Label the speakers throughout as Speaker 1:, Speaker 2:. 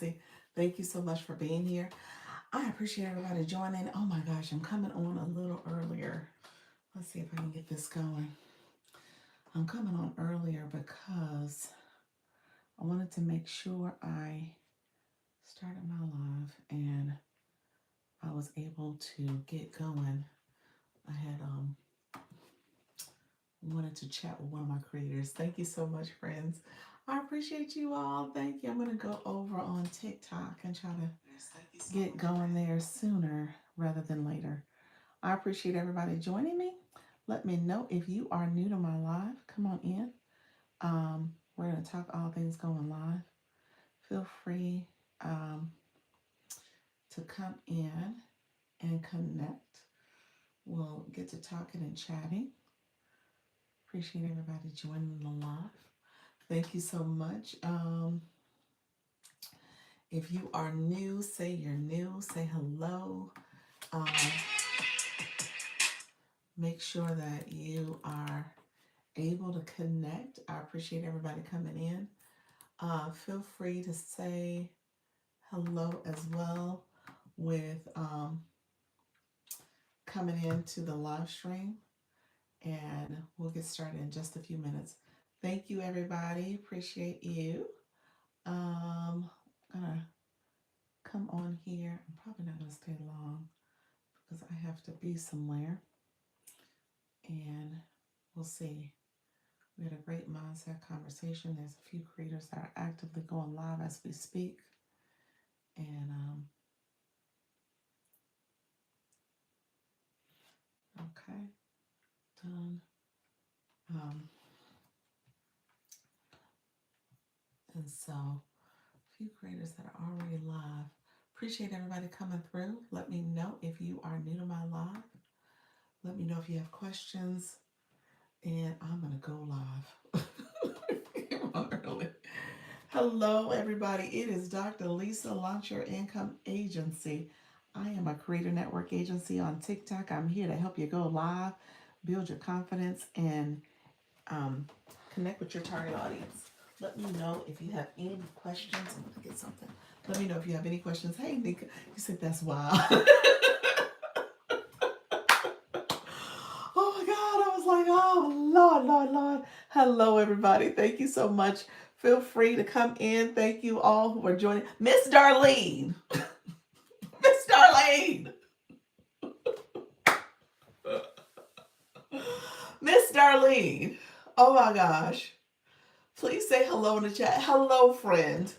Speaker 1: Thank you so much for being here. I appreciate everybody joining. Oh my gosh, I'm coming on a little earlier. Let's see if I can get this going. I'm coming on earlier because I wanted to make sure I started my live and I was able to get going. I had wanted to chat with one of my creators. Thank you so much, friends. I appreciate you all. Thank you. I'm going to go over on TikTok and try to get going there sooner rather than later. I appreciate everybody joining me. Let me know if you are new to my live. Come on in. We're going to talk all things going live. Feel free to come in and connect. We'll get to talking and chatting. Appreciate everybody joining the live. Thank you so much. If you are new, say you're new, say hello. Um, make sure that you are able to connect. I appreciate everybody coming in. Feel free to say hello as well with coming into the live stream, and we'll get started in just a few minutes. Thank you, everybody. Appreciate you. I'm gonna come on here. I'm probably not gonna stay long because I have to be somewhere, and we'll see. We had a great mindset conversation. There's a few creators that are actively going live as we speak, and okay, done. Um, and so, a few creators that are already live. Appreciate everybody coming through. Let me know if you are new to my live. Let me know if you have questions, and I'm gonna go live. Early. Hello, everybody. It is Dr. Lisa, Launch Your Income Agency. I am a creator network agency on TikTok. I'm here to help you go live, build your confidence, and um, connect with your target audience. Let me know if you have any questions. I'm going to get something. Let me know if you have any questions. Hey, Nika, you said that's wild. Oh my God, I was like, oh Lord, Lord, Lord. Hello, everybody. Thank you so much. Feel free to come in. Thank you all who are joining. Miss Darlene. Miss Darlene. Miss Darlene. Oh my gosh. Please say hello in the chat. Hello, friend.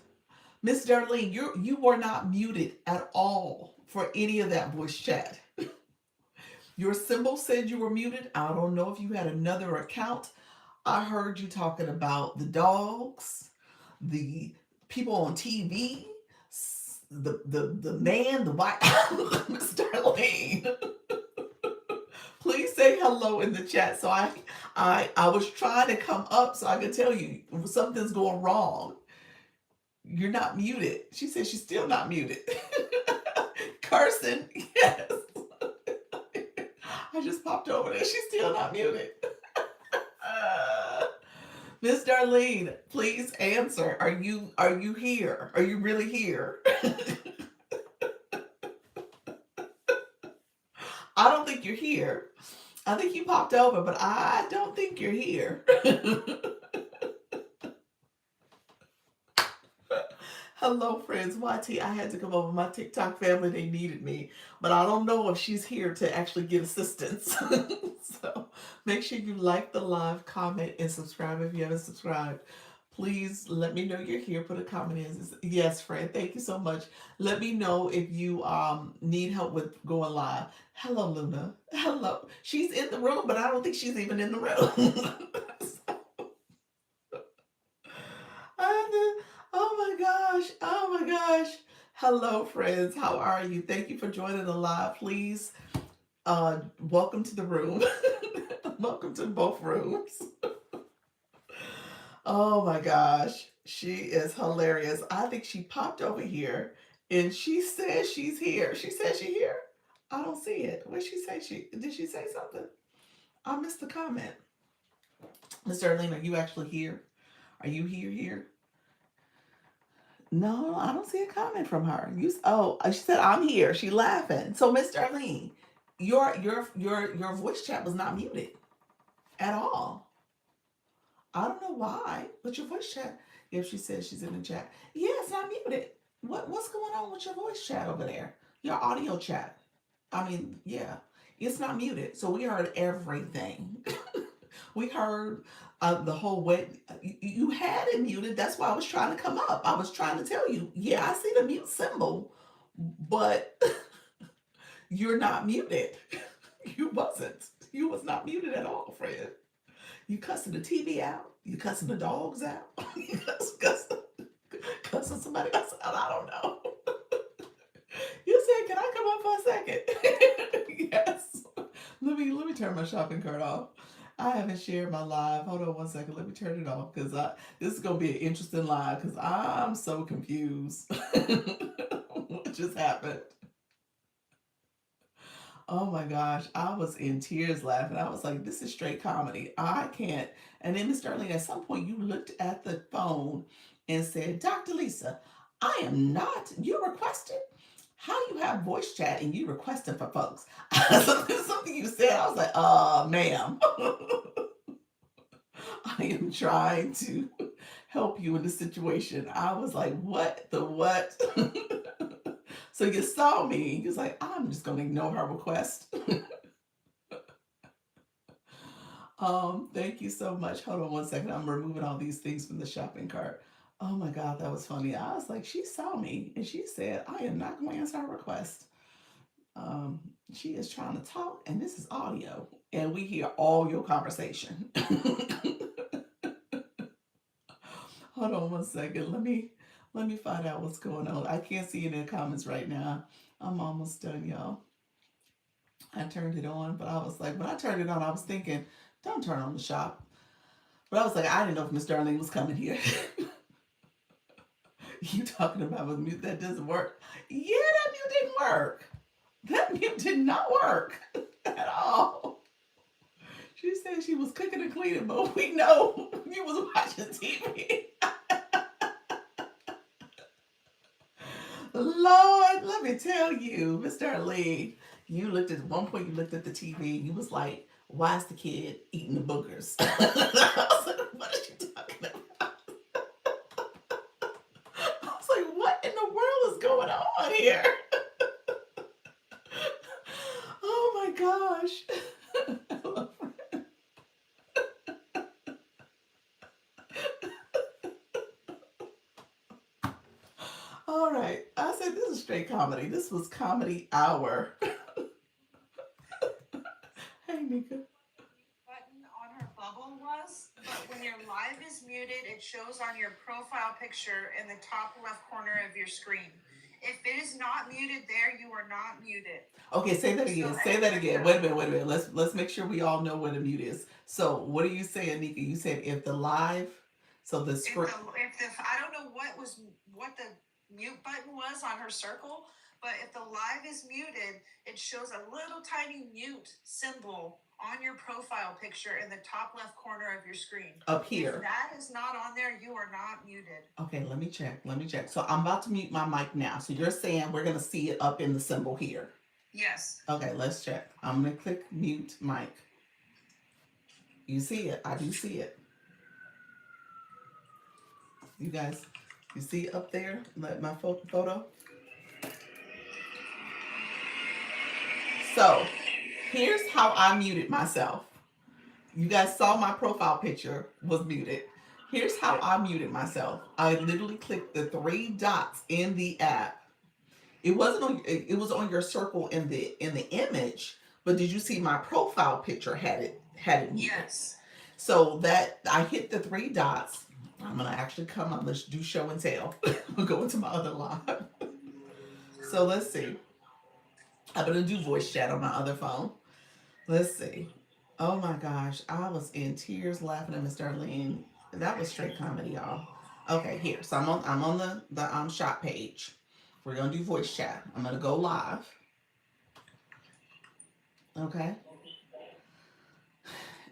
Speaker 1: Miss Darlene, you were not muted at all for any of that voice chat. Your symbol said you were muted. I don't know if you had another account. I heard you talking about the dogs, the people on TV, the man, the white. Miss Darlene. Please say hello in the chat. So I was trying to come up so I could tell you if something's going wrong. You're not muted. She said she's still not muted. Carson, yes. I just popped over there. She's still not muted. Miss Darlene, please answer. Are you here? Are you really here? I don't think you're here. I think you popped over, but I don't think you're here. Hello, friends. YT, I had to come over. My TikTok family, they needed me. But I don't know if she's here to actually get assistance. So make sure you like the live, comment, and subscribe if you haven't subscribed. Please let me know you're here. Put a comment in. Yes, friend. Thank you so much. Let me know if you need help with going live. Hello, Luna. Hello. She's in the room, but I don't think she's even in the room. Oh my gosh. Oh my gosh. Hello, friends. How are you? Thank you for joining the live. Please, welcome to the room. Welcome to both rooms. Oh my gosh. She is hilarious. I think she popped over here and she says she's here. She says she's here. I don't see it. What did she say? Did she say something? I missed the comment. Mr. Arlene, are you actually here? Are you here? No, I don't see a comment from her. Oh, she said I'm here. She laughing. So Miss Darlene, your voice chat was not muted at all. I don't know why, but your voice chat. If she says she's in the chat, yeah, it's not muted. What's going on with your voice chat over there? Your audio chat. I mean, yeah, it's not muted. So we heard everything. We heard the whole way. You had it muted. That's why I was trying to come up. I was trying to tell you, yeah, I see the mute symbol, but you're not muted. You wasn't. You was not muted at all, Fred. You cussing the TV out. You cussing the dogs out. You cussing somebody else out. I don't know. You said, "Can I come up for a second?" Yes. Let me turn my shopping cart off. I haven't shared my live. Hold on one second. Let me turn it off because this is gonna be an interesting live because I'm so confused. What just happened? Oh my gosh, I was in tears laughing. I was like, this is straight comedy. I can't. And then, Miss Sterling, at some point you looked at the phone and said, Dr. Lisa, I am not, you requested. How you have voice chat and you requesting for folks? Something you said, I was like, ma'am, I am trying to help you in this situation. I was like, what the what? So you saw me, you was like, I'm just gonna ignore her request. Thank you so much. Hold on one second. I'm removing all these things from the shopping cart. Oh my God, that was funny. I was like, she saw me and she said, I am not going to answer her request. Um, she is trying to talk and this is audio and we hear all your conversation. Hold on one second. Let me find out what's going on. I can't see it in the comments right now. I'm almost done, y'all. I turned it on, but I was like, when I turned it on, I was thinking, don't turn on the shop. But I was like, I didn't know if Miss Darling was coming here. You talking about with mute that doesn't work? Yeah, that mute didn't work. That mute did not work at all. She said she was cooking and cleaning, but we know you was watching TV. Lord, let me tell you, Mr. Lee, you looked at one point. You looked at the TV. You was like, "Why is the kid eating the boogers?" I was like, "What are you talking about?" I was like, "What in the world is going on here?" Oh my gosh. All right. I said this is straight comedy. This was comedy hour. Hey, Nika.
Speaker 2: Button on her bubble was, but when your live is muted, it shows on your profile picture in the top left corner of your screen. If it is not muted there, you are not muted.
Speaker 1: Okay, say that
Speaker 2: So
Speaker 1: again. Say that again. Wait a minute. Wait a minute. Let's make sure we all know what a mute is. So, what are you saying, Nika? You said if the live, so the script.
Speaker 2: if the I don't know what the mute button was on her circle, but if the live is muted, it shows a little tiny mute symbol on your profile picture in the top left corner of your screen.
Speaker 1: Up
Speaker 2: If
Speaker 1: here.
Speaker 2: that is not on there, you are not muted.
Speaker 1: Okay, let me check. Let me check. So I'm about to mute my mic now. So you're saying we're gonna see it up in the symbol here.
Speaker 2: Yes.
Speaker 1: Okay, let's check. I'm gonna click mute mic. You see it? I do see it. You guys, you see it up there? My photo. So here's how I muted myself. You guys saw my profile picture was muted. Here's how I muted myself. I literally clicked the three dots in the app. It wasn't on. It was on your circle in the image. But did you see my profile picture had it muted?
Speaker 2: Yes.
Speaker 1: So that I hit the three dots. I'm gonna actually come. I'm gonna do show and tell. I'll go into my other live. So let's see. I'm gonna do voice chat on my other phone. Let's see. Oh my gosh, I was in tears laughing at Miss Darlene. That was straight comedy, y'all. Okay, here. So I'm on the shop page. We're gonna do voice chat. I'm gonna go live. Okay,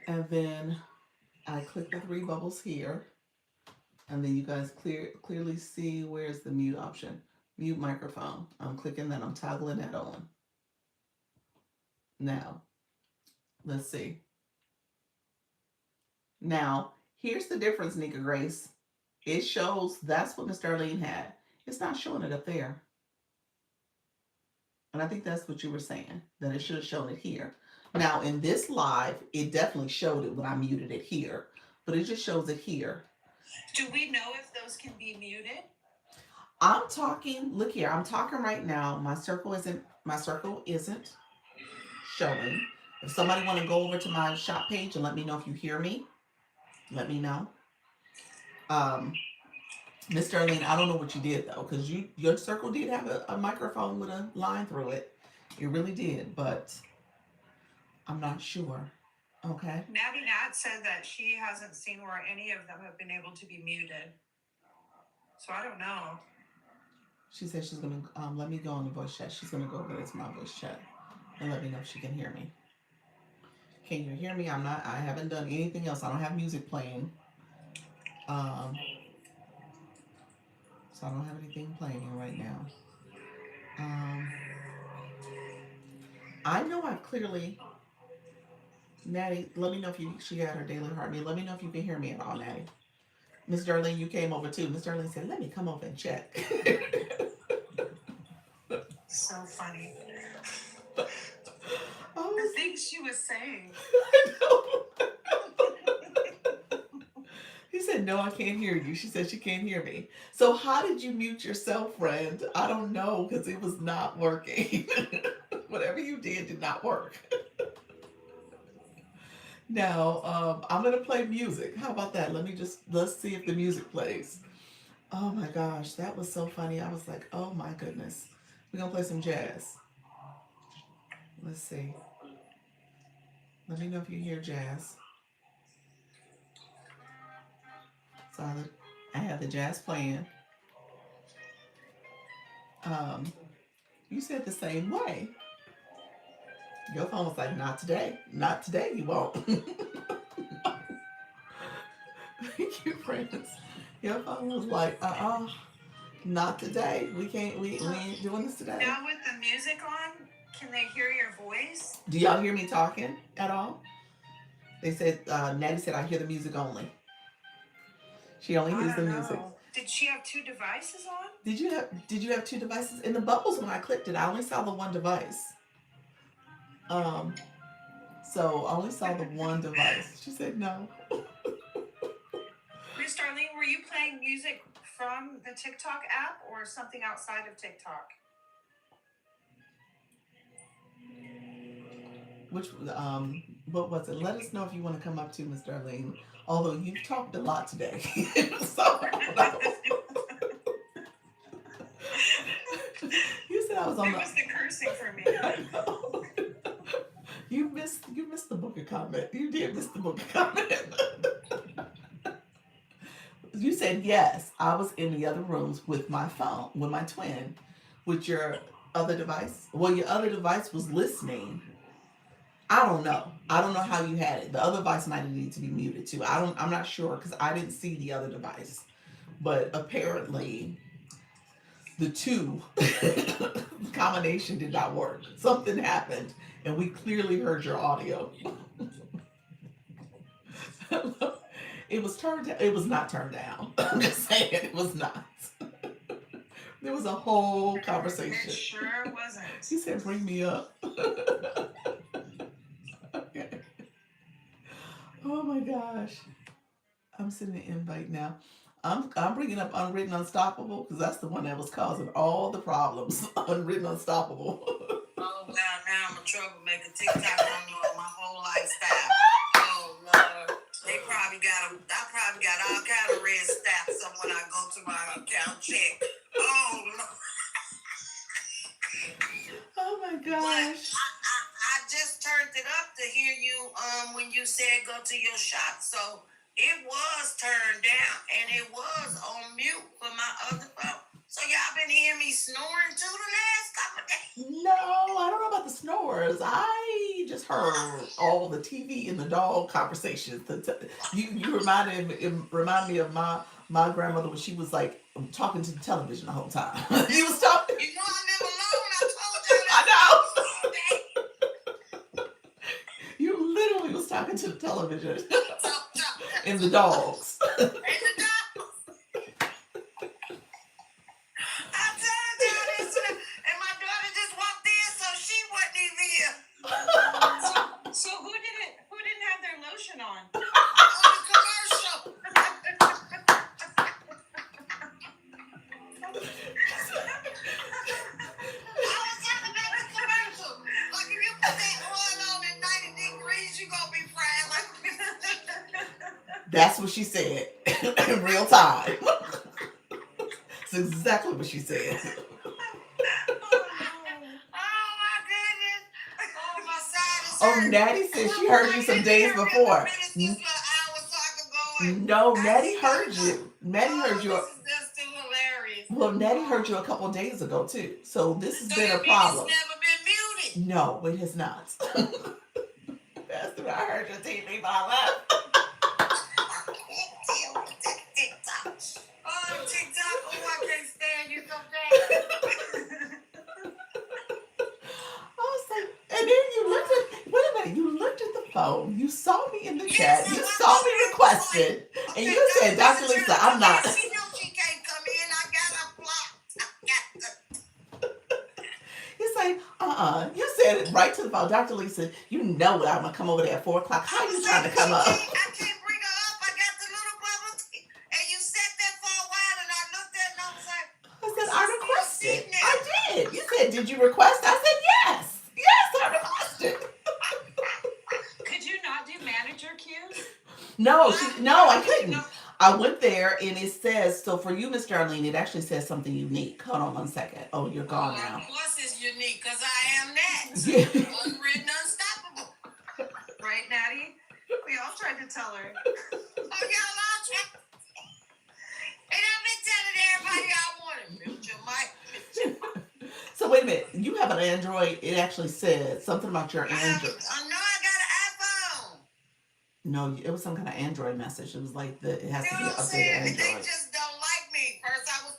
Speaker 1: and then I click the three bubbles here. And then you guys clearly see where's the mute option. Mute microphone. I'm clicking that. I'm toggling that on. Now, let's see. Now, here's the difference, Nika Grace. It shows that's what Miss Darlene had. It's not showing it up there. And I think that's what you were saying, that it should have shown it here. Now, in this live, it definitely showed it when I muted it here, but it just shows it here.
Speaker 2: Do we know if those can be muted?
Speaker 1: I'm talking, look here, I'm talking right now. My circle isn't showing. If somebody want to go over to my shop page and let me know if you hear me, let me know. Um, Miss Darlene, I don't know what you did though, because your circle did have a microphone with a line through it. It really did, but I'm not sure. Okay.
Speaker 2: Nabby Nat said that she hasn't seen where any of them have been able to be muted. So I don't know.
Speaker 1: She said she's gonna let me go on the voice chat. She's gonna go over to my voice chat and let me know if she can hear me. Can you hear me? I haven't done anything else. I don't have music playing. Um, so I don't have anything playing right now. Um, I know I've clearly, Natty, let me know if she had her daily heartbeat. Let me know if you can hear me at all, Natty. Miss Darlene, you came over too. Miss Darlene said, let me come over and check.
Speaker 2: So funny.
Speaker 1: Oh,
Speaker 2: The things she was saying.
Speaker 1: I know. He said, no, I can't hear you. She said she can't hear me. So how did you mute yourself, friend? I don't know, because it was not working. Whatever you did not work. Now, I'm going to play music. How about that? Let's see if the music plays. Oh my gosh, that was so funny. I was like, oh my goodness. We're going to play some jazz. Let's see. Let me know if you hear jazz. So I have the jazz playing. Um, you said the same way. Your phone was like, not today. Not today, you won't. Thank you, friends. Your phone was like, not today. We ain't doing this today.
Speaker 2: Now with the music on, can they hear your voice?
Speaker 1: Do y'all hear me talking at all? They said, Natty said, I hear the music only. She only hears the music.
Speaker 2: Did she have two devices on?
Speaker 1: Did you have two devices? In the bubbles when I clicked it, I only saw the one device. So I only saw the one device. She said no.
Speaker 2: Miss Darlene, were you playing music from the TikTok app or something outside of TikTok?
Speaker 1: What was it? Let us know if you want to come up to Miss Darlene. Although you've talked a lot today. So you said I was on
Speaker 2: It was the cursing for me.
Speaker 1: I know. You missed the book of comment. You did miss the book of comment. You said yes. I was in the other rooms with my phone, with my twin, with your other device. Well, your other device was listening. I don't know. I don't know how you had it. The other device might need to be muted too. I'm not sure because I didn't see the other device. But apparently the two combination did not work. Something happened and we clearly heard your audio. It was not turned down. I'm just saying it was not. There was a whole conversation.
Speaker 2: It sure wasn't.
Speaker 1: He said, bring me up. Okay. Oh my gosh. I'm sending an invite now. I'm bringing up Unwritten Unstoppable because that's the one that was causing all the problems. Unwritten Unstoppable.
Speaker 2: Oh God, now I'm a troublemaker. TikTok don't know my whole lifestyle. Oh Lord, I probably got all kind of red stamps when I go to my account check. Oh Lord.
Speaker 1: Oh my
Speaker 2: But
Speaker 1: gosh.
Speaker 2: I just turned it up to hear you when you said go to your shop. So it was turned down and it was on mute for my other phone. So y'all been hearing me snoring too the last couple of days?
Speaker 1: No, I don't know about the snores. I just heard all the TV and the dog conversations. You remind me of My grandmother, when she was like talking to the television the whole time. He was
Speaker 2: You
Speaker 1: talking.
Speaker 2: know I live alone. I told y'all
Speaker 1: I
Speaker 2: that's what I
Speaker 1: know.
Speaker 2: do all day.
Speaker 1: You literally was talking to the television
Speaker 2: I told y'all
Speaker 1: and
Speaker 2: that's
Speaker 1: the
Speaker 2: what I
Speaker 1: dogs.
Speaker 2: do. And the dog. I told y'all that's what and my daughter just walked in, so she wasn't even here. So who didn't have their lotion on? On the commercial. I was talking about the commercial. Like if you put that oil on at 90 degrees, you gonna be frying like
Speaker 1: That's what she said in real time. That's exactly what she said.
Speaker 2: Oh my goodness. Oh my side is
Speaker 1: Oh,
Speaker 2: hurt.
Speaker 1: Natty said she heard you some days before. No, Natty heard you. Natty heard you.
Speaker 2: This is just too hilarious.
Speaker 1: Well, Natty heard you a couple days ago too. So this has
Speaker 2: So
Speaker 1: been a
Speaker 2: that means it's
Speaker 1: problem.
Speaker 2: never been muted.
Speaker 1: No, it has not. That's what I heard your TV by left.
Speaker 2: I can't deal with that TikTok. Oh, TikTok. Oh, I can't stand you so bad.
Speaker 1: I was like, and then you looked at, wait a minute, you looked at the phone, you saw me in the chat, you saw me requested, and you said, Dr. Lisa, I'm not.
Speaker 2: She knows she can't come in. I got her blocked.
Speaker 1: He's like, you said it right to the phone, Dr. Lisa, you know I'm going to come over there at 4 o'clock. How are you trying to come up?
Speaker 2: I can't bring her up. I got the little bubble tea. And you sat there for a while, and I looked at it, and I was like,
Speaker 1: I said, I requested. I did. You said, did you request? I said, yes. Yes, I requested.
Speaker 2: Could you not do manager cues?
Speaker 1: No, I couldn't. I went there and it says, so for you, Miss Darlene, it actually says something unique. Hold on 1 second. Oh, you're gone now.
Speaker 2: Of course it's unique because I am that.
Speaker 1: Yeah.
Speaker 2: Unwritten, unstoppable. Right, Natty? We all tried to tell her. Oh, y'all all tried. And I've been telling everybody I want to mute your mic.
Speaker 1: So wait a minute. You have an Android. It actually said something about your Android.
Speaker 2: I know I got an iPhone.
Speaker 1: No, it was some kind of Android message. It was like it has to be
Speaker 2: You know
Speaker 1: an
Speaker 2: what I'm
Speaker 1: updated
Speaker 2: saying?
Speaker 1: Android.
Speaker 2: They just don't like me. First I was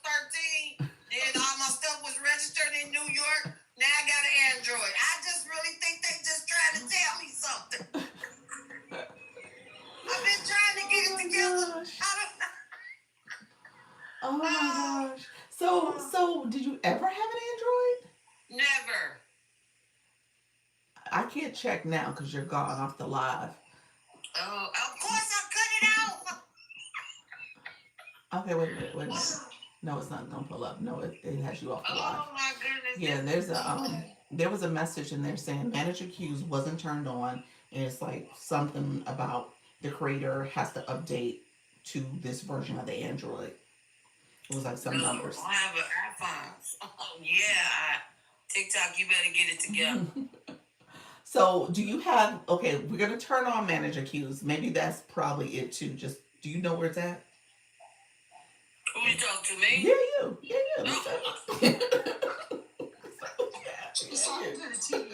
Speaker 2: 13. Then all my stuff was registered in New York. Now I got an Android. I just really think they just trying to tell me something. I've been trying to get it together. I don't know.
Speaker 1: Oh my gosh. So did you ever have an Android?
Speaker 2: Never.
Speaker 1: I can't check now because you're gone off the live.
Speaker 2: Oh, of course I cut it out.
Speaker 1: Okay, wait a minute. No, it's not gonna pull up. No, it has you off the live.
Speaker 2: Oh my goodness.
Speaker 1: Yeah, there was a message in there saying manager cues wasn't turned on, and it's like something about the creator has to update to this version of the Android. It was like some numbers.
Speaker 2: I have an iPhone. Oh yeah, TikTok, you better get it together.
Speaker 1: So do you have, okay, we're going to turn on manager cues. Maybe that's probably it too. Just, do you know where it's at?
Speaker 2: Who you talking to me?
Speaker 1: Yeah, you. Yeah, you.
Speaker 2: She's talking to the TV.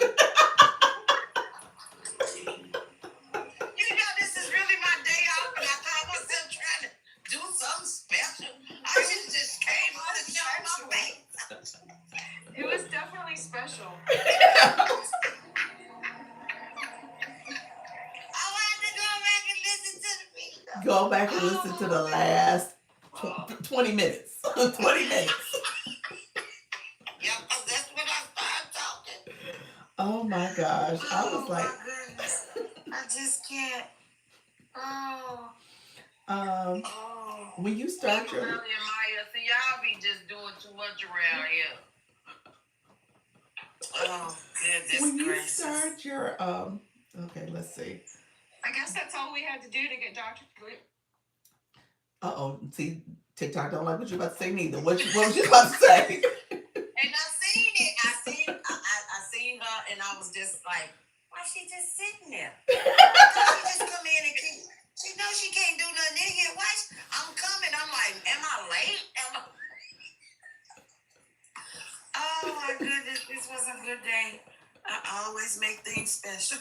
Speaker 2: You know, this is really my day off, and I thought myself trying to do something special. I just came on and showed my face. It was definitely special.
Speaker 1: Go back and listen to the last 20 minutes. 20 minutes.
Speaker 2: Yeah, that's when I started talking.
Speaker 1: Oh my gosh. I was like,
Speaker 2: my goodness. I just can't.
Speaker 1: when you start your...
Speaker 2: Really, Maya, see, y'all be just doing too much around here. Oh, goodness
Speaker 1: when you
Speaker 2: gracious.
Speaker 1: start your... okay, let's see.
Speaker 2: I guess that's all we had to do to get Dr. Glee.
Speaker 1: Uh-oh. See, TikTok don't like what you're about to say neither. What was you about to say?
Speaker 2: And I seen it. I seen her, and I was just like, why she just sitting there? Why she just come in and keep... She knows she can't do nothing in here. Why? I'm coming. I'm like, am I late? Oh, my goodness. This was a good day. I always make things special.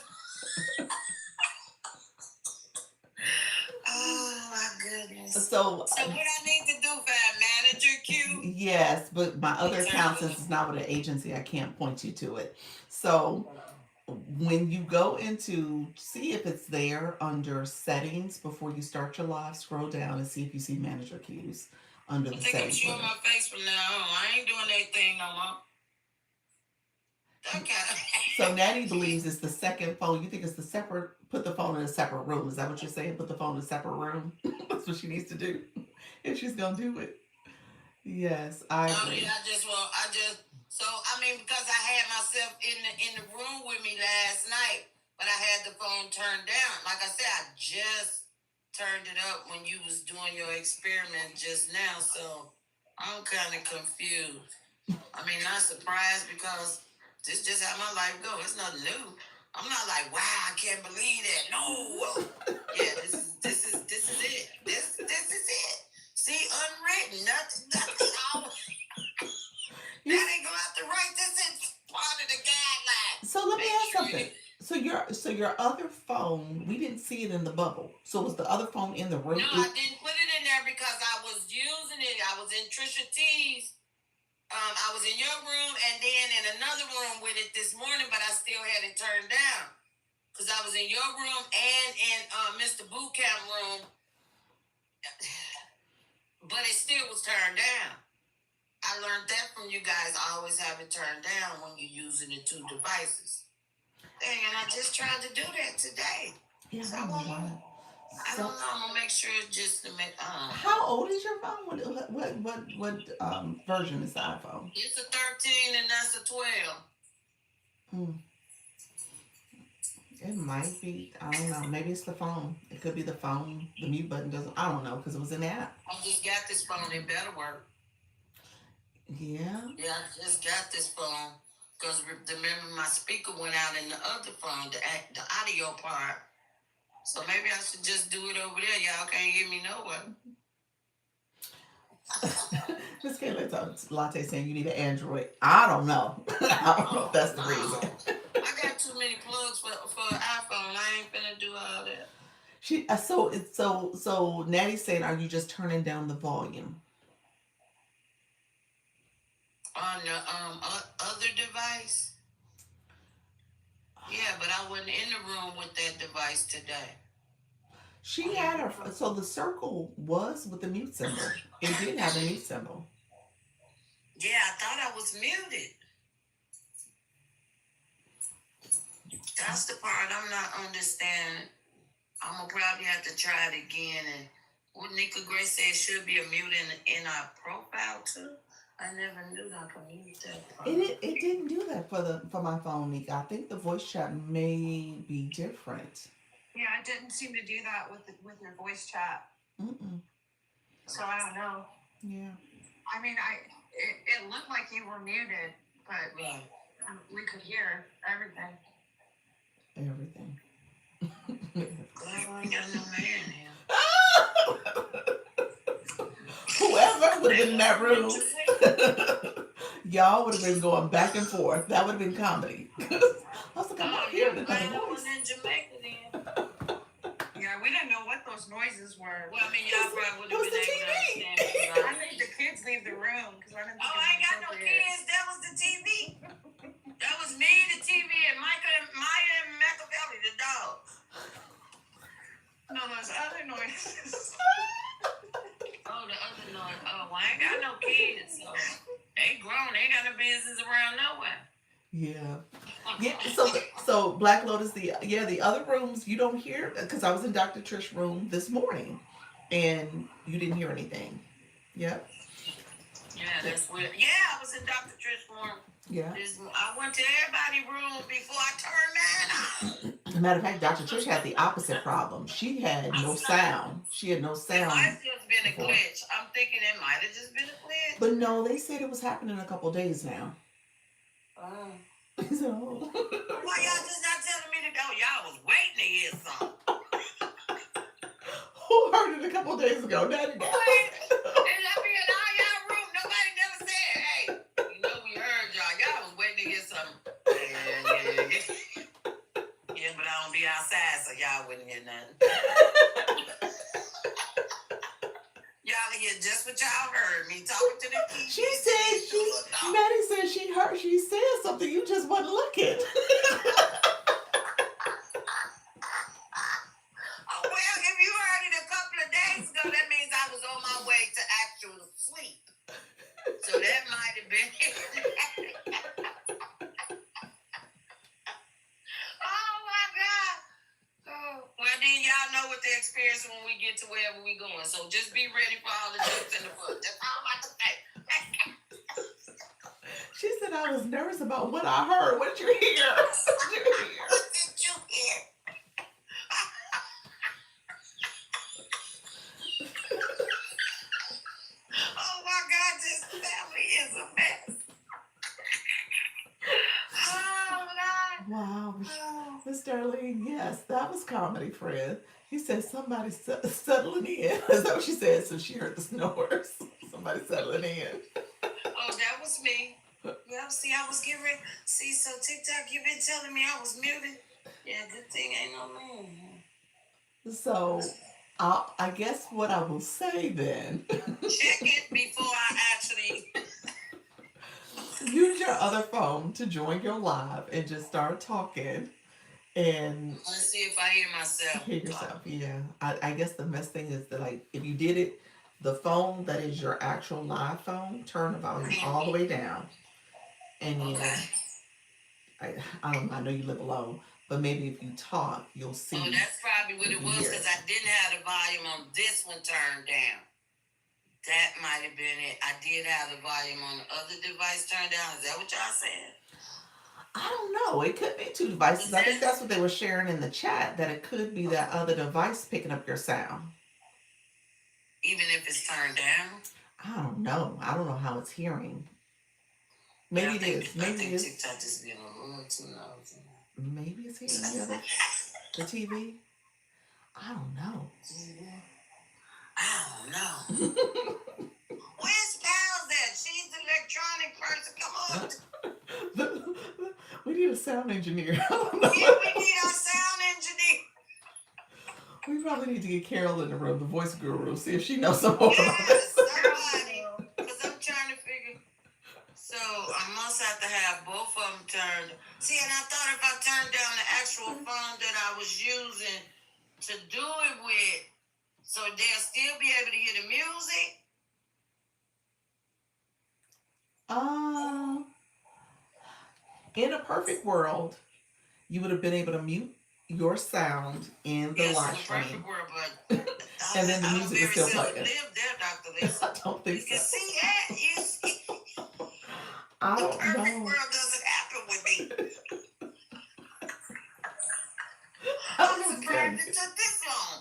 Speaker 2: Oh, my goodness.
Speaker 1: So
Speaker 2: So what I need to do for a manager Q?
Speaker 1: yes, but my other account, since it's not with an agency, I can't point you to it. So when you go into, see if it's there under settings before you start your live, scroll down and see if you see manager cues under
Speaker 2: I
Speaker 1: the
Speaker 2: think I'm
Speaker 1: settings
Speaker 2: showing
Speaker 1: button.
Speaker 2: my face from now on. I ain't doing anything no more. Okay.
Speaker 1: So Natty believes it's the second phone. You think it's the separate, put the phone in a separate room. Is that what you're saying? Put the phone in a separate room? That's what she needs to do. If she's going to do it. Yes, I
Speaker 2: Oh
Speaker 1: agree.
Speaker 2: yeah, so I mean because I had myself in the room with me last night, but I had the phone turned down. Like I said, I just turned it up when you was doing your experiment just now, so I'm kind of confused. I mean, not surprised because this just how my life go. It's nothing new. I'm not like, wow, I can't believe that. No, yeah, this is it. This is it. See, unwritten, nothing. That ain't gonna have to write this in part of the guidelines.
Speaker 1: So let me ask something. So your other phone, we didn't see it in the bubble. So was the other phone in the room?
Speaker 2: No, I didn't put it in there because I was using it. I was in Trisha T's. I was in your room and then in another room with it this morning, but I still had it turned down because I was in your room and in Mr. Bootcamp room, but it still was turned down. I learned that from you guys. I always have it turned down when you're using the two devices. Dang, and I just tried to do that today.
Speaker 1: Yeah,
Speaker 2: So
Speaker 1: I don't know why.
Speaker 2: I don't know. I'm gonna make sure it's just to make.
Speaker 1: How old is your phone? What version is the iPhone?
Speaker 2: It's a 13 and that's a 12.
Speaker 1: Hmm. It might be. I don't know. Maybe it's the phone. It could be the phone. The mute button doesn't. I don't know because it was in the app.
Speaker 2: I just got this phone. It better work.
Speaker 1: Yeah.
Speaker 2: Yeah, I just got this phone because remember my speaker went out in the other phone, the audio part. So maybe I should just do it over there. Y'all can't hear me nowhere.
Speaker 1: Miss Kayla Latte saying you need an Android. I don't know. I don't know if that's the reason.
Speaker 2: I got too many plugs for iPhone. I ain't finna do all that.
Speaker 1: So Natty's saying, are you just turning down the volume?
Speaker 2: On the other device? Yeah, but I wasn't in the room with that device today.
Speaker 1: She had her. So the circle was with the mute symbol. It did have a mute symbol.
Speaker 2: Yeah, I thought I was muted. That's the part I'm not understanding. I'm gonna probably have to try it again. And what Nika Gray said should be a mute in our profile too. I never knew I could mute that part.
Speaker 1: It didn't do that for my phone, Nika. I think the voice chat may be different.
Speaker 2: Yeah, it didn't seem to do that with your voice chat.
Speaker 1: Mm-mm.
Speaker 2: So I don't know.
Speaker 1: Yeah.
Speaker 2: I mean, it looked like you were muted, but we could hear everything.
Speaker 1: Everything.
Speaker 2: Glad I ain't got no man here.
Speaker 1: Whoever would have been in that room, y'all would have been going back and forth. That would have been comedy. I was like, I'm not hearing another voice.
Speaker 2: In Jamaica then. Yeah, we didn't know what those noises were. Well, I mean, y'all probably would have been able to understand. I think the kids leave the room because I didn't think I ain't got no kids. That was the TV. That was me, the TV, and Maya and Machiavelli, the dog. No, those other noises. Oh, the other noise. Oh, well, I ain't got no kids, so they grown. They ain't got no business around nowhere.
Speaker 1: Yeah. Yeah. So Black Lotus, the other rooms you don't hear because I was in Dr. Trish's room this morning, and you didn't hear anything. Yep.
Speaker 2: Yeah, that's weird. Yeah, I was in Dr. Trish's room.
Speaker 1: Yeah.
Speaker 2: I went to everybody's room before I turned mine on.
Speaker 1: As a matter of fact, Dr. Trish had the opposite problem. She had no sound. She had no sound.
Speaker 2: It might have just been a glitch. I'm thinking it might have just been a glitch.
Speaker 1: But no, they said it was happening a couple days now. So.
Speaker 2: Why y'all just not telling me to go? Y'all was waiting to hear something.
Speaker 1: Who heard it a couple days ago? Daddy.
Speaker 2: They let me in all y'all room. Nobody never said, hey, you know we heard y'all. Y'all was waiting to hear something. Yeah, but I don't be outside, so y'all wouldn't hear nothing. just what y'all heard me talking to the TV.
Speaker 1: She said Maddie said she said something. You just wasn't looking.
Speaker 2: Oh, well, if you heard it a couple of days ago, that means I was on my way to actual sleep. So that might have been it. Oh my God. Oh. Well, then y'all know what the experience when we get to wherever we going. So just be ready for all the jokes and the fun. That's all I can say.
Speaker 1: She said I was nervous about what I heard. What did you hear? What did you hear?
Speaker 2: What did you hear? Oh my God, this family is a mess. Oh God.
Speaker 1: Wow, Miss Darlene, yes, that was comedy, friend. He said somebody settling in. Is that what she said? So she heard the snores. Somebody settling in.
Speaker 2: Oh, that was me. Well, see, I was getting ready. See, so TikTok, you've been telling me I was muted. Yeah, good thing ain't no man.
Speaker 1: So, I guess what I will say then.
Speaker 2: Check it before I actually.
Speaker 1: Use your other phone to join your live and just start talking. And
Speaker 2: let's see if I hear myself.
Speaker 1: hear yourself, yeah. I guess the best thing is that, like, if you did it, the phone that is your actual live phone, turn the volume all the way down. And then, I don't know, I know you live alone, but maybe if you talk, you'll see.
Speaker 2: Oh, that's probably what it was, because I didn't have the volume on this one turned down. That might have been it. I did have the volume on the other device turned down. Is that what y'all saying?
Speaker 1: I don't know. It could be two devices. I think that's what they were sharing in the chat, that it could be that other device picking up your sound.
Speaker 2: Even if it's turned down?
Speaker 1: I don't know. I don't know how it's hearing. Maybe it is. Maybe it is.
Speaker 2: TikTok just being a little too loud.
Speaker 1: Maybe it's hearing the TV. I don't know.
Speaker 2: I don't know. Where's Pals at? She's the electronic person. Come on.
Speaker 1: We need a sound engineer.
Speaker 2: Yeah, we need our sound engineer.
Speaker 1: We probably need to get Carol in the room, the voice guru, see if she knows some more about this.
Speaker 2: Somebody. Because I'm trying to figure. So I must have to have both of them turned. See, and I thought if I turned down the actual phone that I was using to do it with, so they'll still be able to hear the music.
Speaker 1: In a perfect world, you would have been able to mute your sound in the live stream.
Speaker 2: Perfect world, but
Speaker 1: and then the music is still playing.
Speaker 2: Live there, Dr. Lisa.
Speaker 1: I don't think
Speaker 2: you can
Speaker 1: so.
Speaker 2: See that? You see?
Speaker 1: I don't
Speaker 2: the perfect
Speaker 1: know.
Speaker 2: world doesn't happen with me.
Speaker 1: I'm
Speaker 2: surprised it took this long.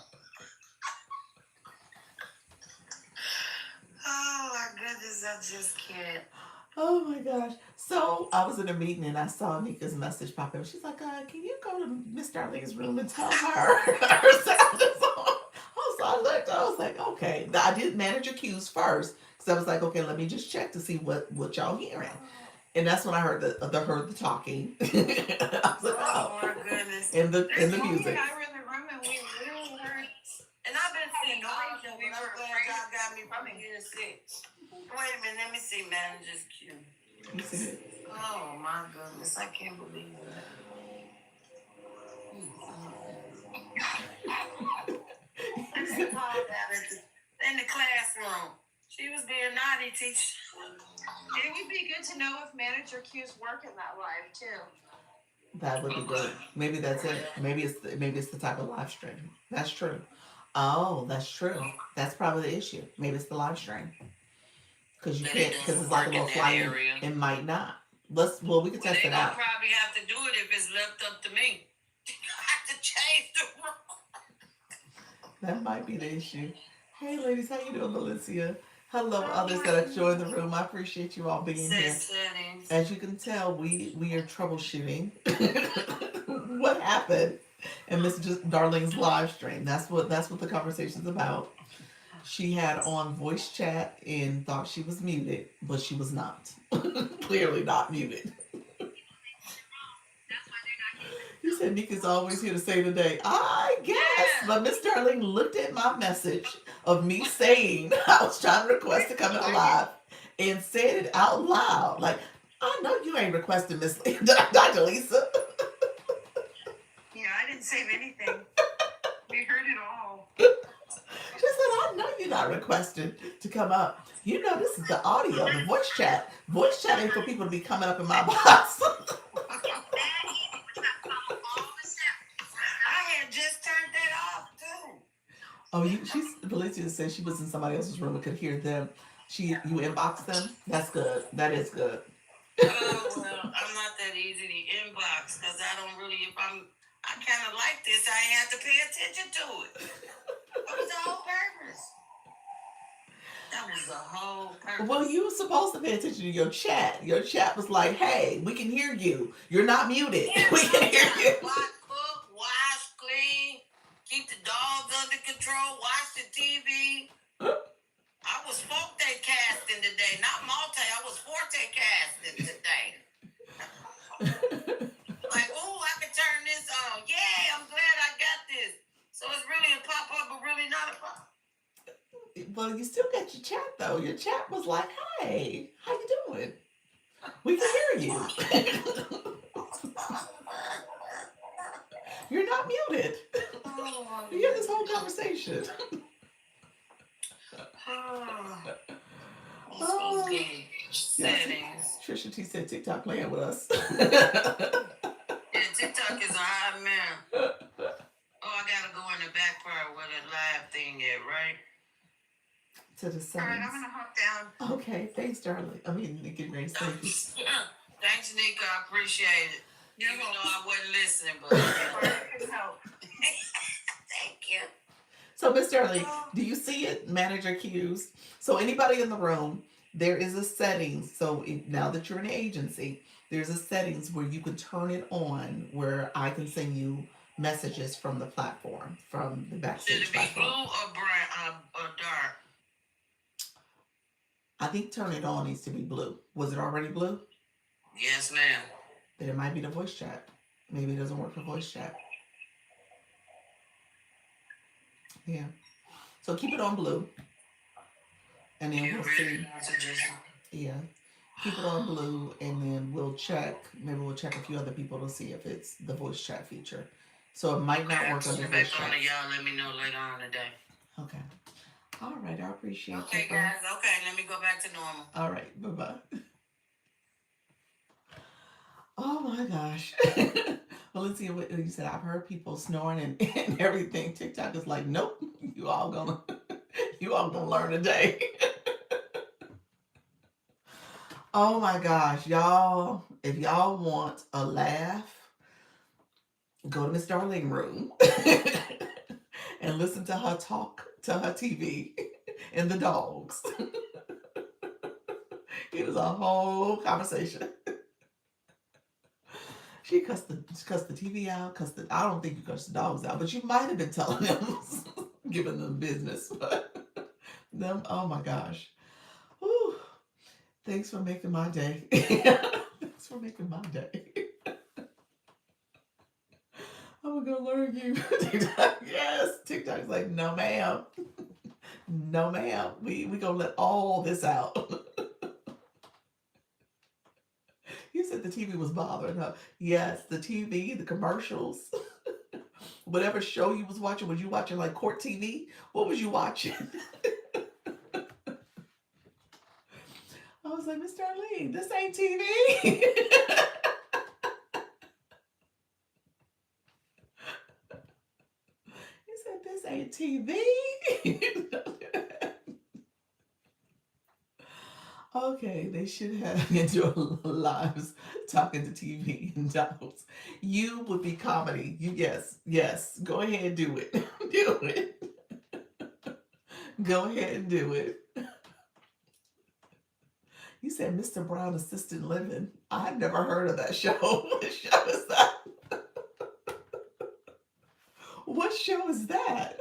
Speaker 2: Oh my goodness, I just can't.
Speaker 1: Oh my gosh. So I was in a meeting and I saw Nika's message pop up. She's like, can you go to Miss Darlene's room and tell her her sound is on? So I looked, I was like, okay. I did manager cues first. Because I was like, okay, let me just check to see what y'all hearing. And that's when I heard the talking. I was like,
Speaker 2: oh my goodness.
Speaker 1: In the music.
Speaker 2: I were in the room and we literally heard. And I've been saying noise, but I'm glad y'all got me from here to sit. Wait a minute, let me see manager's cue.
Speaker 1: You see it?
Speaker 2: Oh my goodness, I can't believe that. In the classroom. She was being naughty, teacher. It would be good to know if manager cues work in that live too.
Speaker 1: That would be good. Maybe that's it. Maybe it's the type of live stream. That's true. Oh, that's true. That's probably the issue. Maybe it's the live stream. Because you can't, because it's like a little flight. It might not. We can test it out.
Speaker 2: They'll probably have to do it if it's left up to me. I have to change the room.
Speaker 1: That might be the issue. Hey ladies, how you doing, Valencia? Hello, others that have joined the room. I appreciate you all being here.
Speaker 2: Settings.
Speaker 1: As you can tell, we are troubleshooting what happened in Miss Darlene's live stream. That's what the conversation's about. She had on voice chat and thought she was muted, but she was not. Clearly not muted. You said Nika's always here to say today. I guess. Yeah. But Miss Darlene looked at my message of me saying I was trying to request to come in alive and said it out loud. Like, I know you ain't requesting Miss Dr. Lisa.
Speaker 2: Yeah, I didn't save anything. We heard it all.
Speaker 1: She said, I know you're not requesting to come up. You know, this is the audio, the voice chat. Voice chat ain't for people to be coming up in my box.
Speaker 2: I had just turned that off too.
Speaker 1: Oh, Felicia said she was in somebody else's room and could hear them. You inboxed them? That's good. That is good.
Speaker 2: Oh well, I'm not that easy to inbox because I don't really. If I kind of like this. I ain't have to pay attention to it. That was the whole purpose. That was the whole purpose.
Speaker 1: Well, you were supposed to pay attention to your chat. Your chat was like, hey, we can hear you. You're not muted.
Speaker 2: Yeah,
Speaker 1: We can hear you.
Speaker 2: cook, wash, clean, keep the dogs under control, watch the TV. I was forte casting today, not multi. I was forte casting today. Like, oh, I can turn this on. Yay, I'm glad I got this. So it's really a pop-up, but really not a pop-up.
Speaker 1: Well, you still got your chat, though. Your chat was like, hey, how you doing? We can hear you. You're not muted. You hear this whole conversation.
Speaker 2: Okay. Settings.
Speaker 1: Trisha T said TikTok playing with us.
Speaker 2: Yeah, TikTok is a hot man. Oh, I gotta go in the back part where the live thing is, right?
Speaker 1: To the settings.
Speaker 2: All right, I'm gonna hop down.
Speaker 1: Okay, thanks, darling. I mean, Nikki Grace, thank you.
Speaker 2: Thanks, Nika. I appreciate it. Even though I wasn't listening, but I can help. Thank you.
Speaker 1: So, Miss Darling, do you see it? Manager cues. So, anybody in the room, there is a setting. So, now that you're an agency, there's a settings where you can turn it on where I can send you messages from the platform, from the backstage
Speaker 2: Should it be
Speaker 1: platform.
Speaker 2: blue or bright or dark?
Speaker 1: I think turn it on needs to be blue. Was it already blue?
Speaker 2: Yes, ma'am.
Speaker 1: Then it might be the voice chat. Maybe it doesn't work for voice chat. Yeah. So keep it on blue. And then we'll see. Yeah. Keep it on blue and then we'll check. Maybe we'll check a few other people to see if it's the voice chat feature. So it might not work on the voice chat.
Speaker 2: Y'all let me know later on today.
Speaker 1: Okay. All right. I appreciate it.
Speaker 2: Okay, guys. Okay, let me go back to normal.
Speaker 1: All right. Bye-bye. Oh my gosh. Valencia, what you said, I've heard people snoring and everything. TikTok is like, nope, you all gonna learn today. Oh my gosh, y'all, if y'all want a laugh, go to Miss Darlene room and listen to her talk to her TV and the dogs. It was a whole conversation. She cussed the TV out, I don't think you cussed the dogs out, but you might have been telling them, giving them business. But them, oh my gosh. Whew. Thanks for making my day. Thanks for making my day. I'm gonna learn you. TikTok, yes. TikTok's like, no ma'am. No ma'am. We gonna let all this out. You said the TV was bothering her. Yes, the TV, the commercials. Whatever show you was watching you watching like court TV? What was you watching? I was like, Miss Darlene, this ain't TV. He said, this ain't TV. Okay, they should have enjoyed lives talking to TV and dogs. You would be comedy. Yes. Go ahead and do it. Do it. Go ahead and do it. You said Mr. Brown Assisted Living. I've never heard of that show. What show is that? What show is that?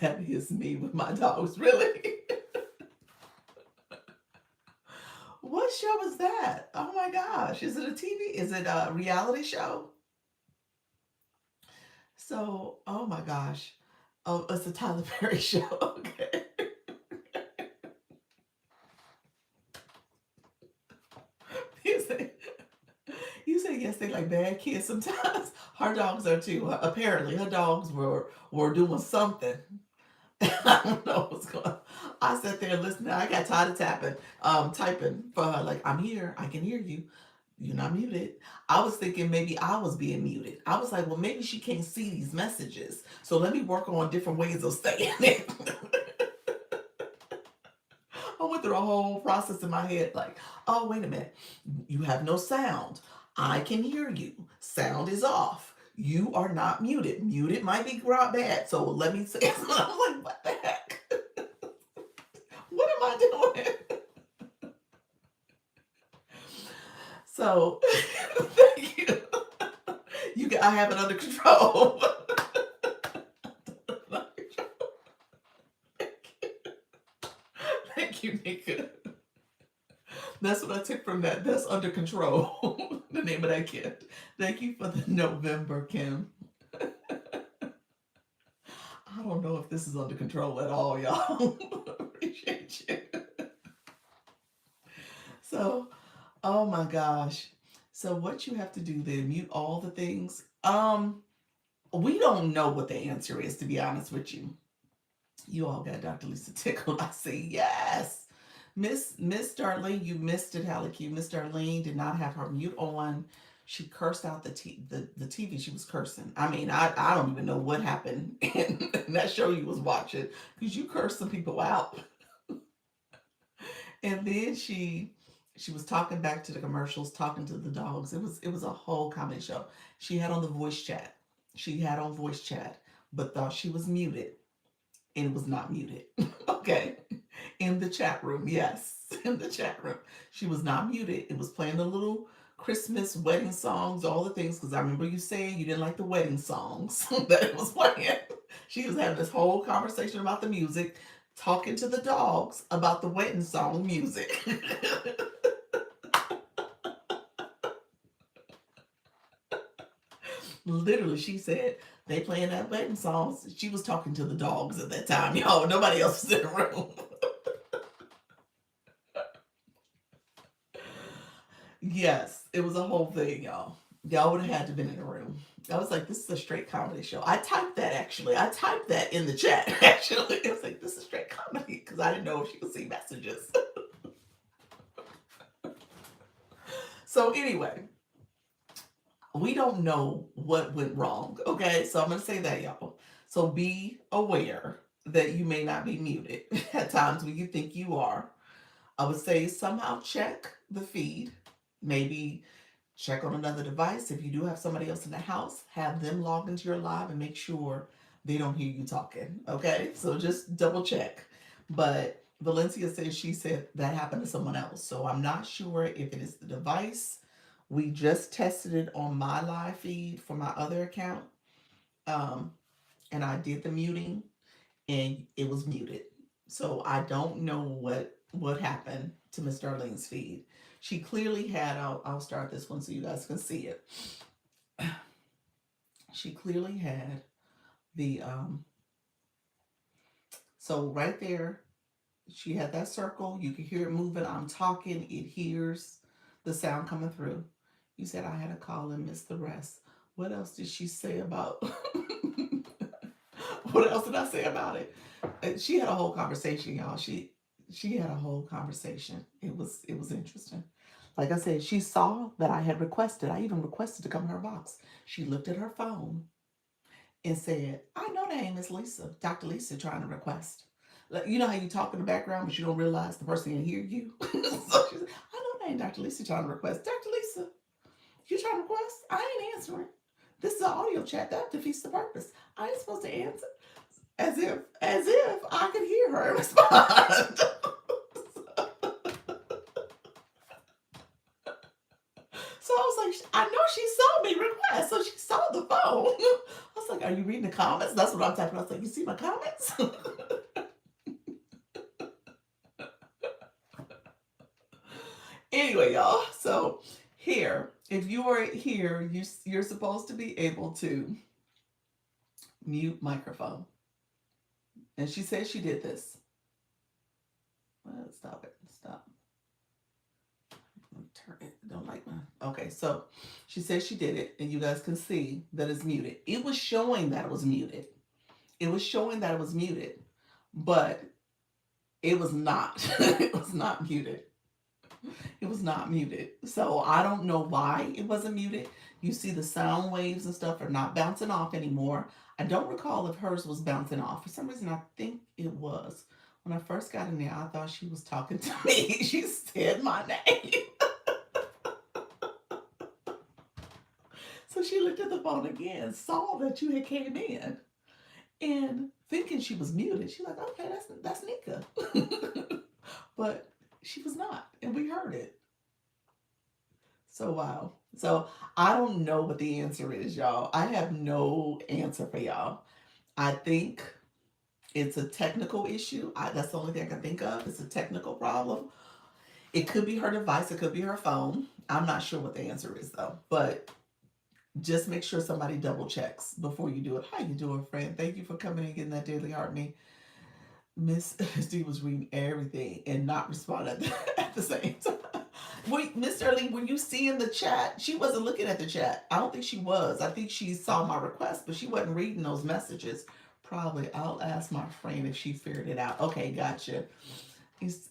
Speaker 1: That is me with my dogs, really. What show is that? Oh my gosh. Is it a TV? Is it a reality show? So, oh my gosh. Oh, it's a Tyler Perry show. Okay. You say, you say yes, they like bad kids sometimes. Her dogs are too. Apparently, her dogs were doing something. I don't know what's going on. I sat there listening. I got tired of typing for her, like, I'm here. I can hear you. You're not muted. I was thinking maybe I was being muted. I was like, well, maybe she can't see these messages. So let me work on different ways of saying it. I went through a whole process in my head, like, oh, wait a minute. You have no sound. I can hear you. Sound is off. You are not muted. Muted might be bad. So let me say, I was like, what the heck? What am I doing? So thank you. I have it under control. Thank you, Nika. That's what I took from that. That's under control. The name of that kid. Thank you for the November, Kim. I don't know if this is under control at all, y'all. Appreciate you. So, oh my gosh. So what you have to do then, mute all the things. We don't know what the answer is, to be honest with you. You all got Dr. Lisa tickled. I say yes. Miss Darlene, you missed it, Hallie Q. Miss Darlene did not have her mute on. She cursed out the TV. She was cursing. I mean, I don't even know what happened in that show you was watching, because you cursed some people out. And then she was talking back to the commercials, talking to the dogs. It was a whole comedy show. She had on the voice chat. She had on voice chat, but thought she was muted and was not muted. Okay. In the chat room, yes. In the chat room. She was not muted. It was playing the little Christmas wedding songs, all the things, because I remember you saying you didn't like the wedding songs that it was playing. She was having this whole conversation about the music, talking to the dogs about the wedding song music. Literally, she said they playing that wedding songs. She was talking to the dogs at that time, y'all. Nobody else was in the room. Yes, it was a whole thing, y'all. Y'all would have had to been in the room. I was like, this is a straight comedy show. I typed that actually. I typed that in the chat actually. It was like, this is straight comedy, because I didn't know if she could see messages. So anyway, we don't know what went wrong. Okay, so I'm gonna say that, y'all. So be aware that you may not be muted at times when you think you are. I would say somehow check the feed. Maybe check on another device. If you do have somebody else in the house, have them log into your live and make sure they don't hear you talking. Okay, so just double check. But Valencia says she said that happened to someone else. So I'm not sure if it is the device. We just tested it on my live feed for my other account. Um, and I did the muting and it was muted. So I don't know what happened to Miss Darlene's feed. She clearly had. I'll start this one so you guys can see it. She clearly had the so right there, she had that circle. You can hear it moving. I'm talking. It hears the sound coming through. You said I had a call and missed the rest. What else did she say about? What else did I say about it? She had a whole conversation, y'all. She had a whole conversation. It was interesting. Like I said, she saw that I had requested. I even requested to come in her box. She looked at her phone and said, "I know that ain't Miss Lisa, Dr. Lisa, trying to request." Like, you know how you talk in the background, but you don't realize the person can hear you. So she said, "I know that ain't Dr. Lisa trying to request. Dr. Lisa, you trying to request? I ain't answering. This is an audio chat. That defeats the purpose. I ain't supposed to answer." As if I could hear her respond. So I was like, I know she saw me request, so she saw the phone. I was like, are you reading the comments? That's what I'm typing. I was like, you see my comments? Anyway, y'all. So here, if you are here, you're supposed to be able to Mute microphone. And she said she did this. Well, stop it. Stop. Turn it. Don't like mine. Okay, so she said she did it, and you guys can see that it's muted. It was showing that it was muted. It was showing that it was muted, but it was not. It was not muted. It was not muted. So I don't know why it wasn't muted. You see the sound waves and stuff are not bouncing off anymore. I don't recall if hers was bouncing off. For some reason, I think it was. When I first got in there, I thought she was talking to me. She said my name. So she looked at the phone again, saw that you had came in, and thinking she was muted, she's like, okay, that's Nika. But she was not, and we heard it. So wow. So I don't know what the answer is, y'all. I have no answer for y'all. I think it's a technical issue. That's the only thing I can think of. It's a technical problem. It could be her device. It could be her phone. I'm not sure what the answer is though. But just make sure somebody double checks before you do it. How you doing, friend? Thank you for coming and getting that daily heart me. Miss D was reading everything and not responding at the same time. Wait, Miss Early, were you seeing the chat? She wasn't looking at the chat. I don't think she was. I think she saw my request, but she wasn't reading those messages. Probably. I'll ask my friend if she figured it out. Okay, gotcha. It's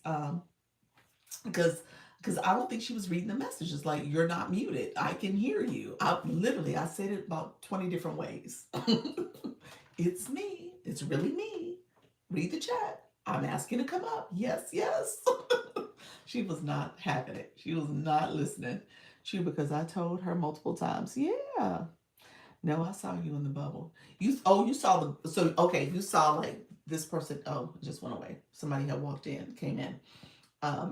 Speaker 1: because I don't think she was reading the messages. Like, you're not muted. I can hear you. I said it about 20 different ways. It's me. It's really me. Read the chat. I'm asking to come up. Yes, yes. She was not having it. She was not listening. Because I told her multiple times, yeah. No, I saw you in the bubble. You saw okay, you saw like this person, oh, it just went away. Somebody had walked in, came in.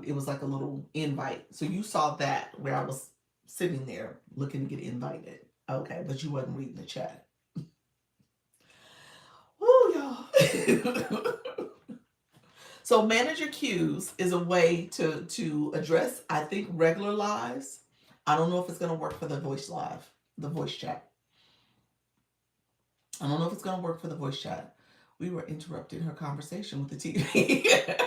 Speaker 1: It was like a little invite. So you saw that where I was sitting there looking to get invited. Okay, but you wasn't reading the chat. Woo, y'all. So manager cues is a way to address, I think, regular lives. I don't know if it's gonna work for the voice live, the voice chat. I don't know if it's gonna work for the voice chat. We were interrupting her conversation with the TV.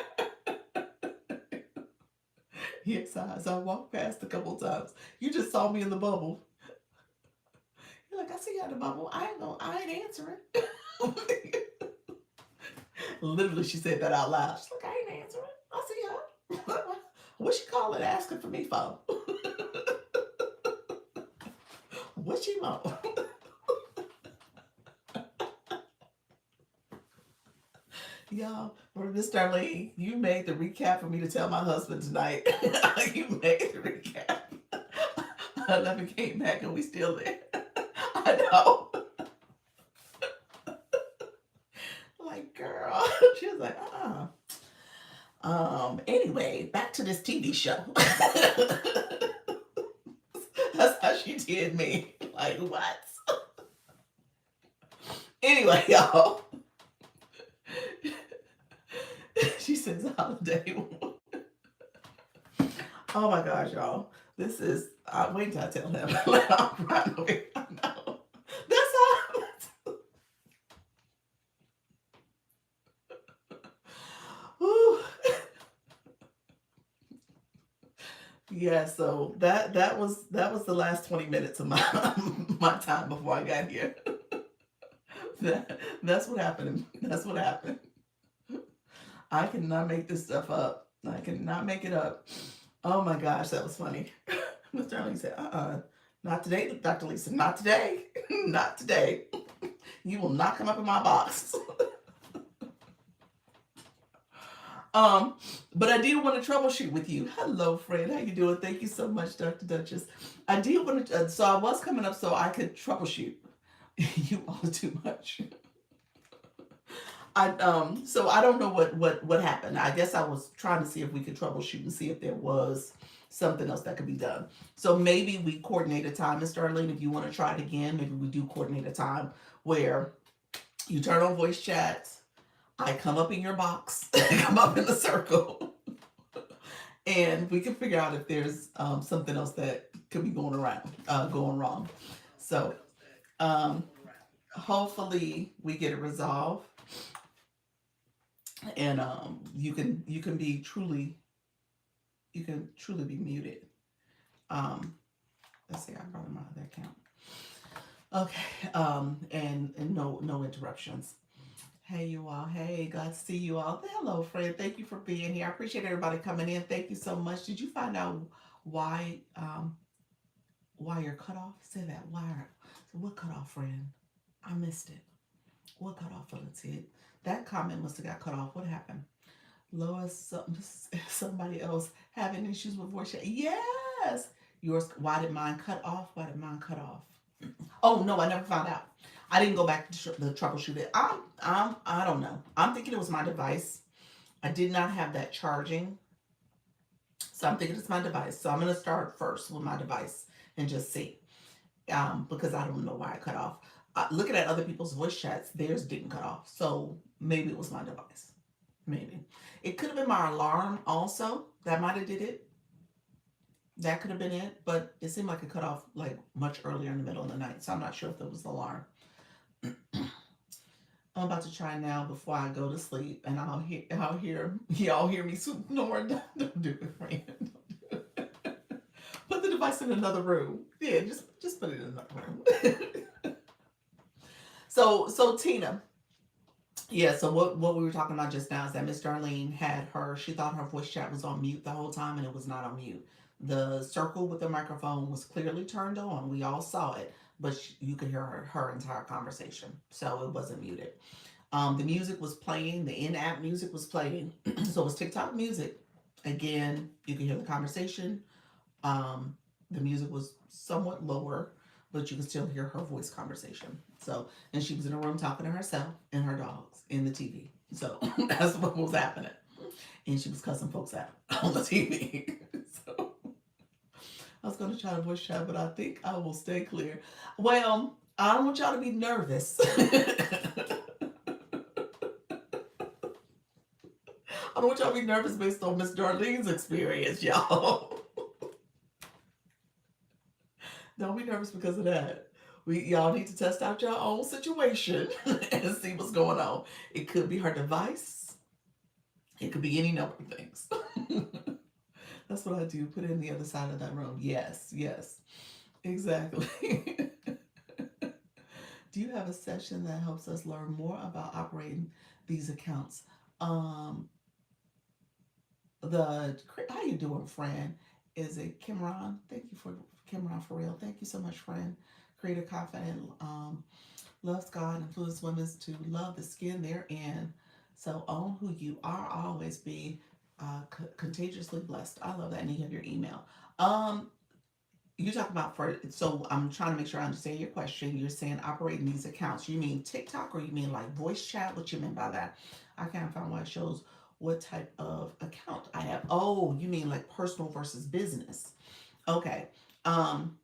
Speaker 1: Yes, as I walked past a couple times. You just saw me in the bubble. You're like, I see you in the bubble. I ain't answering. Literally, she said that out loud. She's like, I ain't answering. I see her. What she call it asking for me for? What she want? Y'all, Miss Darlene, you made the recap for me to tell my husband tonight. You made the recap. 11 came back and we still there. I know. Like, girl. She was like, anyway, back to this TV show. That's how she did me. Like, what? Anyway, y'all. She says holiday. Oh my gosh, y'all. This is wait till I tell him. I'm right away. I know. That's how. Whew. Yeah, so that was the last 20 minutes of my my time before I got here. That's what happened. That's what happened. I cannot make this stuff up. I cannot make it up. Oh my gosh, that was funny. Mr. Darling said, not today, Dr. Lisa, not today. Not today. You will not come up in my box. Um, but I did want to troubleshoot with you. Hello, friend. How you doing? Thank you so much, Dr. Duchess. I did want to, so I was coming up so I could troubleshoot. You all are too much. So I don't know what happened. I guess I was trying to see if we could troubleshoot and see if there was something else that could be done. So maybe we coordinate a time, Miss Darlene, if you want to try it again. Maybe we do coordinate a time where you turn on voice chats. I come up in your box, come up in the circle, and we can figure out if there's something else that could be going around, going wrong. So, um, hopefully we get it resolved, and you can be truly, you can truly be muted. Um, let's see, I brought in my other account. Okay, and no interruptions. Hey you all, hey, glad to see you all. Hello, friend. Thank you for being here. I appreciate everybody coming in. Thank you so much. Did you find out why why you're cut off? Say that. Why? What cut off, friend? I missed it. What cut off? Let's see it. That comment must have got cut off. What happened? Lois, somebody else having issues with voice chat. Yes. Yours. Why did mine cut off? Why did mine cut off? Oh no, I never found out. I didn't go back to the troubleshoot it. I don't know. I'm thinking it was my device. I did not have that charging, so I'm thinking it's my device. So I'm gonna start first with my device and just see, because I don't know why I cut off. Looking at other people's voice chats, theirs didn't cut off. So maybe it was my device. Maybe it could have been my alarm. Also, that might have did it. That could have been it, but it seemed like it cut off like much earlier in the middle of the night. So I'm not sure if it was the alarm. I'm about to try now before I go to sleep, and I'll hear y'all hear me snoring. Don't do it, friend. Don't do it. Put the device in another room. Yeah, just put it in another room. So Tina, yeah. So what we were talking about just now is that Miss Darlene had her. She thought her voice chat was on mute the whole time, and it was not on mute. The circle with the microphone was clearly turned on. We all saw it, but you could hear her entire conversation, so it wasn't muted. The music was playing, the in app music was playing. So it was TikTok music. Again, you can hear the conversation. Um, the music was somewhat lower, but you can still hear her voice conversation. So, and she was in a room talking to herself and her dogs in the TV. So that's what was happening. And she was cussing folks out on the TV. So I was going to try to voice chat, but I think I will stay clear. Well, I don't want y'all to be nervous. I don't want y'all to be nervous based on Miss Darlene's experience, y'all. Don't be nervous because of that. Y'all need to test out your own situation and see what's going on. It could be her device. It could be any number of things. That's what I do. Put it in the other side of that room. Yes, yes, exactly. Do you have a session that helps us learn more about operating these accounts? Um, the how you doing, friend? Is it Kimron? Thank you for Kimron for real. Thank you so much, friend. Create a confident, loves God, influence women to love the skin they're in. So own who you are. Always be contagiously blessed. I love that. And you have your email. Um, you talk about for so I'm trying to make sure I understand your question. You're saying operating these accounts. You mean TikTok or you mean like voice chat? What you mean by that? I can't find why it shows what type of account I have. Oh, you mean like personal versus business. Okay. Um,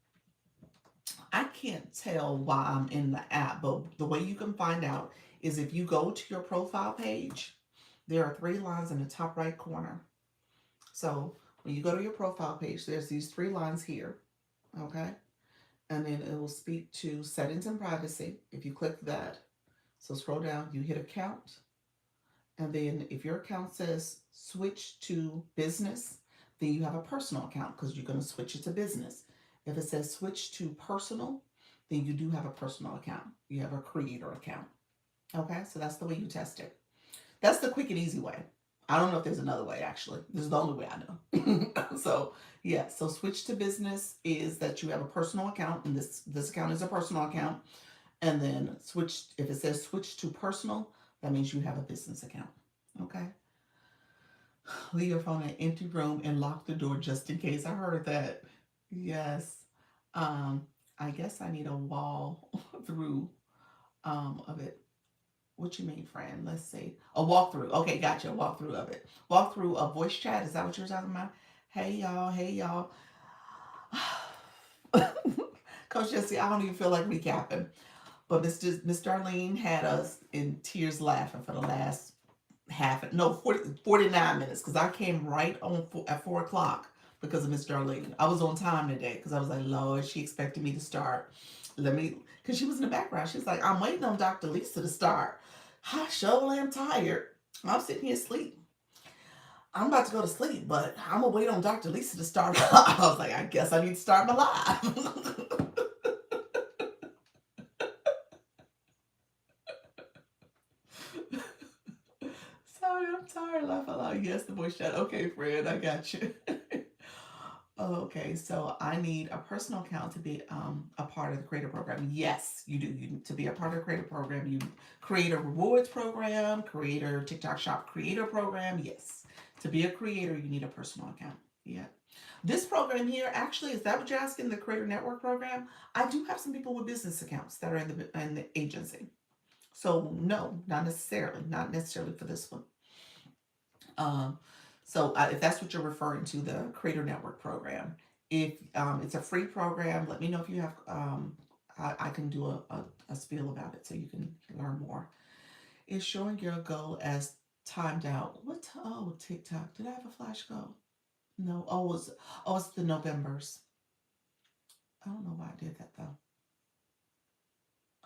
Speaker 1: I can't tell why I'm in the app, but the way you can find out is if you go to your profile page, there are three lines in the top right corner. So when you go to your profile page, there's these three lines here. Okay. And then it will speak to settings and privacy. If you click that, so scroll down, you hit account, and then if your account says switch to business, then you have a personal account because you're going to switch it to business. If it says switch to personal, then you do have a personal account. You have a creator account. Okay, so that's the way you test it. That's the quick and easy way. I don't know if there's another way actually. This is the only way I know. So yeah, so switch to business is that you have a personal account, and this account is a personal account. And then switch, if it says switch to personal, that means you have a business account. Okay. Leave your phone in an empty room and lock the door just in case. I heard that. Yes. Um, I guess I need a wall through of it. What you mean, friend? Let's see. A walkthrough. Okay, gotcha. A walkthrough of it. Walkthrough of voice chat. Is that what you're talking about? Hey y'all. Hey y'all. Coach Jesse, I don't even feel like recapping. But Miss Darlene had us in tears laughing for the last half, no, 49 minutes, because I came right on at 4 o'clock because of Miss Darlene. I was on time today because I was like, Lord, she expected me to start. Let me, because she was in the background. She's like, I'm waiting on Dr. Lisa to start. I sure am tired. I'm sitting here asleep. I'm about to go to sleep, but I'm gonna wait on Dr. Lisa to start. I was like, I guess I need to start my live. Sorry, I'm tired. Laugh out loud. Yes, the voice chat. Okay, Fred, I got you. Okay, so I need a personal account to be a part of the creator program. Yes, you do. You need to be a part of the creator program. You creator rewards program, creator TikTok shop creator program. Yes, to be a creator, you need a personal account. Yeah. This program here, actually, is that what you're asking? The creator network program? I do have some people with business accounts that are in the agency. So no, not necessarily for this one. Um, if that's what you're referring to, the Creator Network program, if it's a free program, let me know if you have. I can do a spiel about it so you can learn more. It's showing your goal as timed out. Oh, TikTok. Did I have a flash goal? No. It's the Novembers. I don't know why I did that though.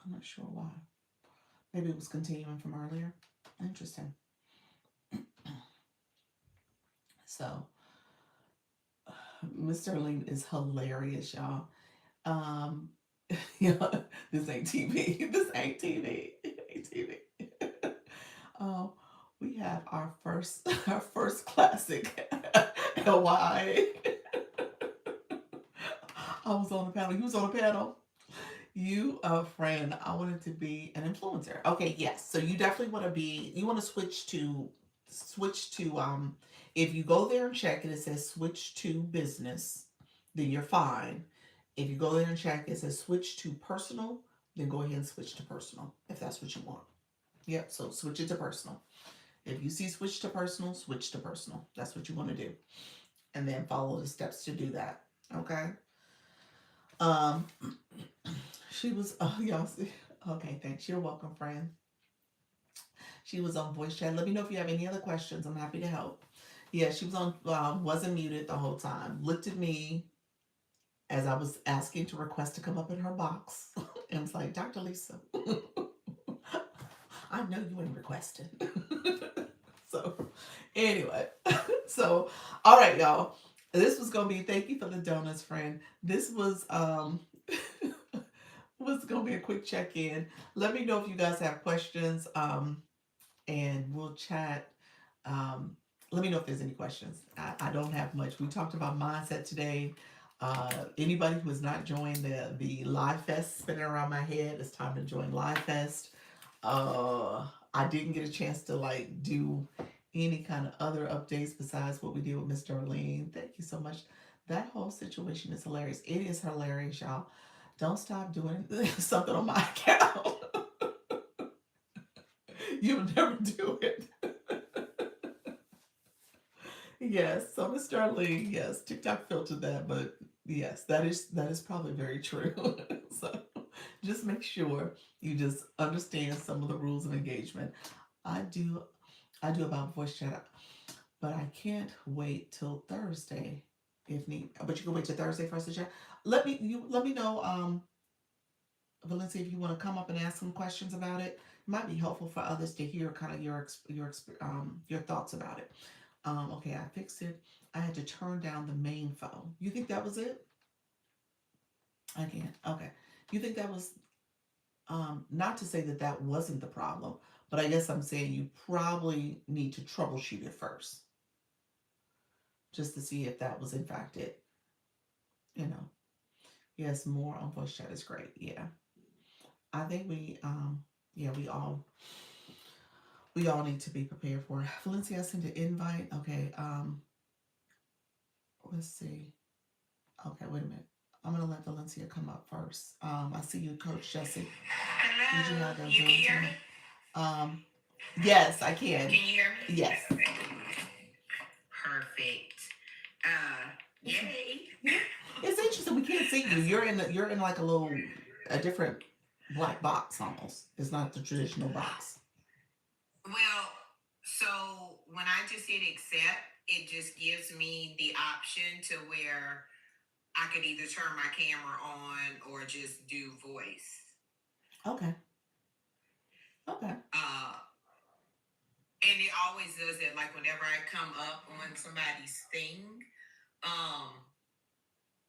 Speaker 1: I'm not sure why. Maybe it was continuing from earlier. Interesting. So, Mr. Sterling is hilarious, y'all. Um, yeah, this ain't TV. This ain't TV. It ain't TV. um, we have our first our first classic. LY. I was on the panel. You was on the panel. You, friend, I wanted to be an influencer. Okay, yes. So you definitely want to be. You want to switch to. If you go there and check it, it says switch to business. Then you're fine. If you go there and check, it says switch to personal. Then go ahead and switch to personal if that's what you want. Yep. So switch it to personal. If you see switch to personal, switch to personal. That's what you want to do, and then follow the steps to do that. Okay. Um, she was. Oh, y'all see. Okay, thanks. You're welcome, friend. She was on voice chat. Let me know if you have any other questions. I'm happy to help. Yeah, she was on. Wasn't muted the whole time. Looked at me as I was asking to request to come up in her box, and was like, Dr. Lisa, I know you ain't requesting. So, anyway, so all right, y'all. This was gonna be. Thank you for the donuts, friend. This was gonna be a quick check in. Let me know if you guys have questions. And we'll chat. Um, Let me know if there's any questions. I don't have much. We talked about mindset today. Anybody who has not joined the Live Fest spinning around my head, it's time to join Live Fest. I didn't get a chance to like do any kind of other updates besides what we did with Miss Darlene. Thank you so much. That whole situation is hilarious. It is hilarious, y'all. Don't stop doing something on my account. You'll never do it. Yes, so Miss Darlene, yes, TikTok filtered that, but yes, that is probably very true. So just make sure you just understand some of the rules of engagement. I do I do about voice chat, but I can't wait till Thursday if need. But you can wait till Thursday for us to chat. Let me know, Valencia, if you want to come up and ask some questions about it. It might be helpful for others to hear kind of your thoughts about it. Okay, I fixed it. I had to turn down the main phone. You think that was it? I can't. Okay. You think that was not to say that that wasn't the problem, but I guess I'm saying you probably need to troubleshoot it first, just to see if that was in fact it. You know. Yes, more on voice chat is great. Yeah. I think yeah, we all need to be prepared for it. Valencia sent an invite. Okay, let's see. Okay, wait a minute. I'm gonna let Valencia come up first. I see you, Coach Jesse. Did you
Speaker 2: Hello,
Speaker 1: have that
Speaker 2: you
Speaker 1: Zoom
Speaker 2: can hear me?
Speaker 1: tonight? Um, yes, I can.
Speaker 2: Can you hear me?
Speaker 1: Yes.
Speaker 2: Okay. Perfect. Yay.
Speaker 1: Yeah. It's interesting. We can't see you. You're in like a different black box almost. It's not the traditional box.
Speaker 2: Well, so when I just hit accept, it just gives me the option to where I could either turn my camera on or just do voice.
Speaker 1: Okay. Okay.
Speaker 2: And it always does that. Like whenever I come up on somebody's thing, um,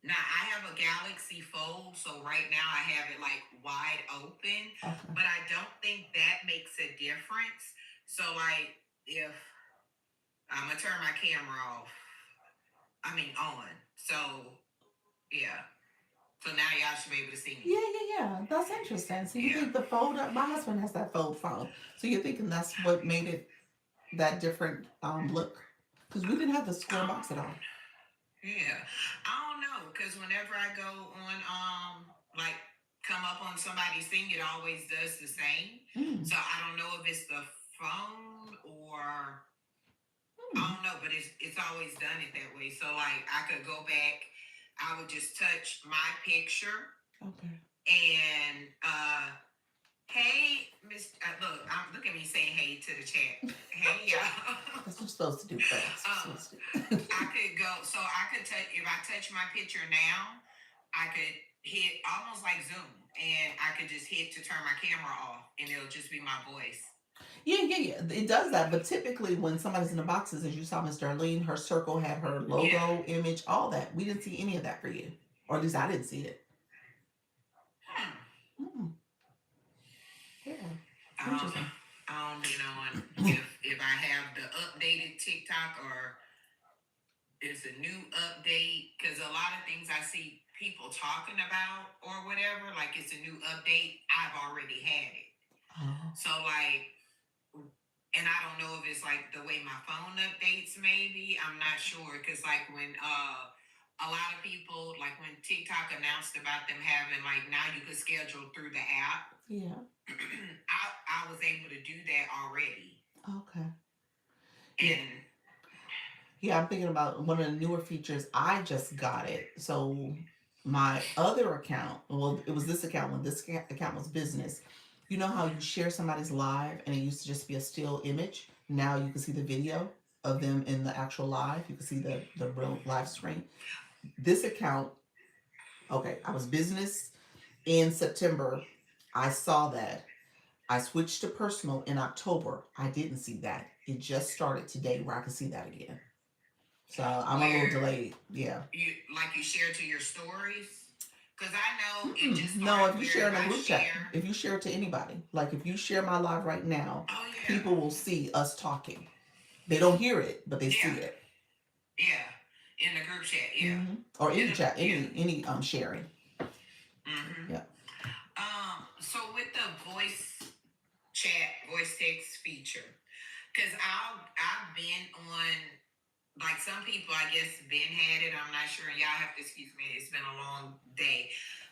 Speaker 2: now I have a Galaxy Fold, so right now I have it like wide open,
Speaker 1: Okay.
Speaker 2: but I don't think that makes a difference. So like if I'm gonna turn my camera off, I mean on. So yeah. So now y'all should be able to see me.
Speaker 1: Yeah, yeah, yeah. That's interesting. So you
Speaker 2: Yeah.
Speaker 1: think the fold up? My husband has that fold phone. So you're thinking that's what made it that different look? Because we didn't have the square box at all.
Speaker 2: Yeah, I don't know because whenever I go on, like come up on somebody's thing, it always does the same.
Speaker 1: Mm.
Speaker 2: So I don't know if it's the phone or I
Speaker 1: Mm.
Speaker 2: don't know, but it's always done it that way. So like I could go back, I would just touch my picture
Speaker 1: Okay.
Speaker 2: and hey, Miss, look at me saying hey to the chat. Hey y'all.
Speaker 1: That's what you're supposed to do, girl. That's what you're supposed to do.
Speaker 2: I could go, so I could touch, if I touch my picture now, I could hit almost like Zoom and I could just hit to turn my camera off and it'll just be my voice.
Speaker 1: Yeah, yeah, yeah. It does that. But typically, when somebody's in the boxes, as you saw Miss Darlene, her circle had her
Speaker 2: Yeah.
Speaker 1: logo, image, all that. We didn't see any of that for you. Or at least I didn't see it.
Speaker 2: Hmm.
Speaker 1: Mm. Yeah.
Speaker 2: Um,
Speaker 1: Interesting.
Speaker 2: I don't be knowing if I have the updated TikTok or it's a new update because a lot of things I see people talking about or whatever, like it's a new update, I've already had it.
Speaker 1: Oh.
Speaker 2: So like, and I don't know if it's like the way my phone updates, maybe. I'm not sure. Cause like when a lot of people like when TikTok announced about them having like now you could schedule through the app.
Speaker 1: Yeah.
Speaker 2: I was able to do that already.
Speaker 1: Okay. Yeah.
Speaker 2: And
Speaker 1: Yeah, I'm thinking about one of the newer features. I just got it. So my other account, well, it was this account when this account was business. You know how you share somebody's live and it used to just be a still image? Now you can see the video of them in the actual live. You can see the real live screen. This account, okay, I was business in September. I saw that. I switched to personal in October. I didn't see that. It just started today where I can see that again. So I'm a little
Speaker 2: where
Speaker 1: delayed. Yeah.
Speaker 2: you share to your stories, because I know it
Speaker 1: Mm-mm.
Speaker 2: just
Speaker 1: No,
Speaker 2: started
Speaker 1: if you
Speaker 2: where
Speaker 1: share
Speaker 2: if
Speaker 1: in a
Speaker 2: I
Speaker 1: group chat,
Speaker 2: share.
Speaker 1: if you share it to anybody, like if you share my live right now,
Speaker 2: Oh yeah,
Speaker 1: people will see us talking. They don't hear it, but they
Speaker 2: yeah,
Speaker 1: see it.
Speaker 2: yeah, in the group chat, yeah,
Speaker 1: Or any
Speaker 2: it'll,
Speaker 1: chat,
Speaker 2: yeah.
Speaker 1: any sharing.
Speaker 2: Mm-hmm.
Speaker 1: Yeah.
Speaker 2: So with the voice text feature, because I've been on like some people I guess been had it. I'm not sure. Y'all have to excuse me. It's been a long day.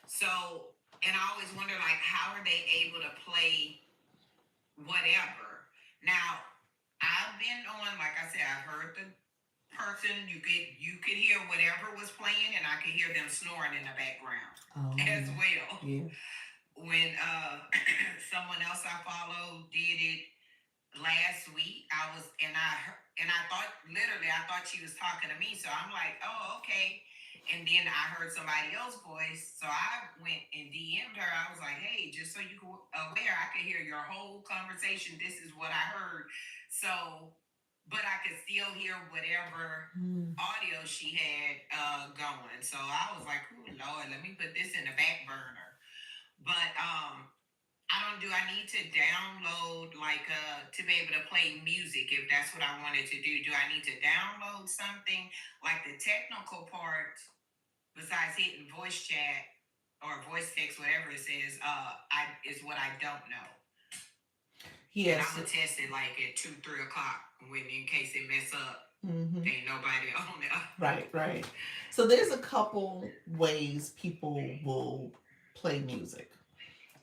Speaker 2: So and I always wonder like how are they able to play whatever. Now I've been on like I said I've heard the person you could hear whatever was playing and I could hear them snoring in the background
Speaker 1: Oh
Speaker 2: as well.
Speaker 1: yeah.
Speaker 2: When someone else I follow did it last week, I was and I thought literally I thought she was talking to me, so I'm like, oh okay. And then I heard somebody else's voice, so I went and DM'd her. I was like, hey, just so you can aware, I could hear your whole conversation. This is what I heard. So, but I could still hear whatever
Speaker 1: Mm.
Speaker 2: audio she had going. So I was like, oh Lord, let me put this in the back burner. But I don't do I need to download like to be able to play music if that's what I wanted to do. Do I need to download something like the technical part besides hitting voice chat or voice text, whatever it says, I is what I don't know. And I'm
Speaker 1: Yes.
Speaker 2: gonna test it like at 2, 3 o'clock when in case it mess up.
Speaker 1: Mm-hmm.
Speaker 2: Ain't nobody on there.
Speaker 1: Right, right. So there's a couple ways people will play music.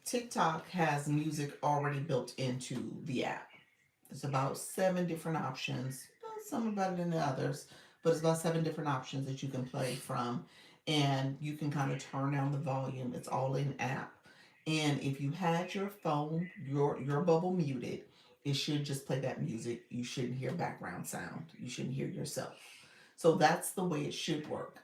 Speaker 1: TikTok has music already built into the app. It's about seven different options. Some are better than the others, but it's about seven different options that you can play from, and you can kind of turn down the volume. It's all in app. And if you had your phone, your bubble muted, It should just play that music. You shouldn't hear background sound. You shouldn't hear yourself. So that's the way it should work.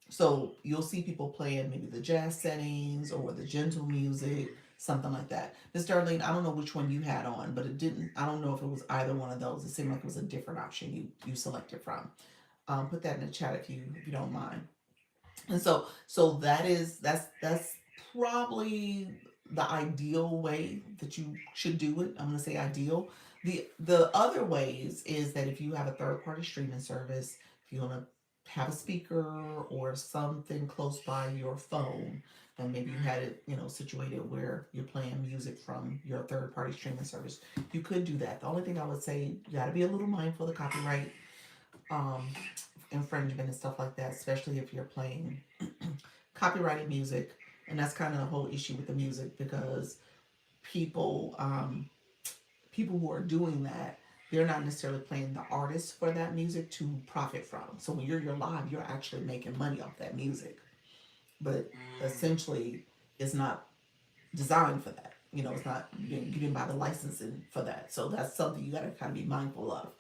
Speaker 1: So you'll see people playing maybe the jazz settings or the gentle music, something like that. Miss Darlene, I don't know which one you had on, but it didn't. I don't know if it was either one of those. It seemed like it was a different option you selected from. Put that in the chat if you don't mind. And so that's probably the ideal way that you should do it. I'm going to say ideal. The other ways is that if you have a third party streaming service, if you want to have a speaker or something close by your phone, and maybe you had it, situated where you're playing music from your third party streaming service, you could do that. The only thing I would say, you got to be a little mindful of the copyright um, infringement and stuff like that, especially if you're playing copyrighted music. And that's kind of the whole issue with the music, because people people who are doing that, they're not necessarily playing the artist for that music to profit from. So when you're live, you're actually making money off that music, but essentially it's not designed for that. It's not, you didn't buy the licensing for that. So that's something you got to kind of be mindful of.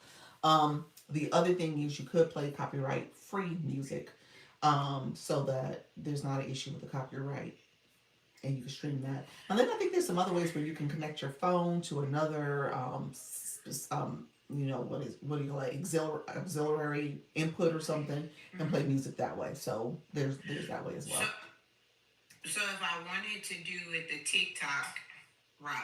Speaker 1: The other thing is you could play copyright free music, so that there's not an issue with the copyright, and you can stream that. And then I think there's some other ways where you can connect your phone to another, what do you like, auxiliary input or something, and play music that way. So there's that way as
Speaker 2: So,
Speaker 1: well.
Speaker 2: so if I wanted to do it the TikTok route,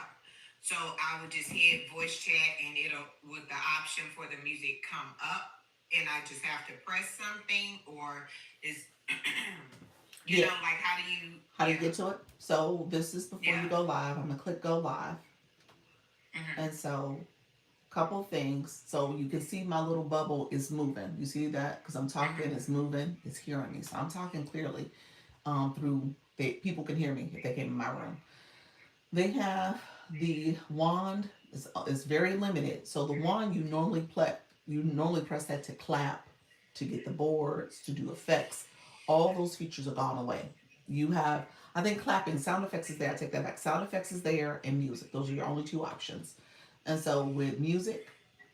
Speaker 2: so I would just hit voice chat and it'll, would the option for the music come up and I just have to press something, or is you
Speaker 1: Yeah.
Speaker 2: know, like how do you
Speaker 1: How do you get to it? So this is before you
Speaker 2: yeah.
Speaker 1: go live. I'm gonna click go live,
Speaker 2: Mm-hmm.
Speaker 1: and so couple things. So you can see my little bubble is moving. You see that? Because I'm talking,
Speaker 2: Mm-hmm.
Speaker 1: it's moving, it's hearing me. So I'm talking clearly, through people can hear me if they came in my room. They have the wand is very limited. So the wand you normally press that to clap, to get the boards, to do effects. All those features are gone away. You have, I think, clapping, sound effects is there. I take that back. Sound effects is there, and music. Those are your only two options. And so with music,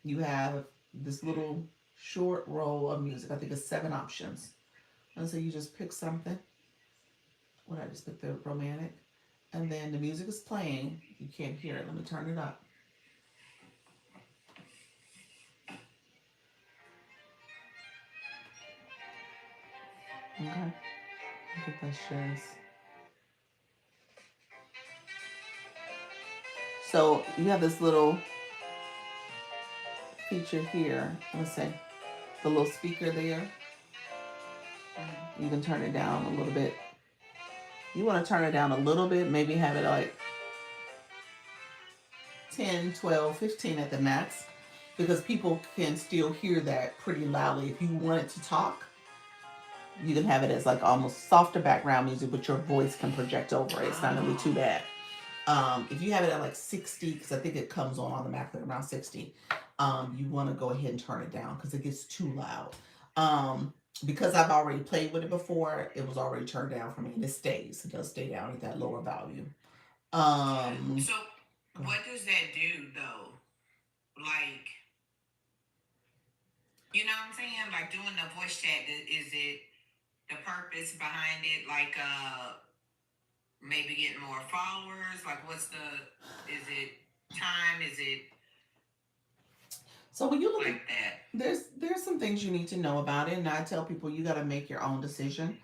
Speaker 1: you have this little short row of music. I think it's 7 options. And so you just pick something. What I just picked, the romantic, and then the music is playing. You can't hear it. Let me turn it up. Okay, I think that's just. So you have this little feature here. Let's say the little speaker there. You can turn it down a little bit. You want to turn it down a little bit, maybe have it like 10, 12, 15 at the max, because people can still hear that pretty loudly. If you want it to talk, you can have it as like almost softer background music, but your voice can project over it. It's not gonna be too bad. If you have it at like 60, because I think it comes on automatically around 60, you want to go ahead and turn it down because it gets too loud. Because I've already played with it before, it was already turned down for me, and it stays. It does stay down at that lower value.
Speaker 2: So what does that do though? Like, you know what I'm saying? Like doing the voice chat, is it the purpose behind it? Like, maybe getting more followers? Like, what's is it time? Is it
Speaker 1: So when you look at,
Speaker 2: like that?
Speaker 1: there's some things you need to know about it, and I tell people you got to make your own decision.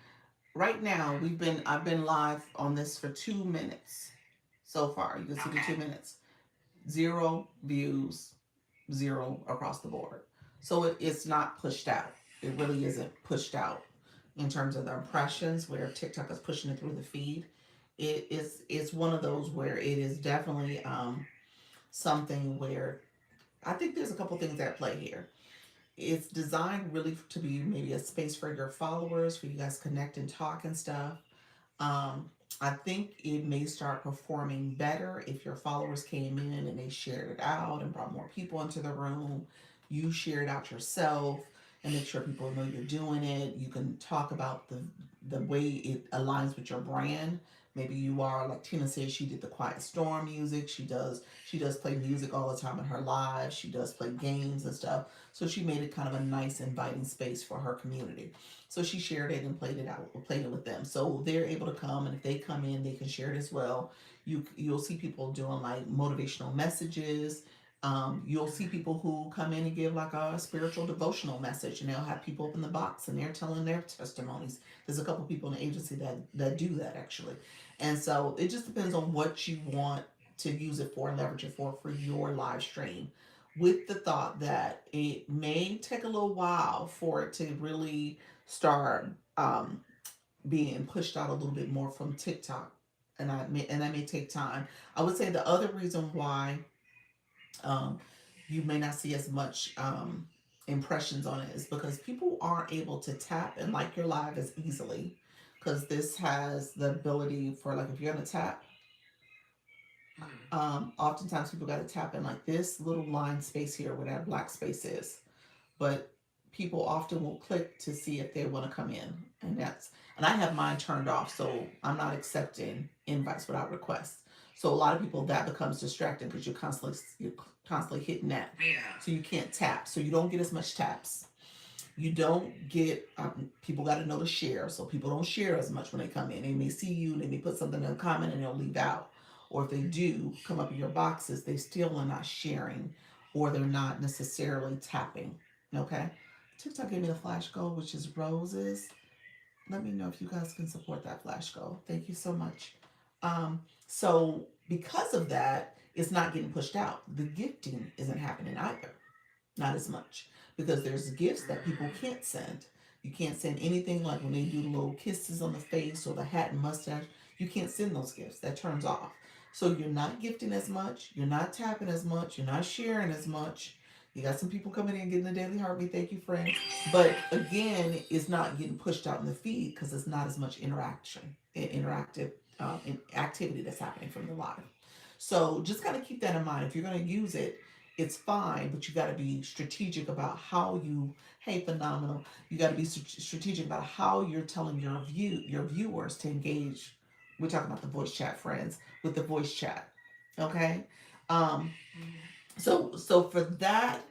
Speaker 1: Right now, I've been live on this for 2 minutes so far. You can see the
Speaker 2: Okay.
Speaker 1: 2 minutes, 0 views, zero across the board. So it's not pushed out. It really isn't pushed out in terms of the impressions where TikTok is pushing it through the feed. It's one of those where it is definitely something where I think there's a couple things at play here. It's designed really to be maybe a space for your followers, for you guys to connect and talk and stuff. Um, I think it may start performing better if your followers came in and they shared it out and brought more people into the room. You share it out yourself and make sure people know you're doing it. You can talk about the way it aligns with your brand, Maybe you are like Tina says, she did the Quiet Storm music. She does play music all the time in her lives. She does play games and stuff. So she made it kind of a nice inviting space for her community. So she shared it and played it with them. So they're able to come, and if they come in, they can share it as well. You'll see people doing like motivational messages. You'll see people who come in and give like a spiritual devotional message, and they'll have people up in the box and they're telling their testimonies. There's a couple people in the agency that do that actually, and so it just depends on what you want to use it for and leverage it for your live stream. With the thought that it may take a little while for it to really start being pushed out a little bit more from TikTok, and that may take time. I would say the other reason why um, you may not see as much impressions on it is because people aren't able to tap and like your live as easily, because this has the ability for like if you're gonna tap, oftentimes people got to tap in like this little line space here where that black space is, but people often will click to see if they want to come in, and I have mine turned off, so I'm not accepting invites without requests. So a lot of people, that becomes distracting because you're constantly hitting that,
Speaker 2: Yeah.
Speaker 1: so you can't tap, so you don't get as much taps. You don't get people got to know to share, so people don't share as much when they come in. They may see you, they may put something in a comment, and they'll leave out. Or if they do come up in your boxes, they still are not sharing, or they're not necessarily tapping. Okay, TikTok gave me the flash goal, which is roses. Let me know if you guys can support that flash goal. Thank you so much. So because of that, it's not getting pushed out. The gifting isn't happening either, not as much, because there's gifts that people can't send. You can't send anything like when they do the little kisses on the face or the hat and mustache. You can't send those gifts. That turns off. So you're not gifting as much. You're not tapping as much. You're not sharing as much. You got some people coming in getting the daily heartbeat. Thank you, friend. But again, it's not getting pushed out in the feed because it's not as much interactive activity that's happening from the live. So just kind of keep that in mind. If you're going to use it, it's fine, but you got to be strategic about how you. Hey, phenomenal! You got to be strategic about how you're telling your viewers to engage. We're talking about the voice chat, friends, with the voice chat. Okay, um, so for that,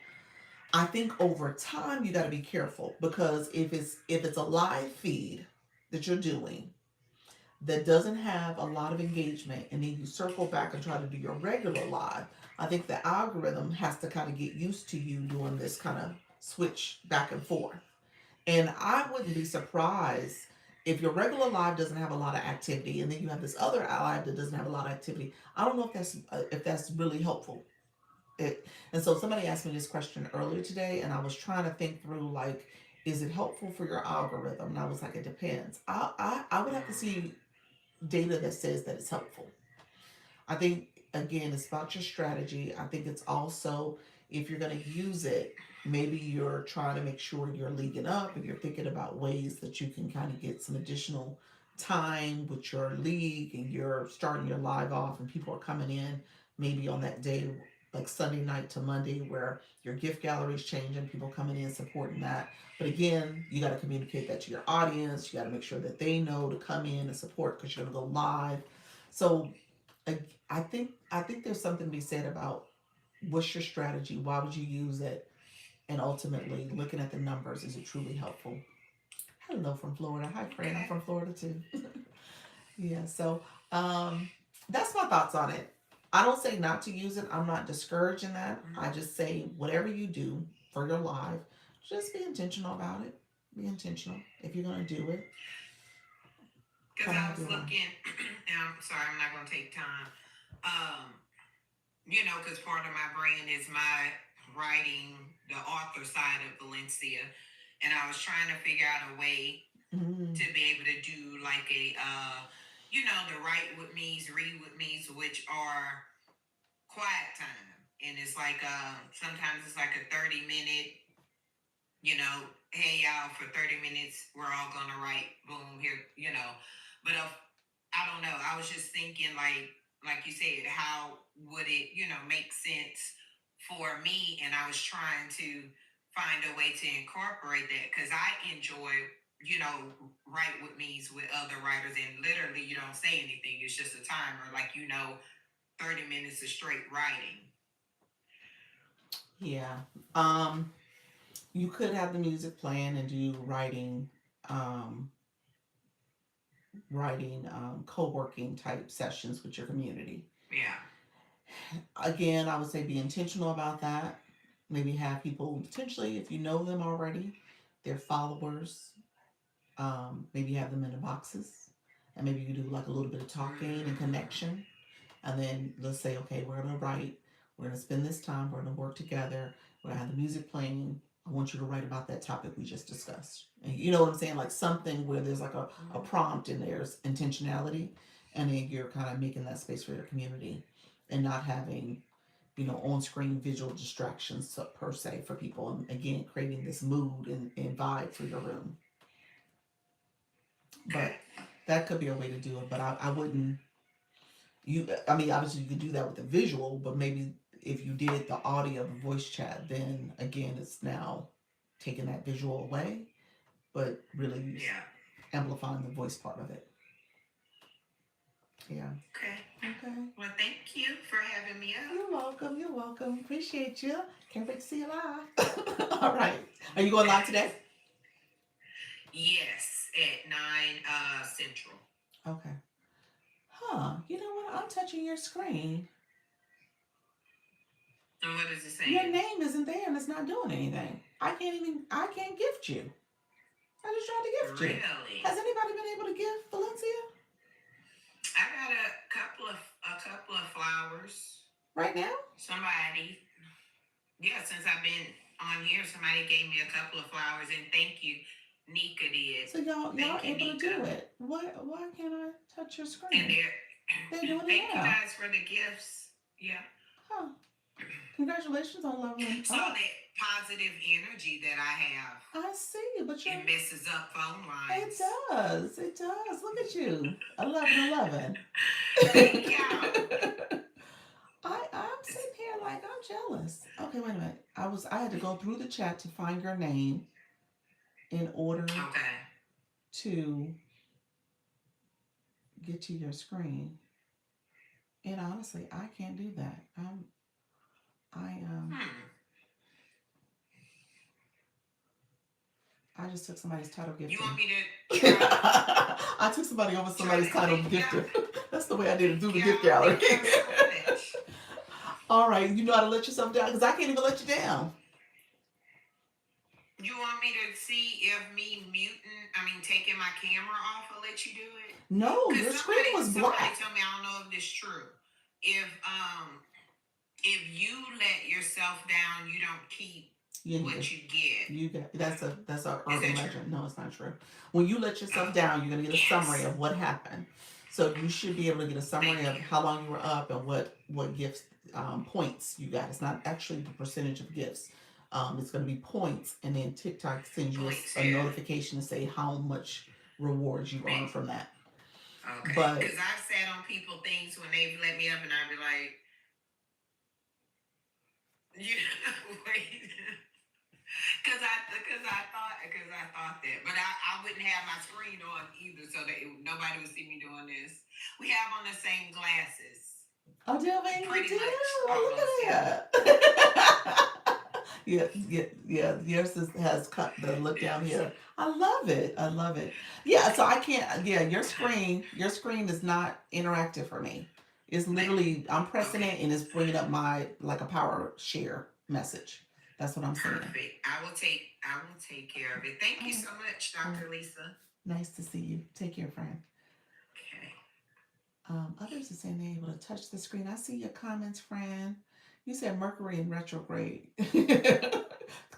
Speaker 1: I think over time you got to be careful, because if it's a live feed that you're doing that doesn't have a lot of engagement, and then you circle back and try to do your regular live, I think the algorithm has to kind of get used to you doing this kind of switch back and forth. And I wouldn't be surprised if your regular live doesn't have a lot of activity, and then you have this other live that doesn't have a lot of activity. I don't know if that's really helpful. And so somebody asked me this question earlier today, and I was trying to think through like, is it helpful for your algorithm? And I was like, it depends. I would have to see data that says that it's helpful. I think again, it's about your strategy. I think it's also, if you're going to use it, maybe you're trying to make sure you're leaguing up and you're thinking about ways that you can kind of get some additional time with your league, and you're starting your live off and people are coming in maybe on that day, like Sunday night to Monday, where your gift gallery is changing, people coming in supporting that. But again, you got to communicate that to your audience. You got to make sure that they know to come in and support because you're going to go live. So I think there's something to be said about what's your strategy, why would you use it, and ultimately looking at the numbers, is it truly helpful? Hello from Florida. Hi, friend. I'm
Speaker 2: Okay.
Speaker 1: from Florida too. Yeah. So um, that's my thoughts on it. I don't say not to use it. I'm not discouraging that. I just say whatever you do for your live, just be intentional about it. Be intentional if you're gonna do it.
Speaker 2: Because I was looking, and I'm sorry, I'm not going to take time. Um, because part of my brand is my writing, the author side of Valencia, and I was trying to figure out a way to be able to do like the write with me's, read with me's, which are quiet time, and it's like sometimes it's like a 30 minute, hey y'all, for 30 minutes we're all gonna write, boom here, but I don't know. I was just thinking, like you said, how would it, make sense for me? And I was trying to find a way to incorporate that because I enjoy. write with me with other writers, and literally you don't say anything. It's just a timer, like 30 minutes of straight writing.
Speaker 1: Yeah. You could have the music playing and do um, co-working type sessions with your community.
Speaker 2: Yeah.
Speaker 1: Again, I would say be intentional about that. Maybe have people potentially, if you know them already, their followers, maybe have them in the boxes, and maybe you do like a little bit of talking and connection, and then let's say, okay, we're gonna write, we're gonna spend this time, we're gonna work together, we're gonna have the music playing. I want you to write about that topic we just discussed. And you know what I'm saying? Like something where there's like a prompt and there's intentionality, and then you're kind of making that space for your community and not having, on screen visual distractions per se for people. And again, creating this mood and vibe for your room.
Speaker 2: Okay.
Speaker 1: But that could be a way to do it. But I wouldn't, I mean, obviously you could do that with the visual, but maybe if you did the audio, the voice chat, then again, it's now taking that visual away, but really
Speaker 2: Yeah.
Speaker 1: amplifying the voice part of it. Yeah.
Speaker 2: Okay.
Speaker 1: Okay.
Speaker 2: Well, thank you for having me up.
Speaker 1: You're welcome. You're welcome. Appreciate you. Can't wait to see you live. All right. Are you going live today?
Speaker 2: Yes, at 9 Central.
Speaker 1: Okay. Huh. You know what? I'm touching your screen.
Speaker 2: And what is it
Speaker 1: Your
Speaker 2: saying?
Speaker 1: name isn't there and it's not doing anything. I can't gift you. I just tried to gift you.
Speaker 2: Really?
Speaker 1: Has anybody been able to gift Valencia
Speaker 2: I got a couple of flowers.
Speaker 1: right now?
Speaker 2: Somebody, yeah, since I've been on here, somebody gave me a couple of flowers, and thank you, Nika did.
Speaker 1: So y'all
Speaker 2: Thank you,
Speaker 1: able to do
Speaker 2: Nika.
Speaker 1: it. Why can't I touch your
Speaker 2: And
Speaker 1: screen? They're doing it
Speaker 2: thank you
Speaker 1: now.
Speaker 2: guys for the gifts. Yeah.
Speaker 1: Huh. Congratulations on leveling
Speaker 2: So
Speaker 1: up.
Speaker 2: that positive energy that I have,
Speaker 1: I see, but
Speaker 2: it messes up phone
Speaker 1: it
Speaker 2: lines.
Speaker 1: does. It does. Look at you. 11, 11.
Speaker 2: Thank y'all.
Speaker 1: I'm sitting here like I'm jealous. Okay, wait a minute. I had to go through the chat to find your name in order
Speaker 2: Okay.
Speaker 1: to get to your screen. And honestly, I can't do that. I
Speaker 2: Hmm.
Speaker 1: I just took somebody's title
Speaker 2: You want
Speaker 1: gifting.
Speaker 2: me to
Speaker 1: I took somebody over
Speaker 2: try to
Speaker 1: somebody's title
Speaker 2: thank
Speaker 1: gifting.
Speaker 2: y'all?
Speaker 1: That's the way I did it through the
Speaker 2: Thank
Speaker 1: gift
Speaker 2: y'all.
Speaker 1: gallery.
Speaker 2: Thank y'all so much.
Speaker 1: All right, you know how to let yourself down because I can't even let you down.
Speaker 2: You want me to see if me taking my camera off will let you do it?
Speaker 1: No,
Speaker 2: Cause
Speaker 1: your screen was
Speaker 2: somebody
Speaker 1: black.
Speaker 2: told me, I don't know if this is true. If you let yourself down, you don't keep
Speaker 1: You need to.
Speaker 2: what you get.
Speaker 1: You get that's a
Speaker 2: Is
Speaker 1: urban
Speaker 2: that true?
Speaker 1: legend. No, it's not true. When you let yourself
Speaker 2: Oh,
Speaker 1: down, you're gonna get a summary
Speaker 2: yes.
Speaker 1: of what happened. So you should be able to get a summary
Speaker 2: Thank
Speaker 1: of
Speaker 2: you.
Speaker 1: how long you were up and what gifts points you got. It's not actually the percentage of gifts. It's going to be points, and then TikTok sends you
Speaker 2: Points,
Speaker 1: a
Speaker 2: yeah.
Speaker 1: notification to say how much rewards you earn from that.
Speaker 2: Okay.
Speaker 1: But
Speaker 2: Because I've sat on people things when they've let me up, and I'd be like, wait. Because I thought that, but I wouldn't have my screen on either, so that nobody would see me doing this. We have on the same glasses,
Speaker 1: oh, Delvin, we
Speaker 2: pretty
Speaker 1: do.
Speaker 2: much,
Speaker 1: Oh,
Speaker 2: almost.
Speaker 1: look
Speaker 2: Yeah.
Speaker 1: at that. Yeah, yeah, yeah. Yours has cut the look down
Speaker 2: Yes.
Speaker 1: here. I love it. I love it. Yeah, so I can't. Yeah,
Speaker 2: Okay.
Speaker 1: your screen is not interactive for me. It's
Speaker 2: Let,
Speaker 1: literally I'm pressing
Speaker 2: okay.
Speaker 1: it and it's bringing up my like a power share message. That's what I'm seeing.
Speaker 2: Perfect. I will take care of it. Thank
Speaker 1: All
Speaker 2: you
Speaker 1: right.
Speaker 2: so much,
Speaker 1: All right.
Speaker 2: Dr. Lisa.
Speaker 1: Nice to see you. Take care, friend.
Speaker 2: Okay.
Speaker 1: Others are saying they're able to touch the screen. I see your comments, friend. You said Mercury in retrograde.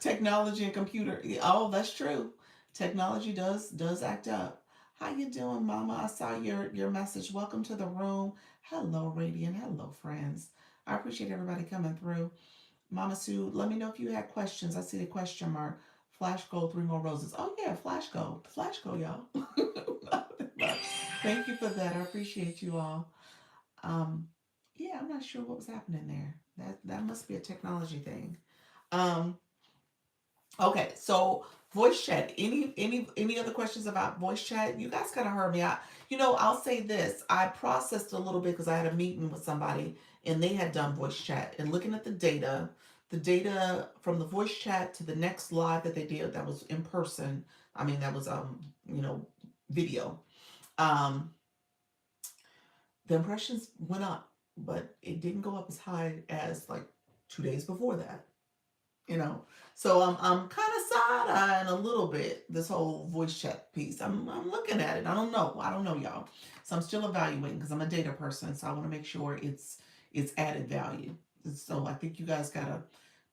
Speaker 1: Technology and computer. Yeah, oh, that's true. Technology does act up. How you doing, Mama? I saw your message. Welcome to the room. Hello, Radiant. Hello, friends. I appreciate everybody coming through. Mama Sue, let me know if you had questions. I see the question mark. Flash gold, three more roses. Oh yeah, flash gold. Flash gold, y'all. But thank you for that. I appreciate you all. Um, yeah, I'm not sure what was happening there. That must be a technology thing. Um, Okay, so voice chat. Any other questions about voice chat? You guys kind of heard me out. I'll say this. I processed a little bit because I had a meeting with somebody and they had done voice chat and looking at the data from the voice chat to the next live that they did that was in person. I mean that was you know video. Um, the impressions went up, but it didn't go up as high as like 2 days before that. you know. So I'm kind of side eyeing a little bit this whole voice chat piece. I'm looking at it. I don't know, y'all. So I'm still evaluating because I'm a data person. So I want to make sure it's added value. So I think you guys gotta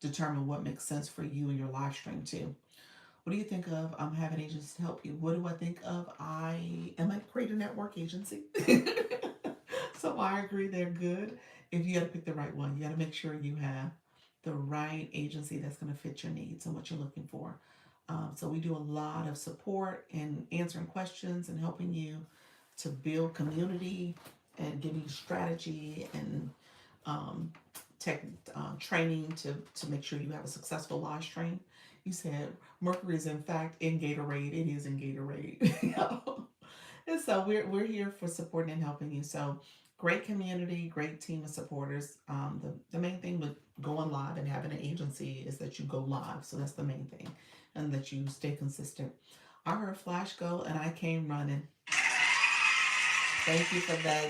Speaker 1: determine what makes sense for you and your live stream too. What do you think of having agents to help you? What do I think of? I am a creator network agency. So I agree they're good. If you got to pick the right one, you got to make sure you have the right agency that's going to fit your needs and what you're looking for. So we do a lot of support and answering questions and helping you to build community and giving you strategy and um, tech training to make sure you have a successful live stream. You said Mercury is in fact in Gatorade. It is in Gatorade. And so we're here for supporting and helping you. So great community, great team of supporters. The main thing with going live and having an agency is that you go live. So that's the main thing, and that you stay consistent. I heard Flash go, and I came running. Thank you for that.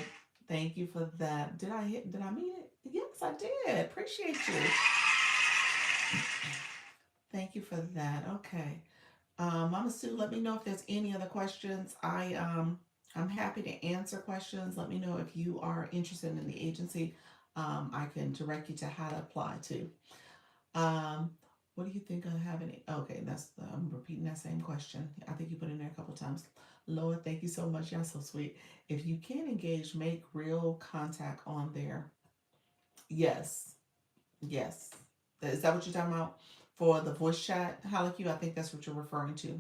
Speaker 1: Thank you for that. Did I hit? Did I mean it? Yes, I did. Appreciate you. Thank you for that. Okay. Mama Sue, let me know if there's any other questions. I'm happy to answer questions. Let me know if you are interested in the agency. I can direct you to how to apply to. Um, what do you think of having? Okay, I'm repeating that same question. I think you put it in there a couple times. Lola, thank you so much. You're so sweet. If you can engage, make real contact on there. Yes, yes. Is that what you're talking about for the voice chat, Halaku? I think that's what you're referring to.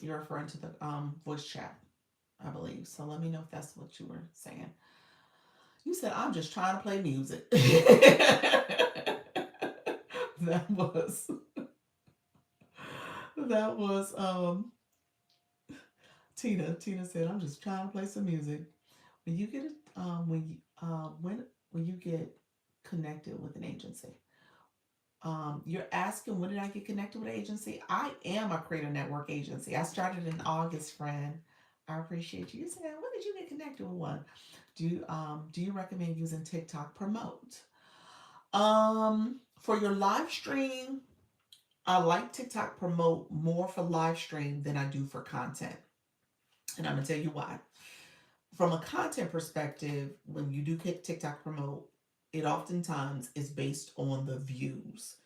Speaker 1: You're referring to the voice chat, I believe. So let me know if that's what you were saying. You said I'm just trying to play music. that was that was Tina. Tina said I'm just trying to play some music. When you get when you get connected with an agency, you're asking when did I get connected with an agency? I am a creator network agency. I started in August, friend. I appreciate you. You said, when did you get connected with one? Do you recommend using TikTok promote? For your live stream, I like TikTok promote more for live stream than I do for content. And I'm gonna tell you why. From a content perspective, when you do TikTok promote, it oftentimes is based on the views,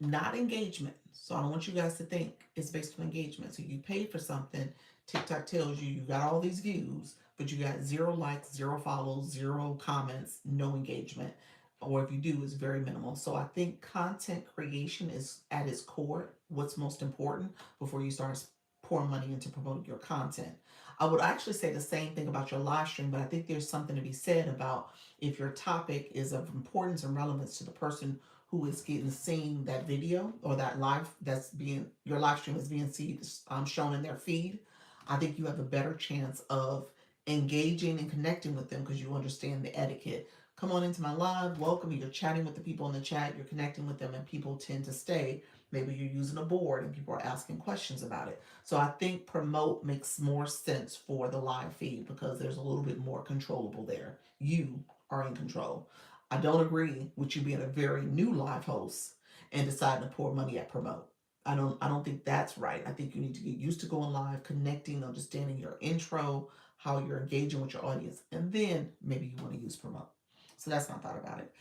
Speaker 1: not engagement. So I don't want you guys to think it's based on engagement. So you pay for something, TikTok tells you you got all these views, but you got zero likes, zero follows, zero comments, no engagement. Or if you do, it's very minimal. So I think content creation is at its core what's most important before you start pouring money into promoting your content. I would actually say the same thing about your live stream, but I think there's something to be said about if your topic is of importance and relevance to the person who is getting seen that video or that live that's being your live stream is being seen shown in their feed. I think you have a better chance of engaging and connecting with them because you understand the etiquette. Come on into my live, welcome. You're chatting with the people in the chat, you're connecting with them, and people tend to stay. Maybe you're using a board and people are asking questions about it. So I think promote makes more sense for the live feed because there's a little bit more controllable there. You are in control. I don't agree with you being a very new live host and deciding to pour money at promote. I don't think that's right. I think you need to get used to going live, connecting, understanding your intro, how you're engaging with your audience, and then maybe you want to use promote. So that's my thought about it.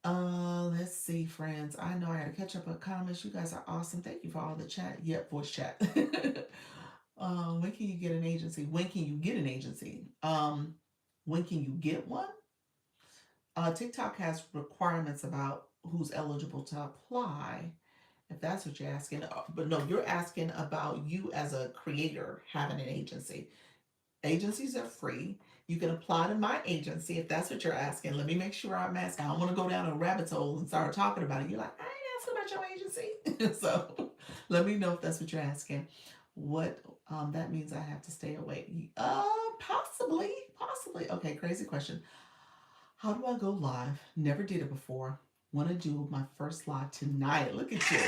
Speaker 1: Let's see, friends. I know I gotta catch up on comments. You guys are awesome. Thank you for all the chat. Yep, voice chat. When can you get an agency? When can you get an agency? When can you get one? TikTok has requirements about who's eligible to apply, if that's what you're asking. But no, you're asking about you as a creator having an agency. Agencies are free. You can apply to my agency if that's what you're asking. Let me make sure I'm asking. I don't want to go down a rabbit hole and start talking about it. You're like, I ain't asking start your agency? So let me know if that's what you're asking. What that means I have to stay awake. Possibly, possibly. Okay, crazy question. How do I go live? Never did it before. Want to do my first live tonight. Look at you.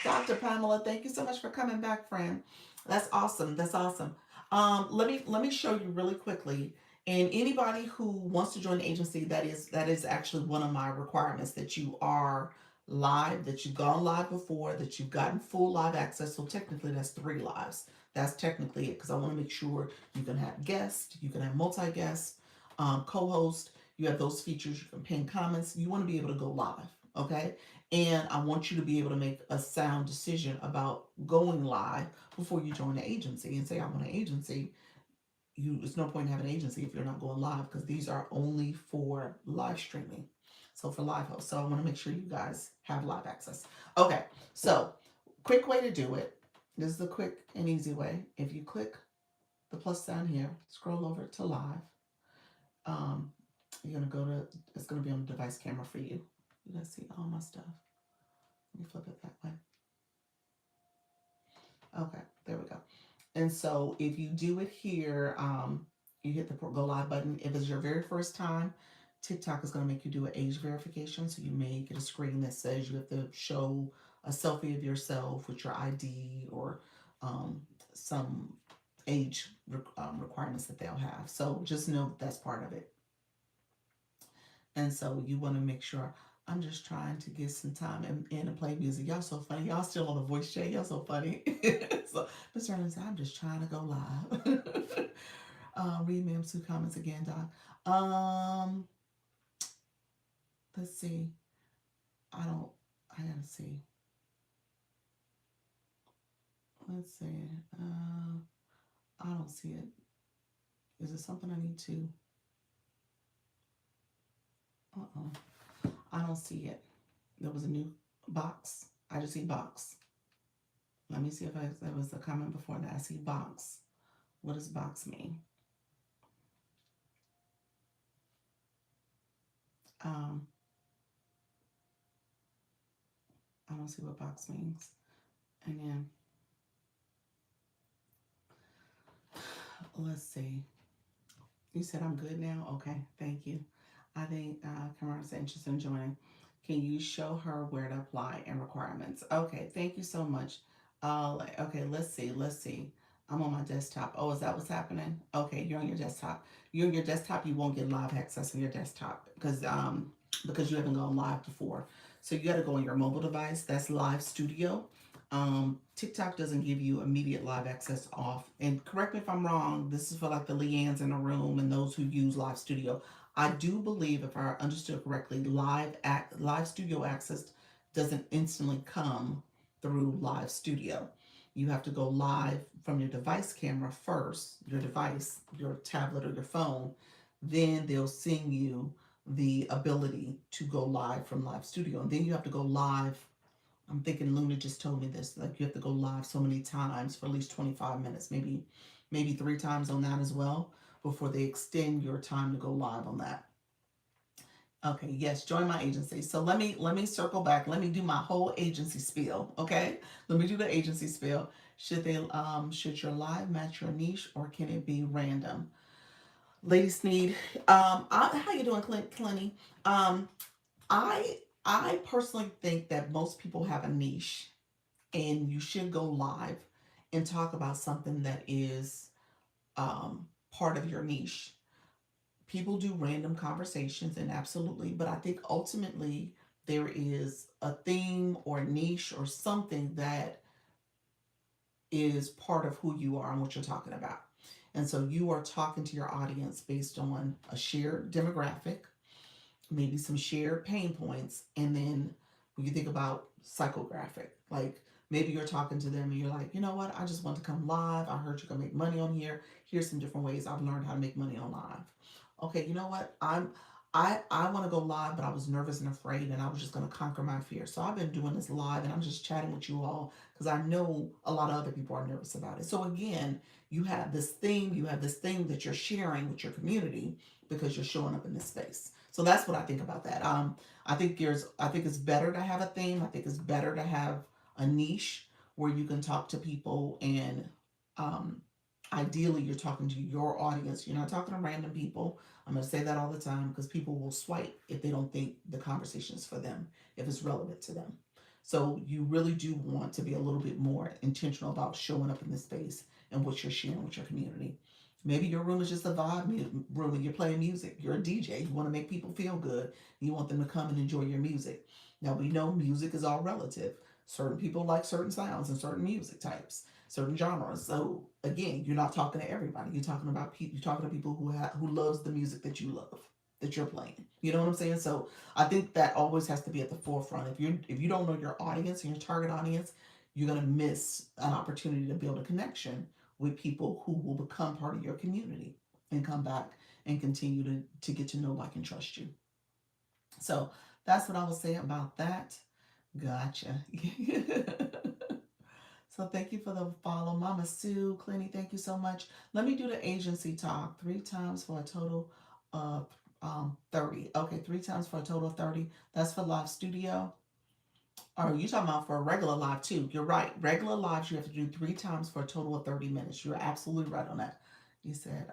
Speaker 1: Dr. Pamela, thank you so much for coming back, friend. That's awesome. That's awesome. Let me show you really quickly. And anybody who wants to join the agency, that is actually one of my requirements that you are live, that you've gone live before, that you've gotten full live access. So technically, that's 3 lives. That's technically it because I want to make sure you can have guests, you can have multi guests, co-host. You have those features. You can pin comments. You want to be able to go live. Okay. And I want you to be able to make a sound decision about going live before you join the agency and say, I want an agency. It's no point in having an agency if you're not going live because these are only for live streaming. So for live hosts. So I want to make sure you guys have live access. Okay. So quick way to do it. This is the quick and easy way. If you click the plus down here, scroll over to live. Um, you're going to go to, it's going to be on the device camera for you. You guys see all my stuff. Let me flip it that way. Okay, there we go. And so if you do it here, you hit the go live button. If it's your very first time, TikTok is going to make you do an age verification. So you may get a screen that says you have to show a selfie of yourself with your ID or some age requirements that they'll have. So just know that that's part of it. And so you want to make sure. I'm just trying to get some time and to play music. Y'all so funny. Y'all still on the voice chat. Y'all so funny. So Mr. Ernest said, I'm just trying to go live. Read ma'am two comments again, Doc. Let's see. I don't I gotta see. Let's see. I don't see it. Is it something I need to uh-uh. I don't see it. There was a new box. I just see box. Let me see if there was a comment before that. I see box. What does box mean? Um, I don't see what box means. And then let's see. You said I'm good now? Okay, thank you. I think Kamara's interested in joining. Can you show her where to apply and requirements? Okay, thank you so much. Okay, let's see. Let's see. I'm on my desktop. Oh, is that what's happening? Okay, you're on your desktop. You're on your desktop. You won't get live access on your desktop because you haven't gone live before. So you got to go on your mobile device. That's Live Studio. TikTok doesn't give you immediate live access off. And correct me if I'm wrong, this is for like the Leannes in the room and those who use Live Studio. I do believe, if I understood correctly, Live Studio access doesn't instantly come through Live Studio. You have to go live from your device camera first, your device, your tablet or your phone. Then they'll send you the ability to go live from Live Studio. And then you have to go live. I'm thinking Luna just told me this. Like you have to go live so many times for at least 25 minutes, maybe 3 times on that as well before they extend your time to go live on that. Okay, yes, join my agency. So let me circle back. Let me do my whole agency spiel. Okay, let me do the agency spiel. Should your live match your niche or can it be random? Lady Sneed, how you doing, Clinty? Um, I personally think that most people have a niche and you should go live and talk about something that is part of your niche. People do random conversations, and absolutely, but I think ultimately there is a theme or niche or something that is part of who you are and what you're talking about. And so you are talking to your audience based on a shared demographic, maybe some shared pain points, and then when you think about psychographic, like maybe you're talking to them and you're like, you know what, I just want to come live. I heard you can make money on here. Here's some different ways I've learned how to make money on live. Okay, you know what, I want to go live, but I was nervous and afraid, and I was just going to conquer my fear. So I've been doing this live, and I'm just chatting with you all because I know a lot of other people are nervous about it. So again, you have this thing that you're sharing with your community because you're showing up in this space. So that's what I think about that. I think it's better to have a theme. I think it's better to have a niche where you can talk to people, and um, ideally you're talking to your audience. You're not talking to random people. I'm going to say that all the time because people will swipe if they don't think the conversation is for them, if it's relevant to them. So you really do want to be a little bit more intentional about showing up in this space and what you're sharing with your community. Maybe your room is just a room and you're playing music. You're a DJ. You want to make people feel good. You want them to come and enjoy your music. Now, we know music is all relative. Certain people like certain sounds and certain music types, certain genres. So again, you're not talking to everybody. You're talking about people. You're talking to people who loves the music that you love, that you're playing. You know what I'm saying? So I think that always has to be at the forefront. If you don't know your audience and your target audience, you're gonna miss an opportunity to build a connection with people who will become part of your community and come back and continue to get to know, like, and trust you. So that's what I was saying about that. Gotcha. So thank you for the follow. Mama Sue, Clinty, thank you so much. Let me do the agency talk 3 times for a total of 30. Okay, 3 times for a total of 30. That's for live studio. Or you talking about for a regular live too? You're right. Regular lives you have to do 3 times for a total of 30 minutes. You're absolutely right on that. You said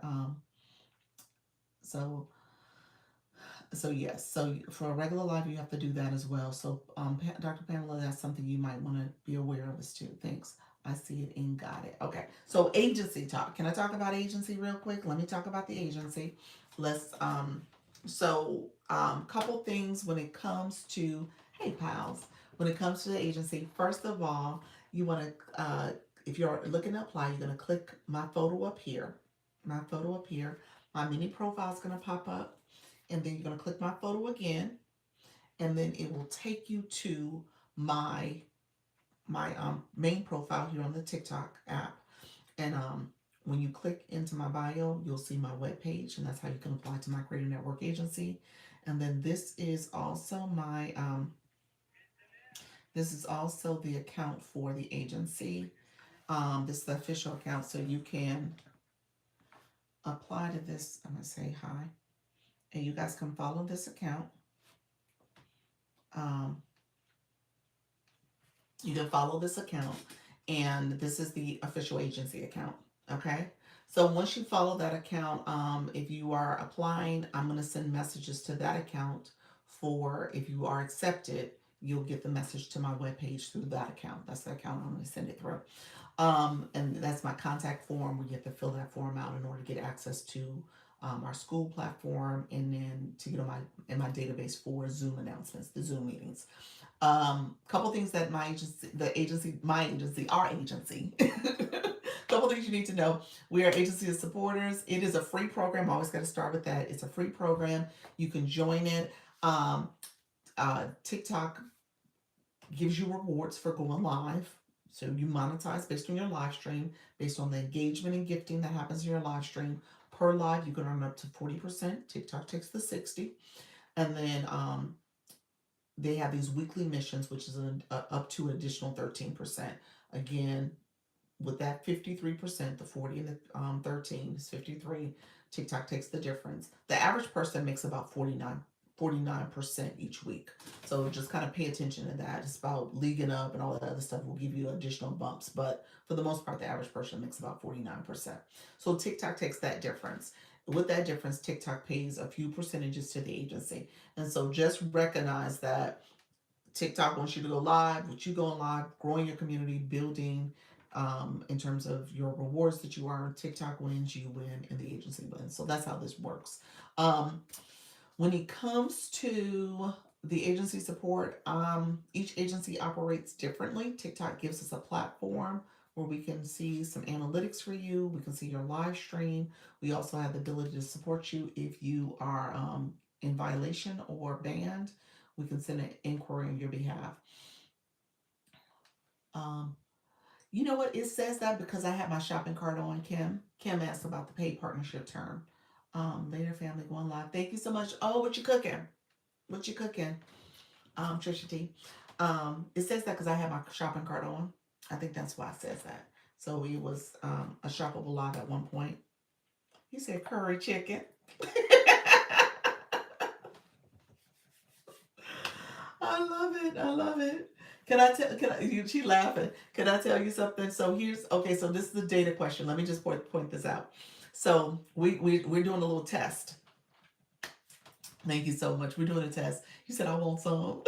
Speaker 1: so yes. So for a regular live you have to do that as well. So Dr. Pamela, that's something you might want to be aware of as too. Thanks. I see it and got it. Okay. So agency talk. Can I talk about agency real quick? Let me talk about the agency. Let's couple things when it comes to, hey pals, when it comes to the agency. First of all, you want to if you're looking to apply, you're going to click my photo up here. My photo up here. My mini profile is going to pop up, and then you're going to click my photo again, and then it will take you to my main profile here on the TikTok app. And when you click into my bio, you'll see my webpage, and that's how you can apply to my Creator Network agency. And then this is also the account for the agency. This is the official account, so you can apply to this. I'm gonna say hi, and you guys can follow this account. Um, you can follow this account, and this is the official agency account. Okay. So once you follow that account, if you are applying, I'm going to send messages to that account. For if you are accepted, you'll get the message to my webpage through that account. That's the account I'm going to send it through. And that's my contact form where you have to fill that form out in order to get access to our school platform, and then to get on my database for Zoom announcements, the Zoom meetings. Couple things that our agency. Couple things you need to know. We are agency of supporters. It is a free program. I always got to start with that. It's a free program. You can join it. TikTok gives you rewards for going live. So you monetize based on your live stream, based on the engagement and gifting that happens in your live stream. Per live, you can earn up to 40%. TikTok takes the 60. And then they have these weekly missions, which is up to an additional 13%. Again, with that 53%, the 40 and the 13 is 53. TikTok takes the difference. The average person makes about 49% each week. So just kind of pay attention to that. It's about leaguing up, and all that other stuff will give you additional bumps. But for the most part, the average person makes about 49%. So TikTok takes that difference. With that difference, TikTok pays a few percentages to the agency. And so just recognize that TikTok wants you to go live, with you going live, growing your community, building in terms of your rewards that you earn. TikTok wins, you win, and the agency wins. So that's how this works. When it comes to the agency support, each agency operates differently. TikTok gives us a platform where we can see some analytics for you. We can see your live stream. We also have the ability to support you if you are in violation or banned. We can send an inquiry on your behalf. Um, you know what? It says that because I had my shopping cart on, Kim. Kim asked about the paid partnership term. Later family going live. Thank you so much. Oh, what you cooking? What you cooking? Trisha T. It says that because I had my shopping cart on. I think that's why it says that. So it was a shoppable lot at one point. He said curry chicken. it. I love it. Can I tell? Can I? She laughing. Can I tell you something? So here's okay. So this is the data question. Let me just point this out. So we're doing a little test. Thank you so much. We're doing a test. You said I want some.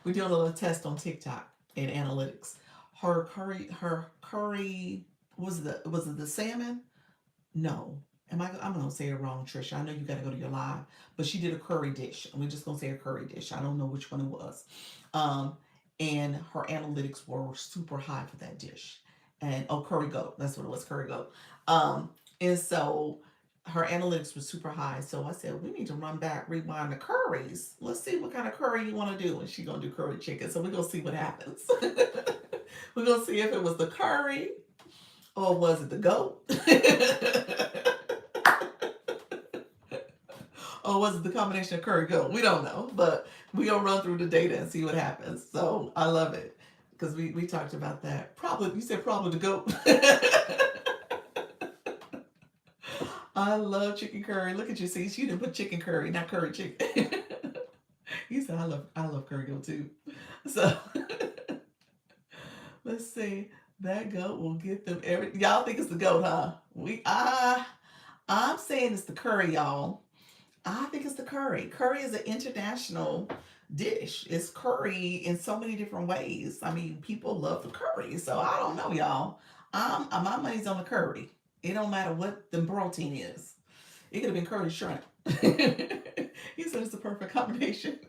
Speaker 1: We're doing a little test on TikTok and analytics. Her curry was it the salmon? No. I'm gonna say it wrong, Trisha. I know you gotta go to your live, but she did a curry dish. We're just gonna say a curry dish. I don't know which one it was. Um, and her analytics were super high for that dish. And oh, curry goat. That's what it was, curry goat. Um, and so her analytics was super high. So I said, we need to run back, rewind the curries. Let's see what kind of curry you want to do. And she gonna do curry chicken. So we're gonna see what happens. We're gonna see if it was the curry or was it the goat? Or was it the combination of curry goat? We don't know, but we gonna run through the data and see what happens. So I love it because we talked about that. Probably you said probably the goat. I love chicken curry. Look at you, see, she didn't put chicken curry, not curry chicken. You said I love curry goat too. So let's see. That goat will get them every. Y'all think it's the goat, huh? I'm saying it's the curry, y'all. I think it's the curry. Curry is an international dish. It's curry in so many different ways. I mean, people love the curry. So I don't know, y'all. My money's on the curry. It don't matter what the protein is. It could have been curry shrimp. He said it's the perfect combination.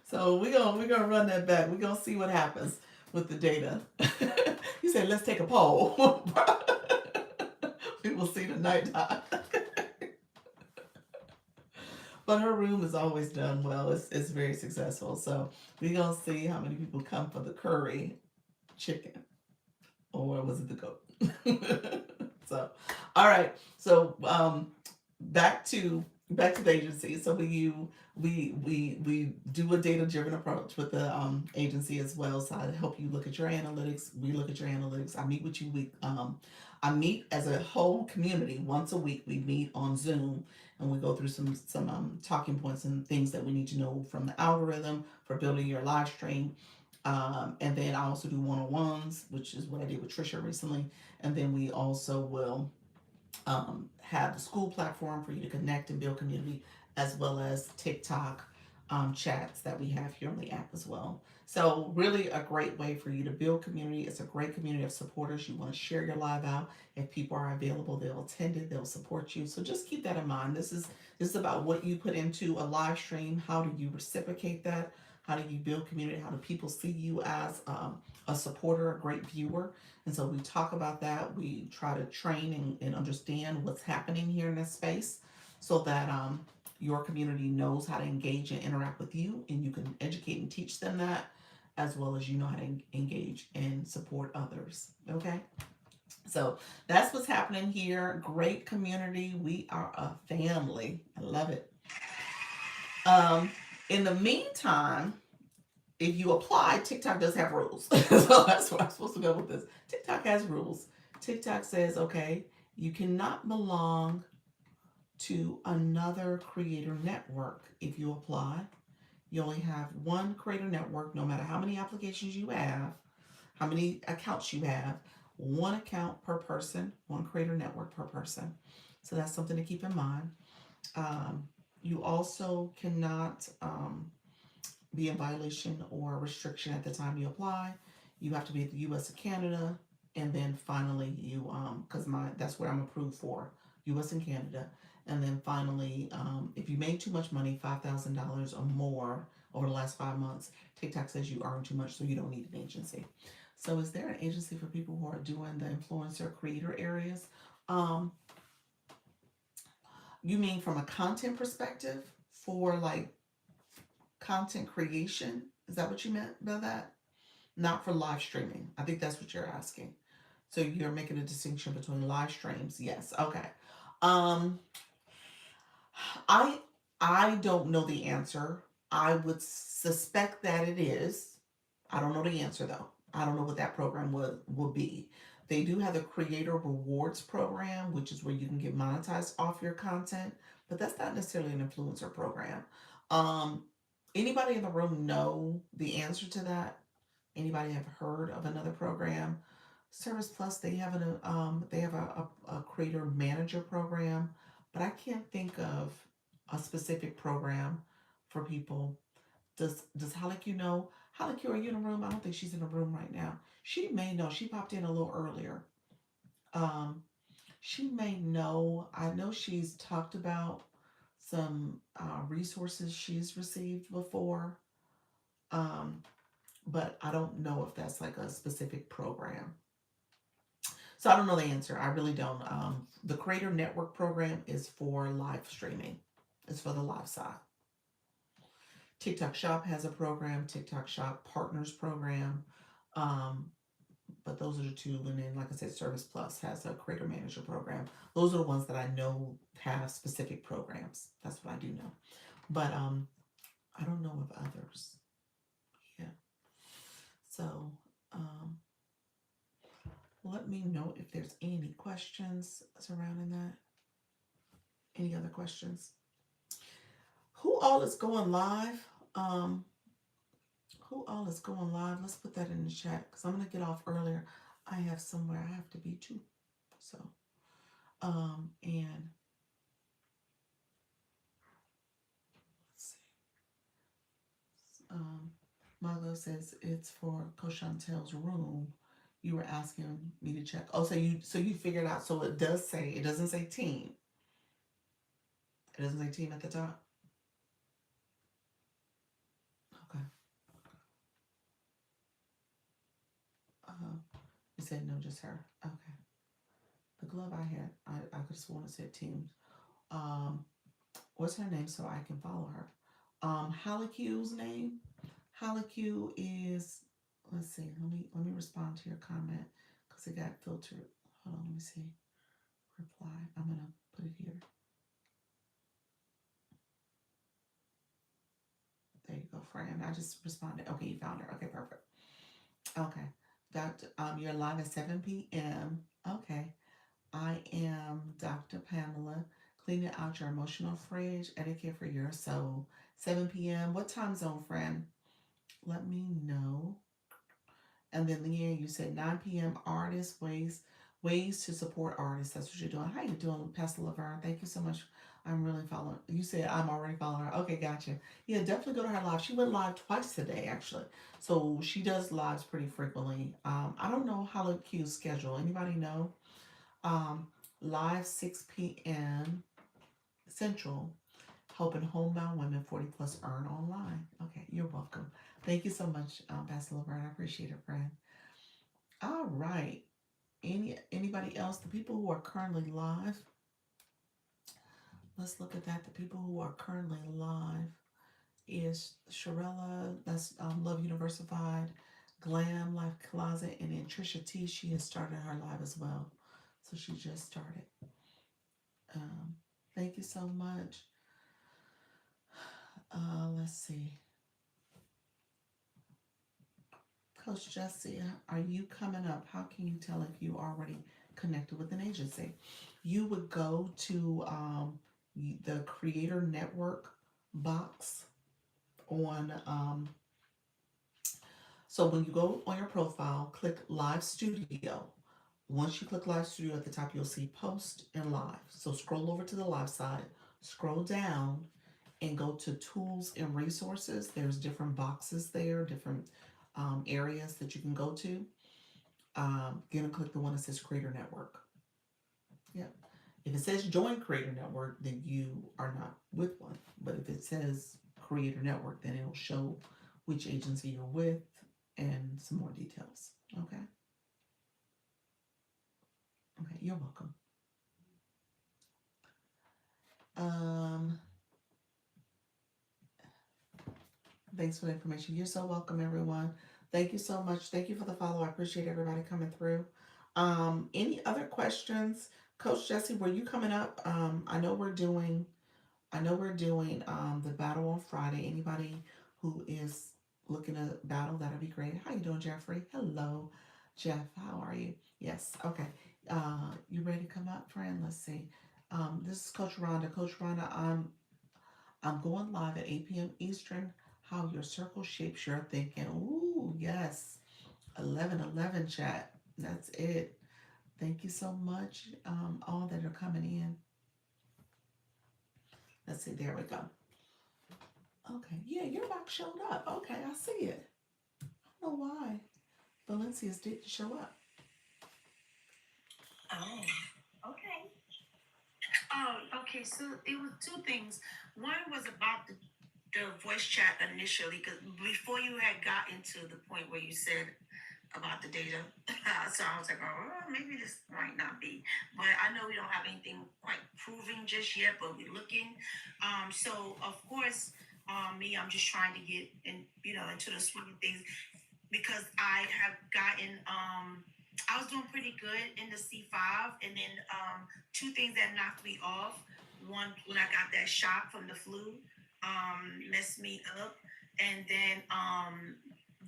Speaker 1: So we're gonna run that back. We're gonna see what happens with the data. You said let's take a poll. We will see tonight. But her room is always done well. It's very successful. So we're gonna see how many people come for the curry chicken, or was it the goat? So, all right. So back to the agency. So we do a data driven approach with the agency as well. So I help you look at your analytics. We look at your analytics. I meet with you I meet as a whole community once a week. We meet on Zoom and we go through some talking points and things that we need to know from the algorithm for building your live stream. And then I also do one-on-ones, which is what I did with Trisha recently. And then we also will have the school platform for you to connect and build community, as well as TikTok chats that we have here on the app as well. So, really, a great way for you to build community. It's a great community of supporters. You want to share your live out. If people are available, they'll attend it. They'll support you. So, just keep that in mind. This is about what you put into a live stream. How do you reciprocate that? How do you build community? How do people see you as a supporter, a great viewer? And so we talk about that. We try to train and understand what's happening here in this space so that your community knows how to engage and interact with you, and you can educate and teach them that, as well as you know how to engage and support others. Okay? So that's what's happening here. Great community. We are a family. I love it. Um, in the meantime, if you apply, TikTok does have rules. So that's where I'm supposed to go with this. TikTok has rules. TikTok says, okay, you cannot belong to another creator network if you apply. You only have one creator network, no matter how many applications you have, how many accounts you have, one account per person, one creator network per person. So that's something to keep in mind. You also cannot be in violation or restriction at the time you apply. You have to be at the U.S. or Canada, and then finally you because my that's where I'm approved for, U.S. and Canada. And then finally, if you made too much money, $5,000 or more over the last 5 months, TikTok says you earn too much, so you don't need an agency. So, is there an agency for people who are doing the influencer creator areas? Um, you mean from a content perspective for like content creation? Is that what you meant by that? Not for live streaming. I think that's what you're asking. So you're making a distinction between live streams. Yes. Okay. Um I I don't know the answer. I would suspect that it is. I don't know the answer though. I don't know what that program would be. They do have the creator rewards program, which is where you can get monetized off your content, but that's not necessarily an influencer program. Um Anybody in the room know the answer to that? Anybody have heard of another program? Service Plus, they have a creator manager program, but I can't think of a specific program for people. Does Haliku know? Haliku, are you in the room? I don't think she's in the room right now. She may know. She popped in a little earlier. Um, she may know. I know she's talked about some resources she's received before, um, but I don't know if that's like a specific program. So I don't know the answer. I really don't. The Creator Network program is for live streaming. It's for the live side. TikTok Shop has a program. TikTok Shop Partners program. Um, but those are the two. And then, like I said, Service Plus has a Creator Manager program. Those are the ones that I know have specific programs. That's what I do know. But I don't know of others. Yeah. So um, let me know if there's any questions surrounding that. Any other questions? Who all is going live? Um, who all is going live? Let's put that in the chat because I'm gonna get off earlier. I have somewhere I have to be too. So, and let's see. Um, Margo says it's for Coach Chantel's room. You were asking me to check. Oh, so you figured out. So it does say it doesn't say team. It doesn't say team at the top. Okay. You said no, just her. Okay. The glove I had, I could have sworn it said teams. Um, what's her name so I can follow her? Halicu's name. Halicu is. Let's see. Let me respond to your comment because it got filtered. Hold on. Let me see. Reply. I'm gonna put it here. There you go, friend. I just responded. Okay, you found her. Okay, perfect. Okay, Doctor. You're live at 7 p.m. Okay. I am Dr. Pamela, cleaning out your emotional fridge, etiquette for your soul. 7 p.m. What time zone, friend? Let me know. And then Leanne, you said 9 p.m. artists ways to support artists. That's what you're doing. How you doing, Pastor Laverne? Thank you so much. I'm really following. You said I'm already following her. Okay, gotcha. Yeah, definitely go to her live. She went live twice today, actually. So she does lives pretty frequently. I don't know Hello Q's schedule. Anybody know? Um, Live 6 p.m. Central, helping homebound women 40 plus earn online. Okay, you're welcome. Thank you so much, Pastor Laverne. I appreciate it, friend. All right. Anybody else? The people who are currently live. Let's look at that. The people who are currently live is Sharella. That's Love Universified, Glam Life Closet, and then Trisha T. She has started her live as well, so she just started. Um, Thank you so much. Let's see. Coach Jesse, are you coming up? How can you tell if you already connected with an agency? You would go to the Creator Network box on. So when you go on your profile, click Live Studio. Once you click Live Studio at the top, you'll see Post and Live. So scroll over to the live side, scroll down, and go to Tools and Resources. There's different boxes there, different areas that you can go to. Again, click the one that says Creator Network. Yep. If it says Join Creator Network, then you are not with one. But if it says Creator Network, then it'll show which agency you're with and some more details. Okay. Okay. You're welcome. Um, Thanks for the information. You're so welcome, everyone. Thank you so much. Thank you for the follow. I appreciate everybody coming through. Any other questions? Coach Jesse, were you coming up? I know we're doing the battle on Friday. Anybody who is looking at battle, that'll be great. How you doing, Jeffrey? Hello, Jeff. How are you? Yes. Okay. You ready to come up, friend? Let's see. This is Coach Rhonda. Coach Rhonda, I'm going live at 8 p.m. Eastern. how your circle shapes your thinking. Ooh, yes. 1111 chat. That's it. Thank you so much, all that are coming in. Let's see. There we go. Okay. Yeah, your box showed up. Okay, I see it. I don't know why Valencia's didn't show up.
Speaker 2: Oh, okay. Okay. So it was two things. One was about the voice chat initially, because before you had gotten to the point where you said about the data, so I was like, oh, maybe this might not be. But I know we don't have anything quite proven just yet, but we're looking. So of course, me, I'm just trying to get into the swing of things because I have gotten I was doing pretty good in the C5, and then two things that knocked me off. One, when I got that shot from the flu, messed me up, and then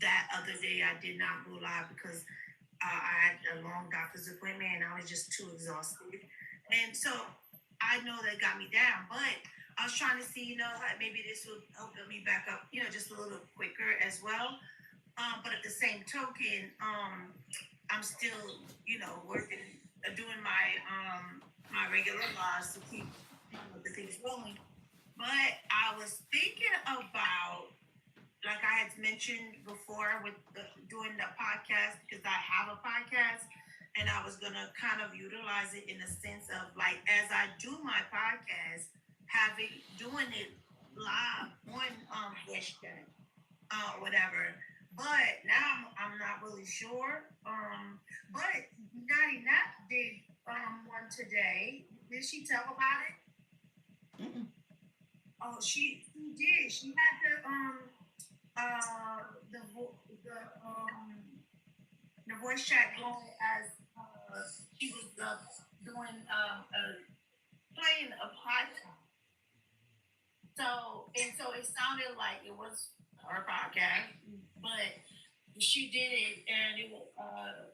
Speaker 2: that other day I did not go live because I had a long doctor's appointment and I was just too exhausted, and so I know that got me down, but I was trying to see, like maybe this would help me back up, just a little quicker as well. But at the same token, I'm still, working, doing my regular lives to keep the things rolling. But I was thinking about, like I had mentioned before, with doing the podcast because I have a podcast, and I was gonna kind of utilize it in the sense of like as I do my podcast, having doing it live on voice chat, whatever. But now I'm not really sure. But Natty Nat did one today. Did she tell about it?
Speaker 1: Mm-mm.
Speaker 2: Oh, she did. She had the voice chat going as she was doing playing a podcast. So it sounded like it was her podcast, but she did it, and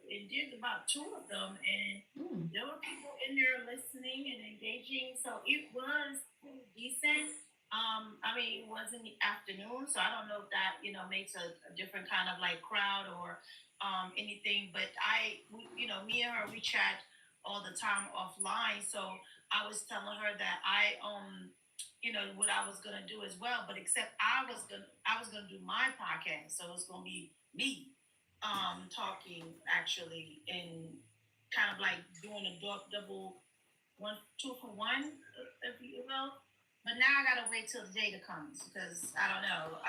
Speaker 2: it did about two of them, and
Speaker 1: Mm.
Speaker 2: there were people in there listening and engaging, so it was pretty decent. I mean, it was in the afternoon, so I don't know if that makes a different kind of like crowd or anything. But me and her, we chat all the time offline, so I was telling her that what I was gonna do as well, but except I was gonna do my podcast, so it's gonna be me talking actually, and kind of like doing a double one, two for one, if you will. But now I gotta wait till the data comes because I don't know.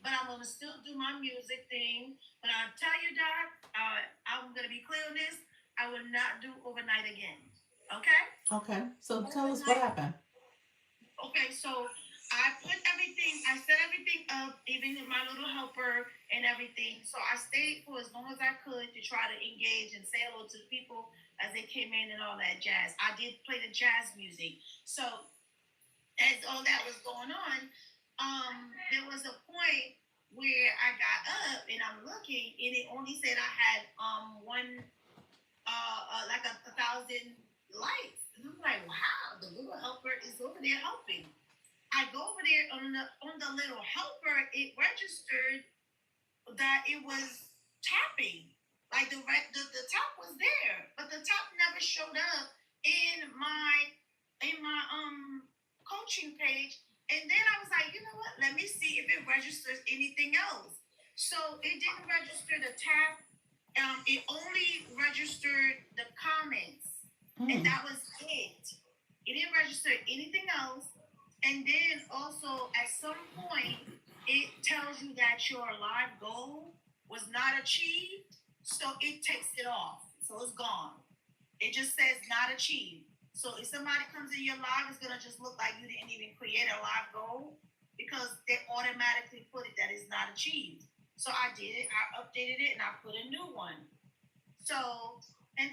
Speaker 2: But I'm gonna still do my music thing. But I tell you, Doc, I'm gonna be clear on this. I will not do overnight again. Okay?
Speaker 1: Okay. So tell us what
Speaker 2: Overnight.
Speaker 1: happened.
Speaker 2: Okay, so I set everything up, even with my little helper and everything. So I stayed for as long as I could to try to engage and say hello to the people as they came in and all that jazz. I did play the jazz music. So as all that was going on, there was a point where I got up and I'm looking, and it only said I had one like a thousand likes. And I'm like, wow, the little helper is over there helping. I go over there on the little helper. It registered that it was tapping. Like the top was there, but the top never showed up in my coaching page. And then I was like, you know what? Let me see if it registers anything else. So it didn't register the tap. It only registered the comments, and
Speaker 1: Mm.
Speaker 2: that was it. It didn't register anything else. And then also at some point, it tells you that your live goal was not achieved, so it takes it off. So it's gone. It just says not achieved. So if somebody comes in your live, it's gonna just look like you didn't even create a live goal because they automatically put it that it's not achieved. So I did it. I updated it and I put a new one. So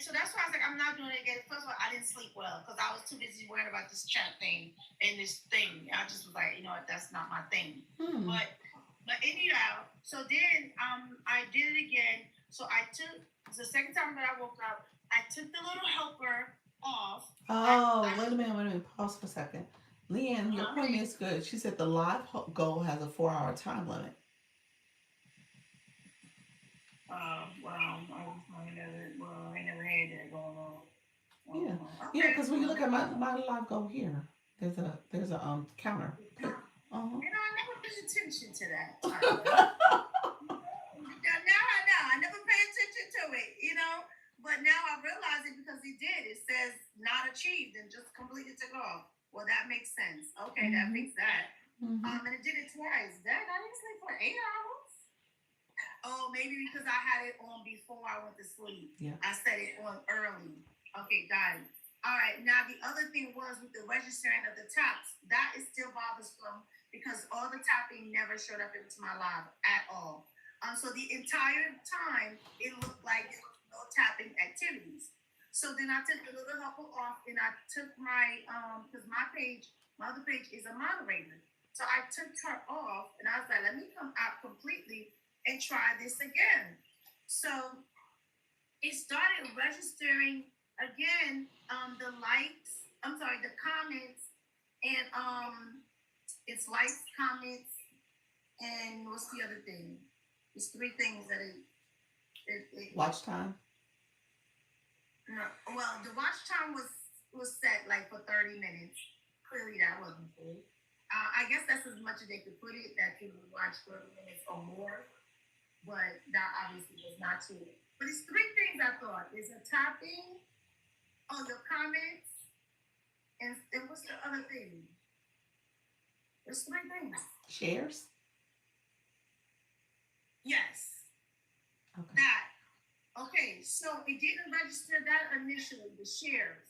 Speaker 2: so that's why I was like, I'm not doing it again. First of all, I didn't sleep well because I was too busy worrying about this chat thing and this thing. I just was like, you know what, that's not my thing.
Speaker 1: Mm.
Speaker 2: But anyhow, so then I did it again. So I took the second time that I woke up, I took the little helper off.
Speaker 1: Oh, wait a minute. Wait a minute. Pause for a second. Leanne, your point is good. She said the live goal has a 4-hour time limit.
Speaker 2: Well, I never had that going on.
Speaker 1: Yeah, yeah.
Speaker 2: Okay,
Speaker 1: Because when you
Speaker 2: well,
Speaker 1: look at my live goal here, there's a counter. Uh
Speaker 2: I never paid attention to that. All right, well, now I know. I never pay attention to it, But now I realize it because he did. It says not achieved and just completed to go. Well, that makes sense. Okay, that
Speaker 1: Mm-hmm.
Speaker 2: makes that.
Speaker 1: Mm-hmm.
Speaker 2: And it did it twice. That I didn't sleep for 8 hours. Oh, maybe because I had it on before I went to sleep.
Speaker 1: Yeah.
Speaker 2: I set it on early. Okay, got it. All right. Now the other thing was with the registering of the taps, that is still bothersome because all the tapping never showed up into my live at all. So the entire time it looked like there was no tapping activities. So then I took the little helper off and I took my because my other page is a moderator. So I took her off and I was like, let me come out completely and try this again. So it started registering again the likes, I'm sorry, the comments, and it's likes, comments, and what's the other thing? It's three things that it
Speaker 1: Watch time.
Speaker 2: no, well, the watch time was set like for 30 minutes. Clearly that wasn't full. I guess that's as much as they could put it, that you would watch 30 minutes or more, but that obviously was not true. But it's three things I thought. There's a tapping on your comments, and what's the other thing? There's three things.
Speaker 1: Shares.
Speaker 2: Yes,
Speaker 1: Okay.
Speaker 2: that. Okay, so it didn't register that initially, the shares.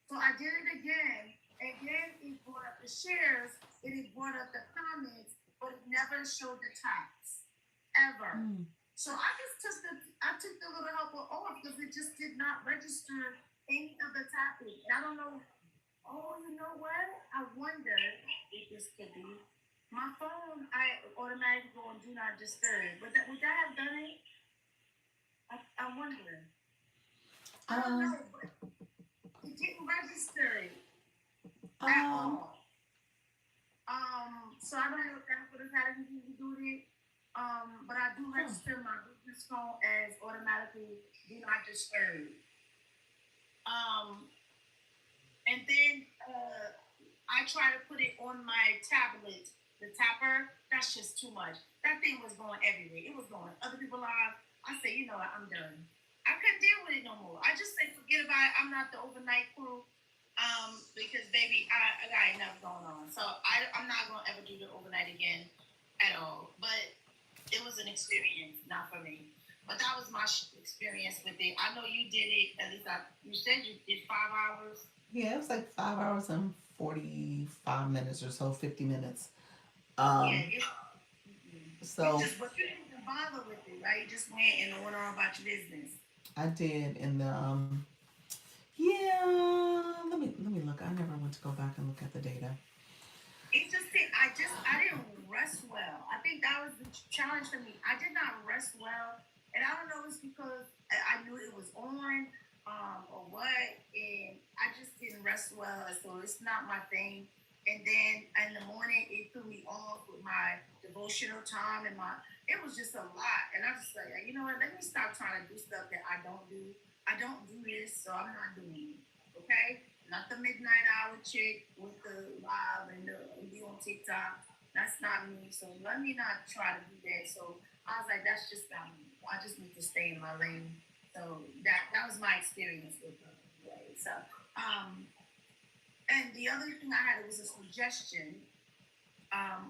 Speaker 2: So I did it again, and then it brought up the shares, and it brought up the comments, but it never showed the taps ever.
Speaker 1: Mm.
Speaker 2: So I took the little helper off because it just did not register any of the tapping. And I don't know. Oh, you know what? I wonder if this could be my phone. I automatically go on do not disturb. Would that have done it? I'm wondering. I don't know, but it didn't register it at
Speaker 1: Um.
Speaker 2: all. So I don't know if that would have had anything to do with it. But I do
Speaker 1: Huh.
Speaker 2: register my business phone as automatically do not disturb. Um, and then I try to put it on my tablet, the tapper. That's just too much. That thing was going everywhere. It was going other people live. I said, you know what, I'm done. I couldn't deal with it no more. I just said, forget about it. I'm not the overnight crew. Because baby, I got enough going on. So I'm not gonna ever do the overnight again at all. But it was an experience, not for me. But that was my experience with it. I know you did it. At least you said you did 5 hours.
Speaker 1: Yeah, it was like 5 hours and 45 minutes or so, 50 minutes.
Speaker 2: Yeah,
Speaker 1: Um.
Speaker 2: you
Speaker 1: So
Speaker 2: just but you didn't even bother with it, right? You just went and went on about your business.
Speaker 1: I did in the. Yeah. Let me look. I never went to go back and look at the data.
Speaker 2: It just did. I didn't rest well. I think that was the challenge for me. I did not rest well, and I don't know if it's because I knew it was on, or what, and I just didn't rest well. So it's not my thing. And then in the morning, it threw me off with my devotional time and my. It was just a lot, and I just like, you know what? Let me stop trying to do stuff that I don't do. I don't do this, so I'm not doing it. Okay, not the midnight hour chick with the live and be on TikTok. That's not me. So let me not try to do that. So I was like, that's just not me. I just need to stay in my lane. So that was my experience with it. Right? So and the other thing I had was a suggestion.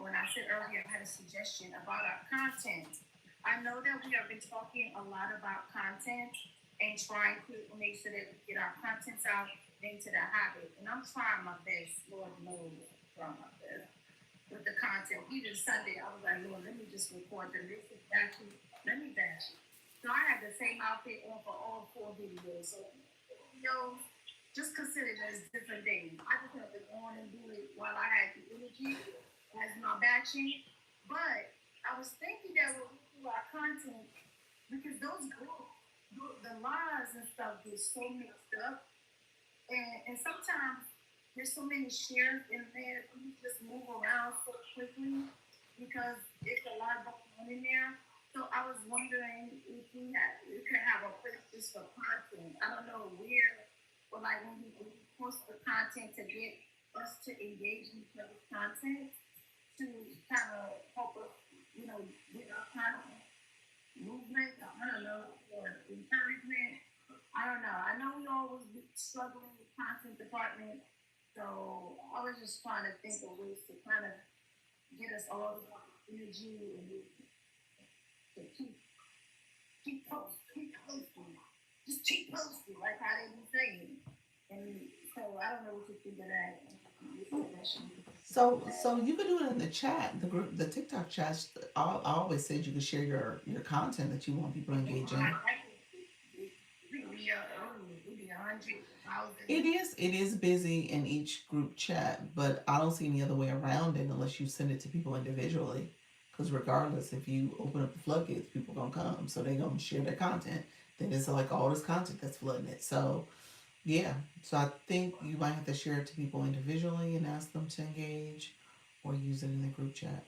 Speaker 2: When I said earlier, I had a suggestion about our content. I know that we have been talking a lot about content and trying to make sure that we get our contents out into the habit. And I'm trying my best, Lord knows, I'm trying my best with the content. Even Sunday, I was like, Lord, let me just record the list of batches. Let me batch it. So I had the same outfit on for all 4 videos. So videos, just consider it as different days. I just have to go on and do it while I had the energy as my batching. But I was thinking that when we do our content, because those groups, the lives and stuff get so mixed up, and sometimes there's so many shares in there. You just move around so quickly because it's a lot going on in there. So I was wondering if we could have a place just for content. I don't know where, or like when you post the content to get us to engage in each other's content to kind of help us, get our content movement. I don't know, or encouragement. I don't know. I know we always be struggling with content department, so I was just trying to think of ways to kind of get us all the energy and to keep posting, just keep posting, like how they be saying. And so I don't know what you think of that.
Speaker 1: So you could do it in the chat, the group, the TikTok chat. I always said you could share your content that you want people to engage in.
Speaker 2: Maybe 100,000.
Speaker 1: It is busy in each group chat, but I don't see any other way around it unless you send it to people individually. Because regardless, if you open up the floodgates, people gonna come, so they gonna share their content. Then it's like all this content that's flooding it. So yeah, so I think you might have to share it to people individually and ask them to engage, or use it in the group chat.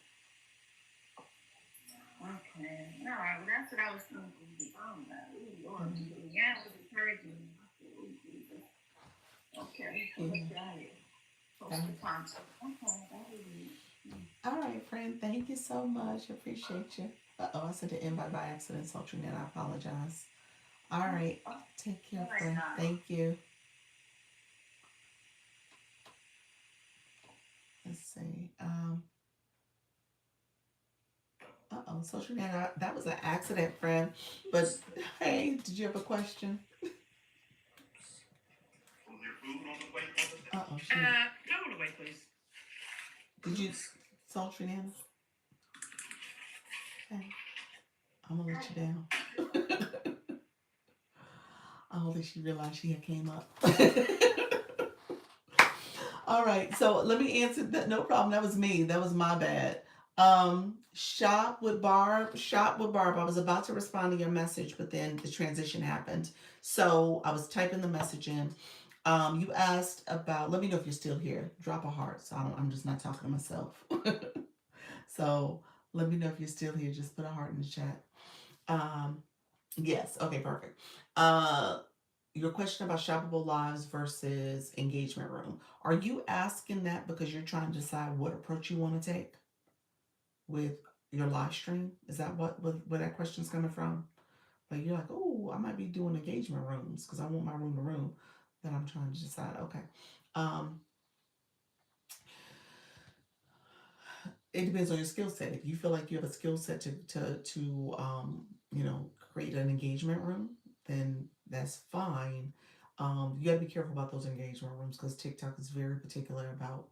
Speaker 2: Okay. All right. Well, that's what I was thinking. Oh, no. Ooh, Lord. Yeah, it was encouraging. Ooh, Jesus. Okay.
Speaker 1: Yeah.
Speaker 2: Look at it. Post the content. Okay. That would be.
Speaker 1: All right, friend. Thank you so much. Appreciate you. I sent an invite by accident, Sultry Net. I apologize. All right.
Speaker 2: Oh,
Speaker 1: Take
Speaker 2: all
Speaker 1: care,
Speaker 2: right,
Speaker 1: friend.
Speaker 2: now.
Speaker 1: Thank you. Let's see. Social media. That was an accident, friend. But hey, did you have a question? She.
Speaker 2: Throw it away, please.
Speaker 1: Did you, Sultry Nana? Hey, I'm gonna let you down. I don't think she realized she had came up. All right, so let me answer that. No problem. That was me. That was my bad. Shop with Barb. Shop with Barb. I was about to respond to your message, but then the transition happened. So I was typing the message in. You asked about. Let me know if you're still here. Drop a heart. So I'm just not talking to myself. So let me know if you're still here. Just put a heart in the chat. Um, yes. Okay. Perfect. Uh, your question about shoppable lives versus engagement room. Are you asking that because you're trying to decide what approach you want to take with your live stream? Is that where that question's coming from? Like you're like, oh, I might be doing engagement rooms because I want my room to room. Then I'm trying to decide. Okay, um, it depends on your skill set. If you feel like you have a skill set to create an engagement room, then that's fine. You got to be careful about those engagement rooms because TikTok is very particular about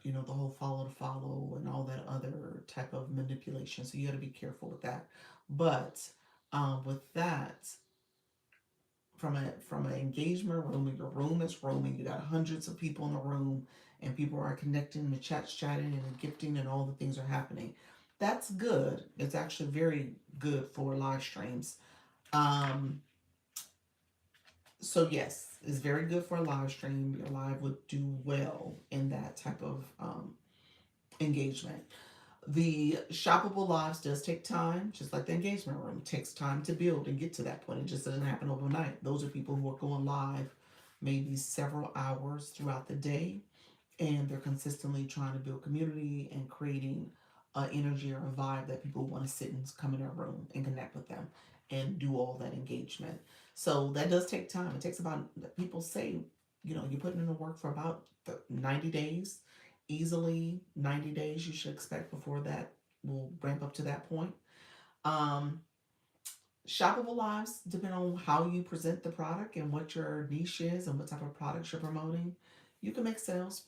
Speaker 1: the whole follow to follow and all that other type of manipulation. So you got to be careful with that. But with that, from an engagement room, your room is roaming. You got hundreds of people in the room, and people are connecting, the chats chatting, and gifting, and all the things are happening. That's good. It's actually very good for live streams. Um, so yes, it's very good for a live stream. Your live would do well in that type of engagement. The shoppable lives does take time, just like the engagement room. It takes time to build and get to that point. It just doesn't happen overnight. Those are people who are going live maybe several hours throughout the day, and they're consistently trying to build community and creating an energy or a vibe that people want to sit and come in their room and connect with them and do all that engagement. So that does take time. It takes about, people say, you're putting in the work for about 90 days. Easily 90 days you should expect before that will ramp up to that point. Um, Shoppable lives depend on how you present the product and what your niche is and what type of products you're promoting. You can make sales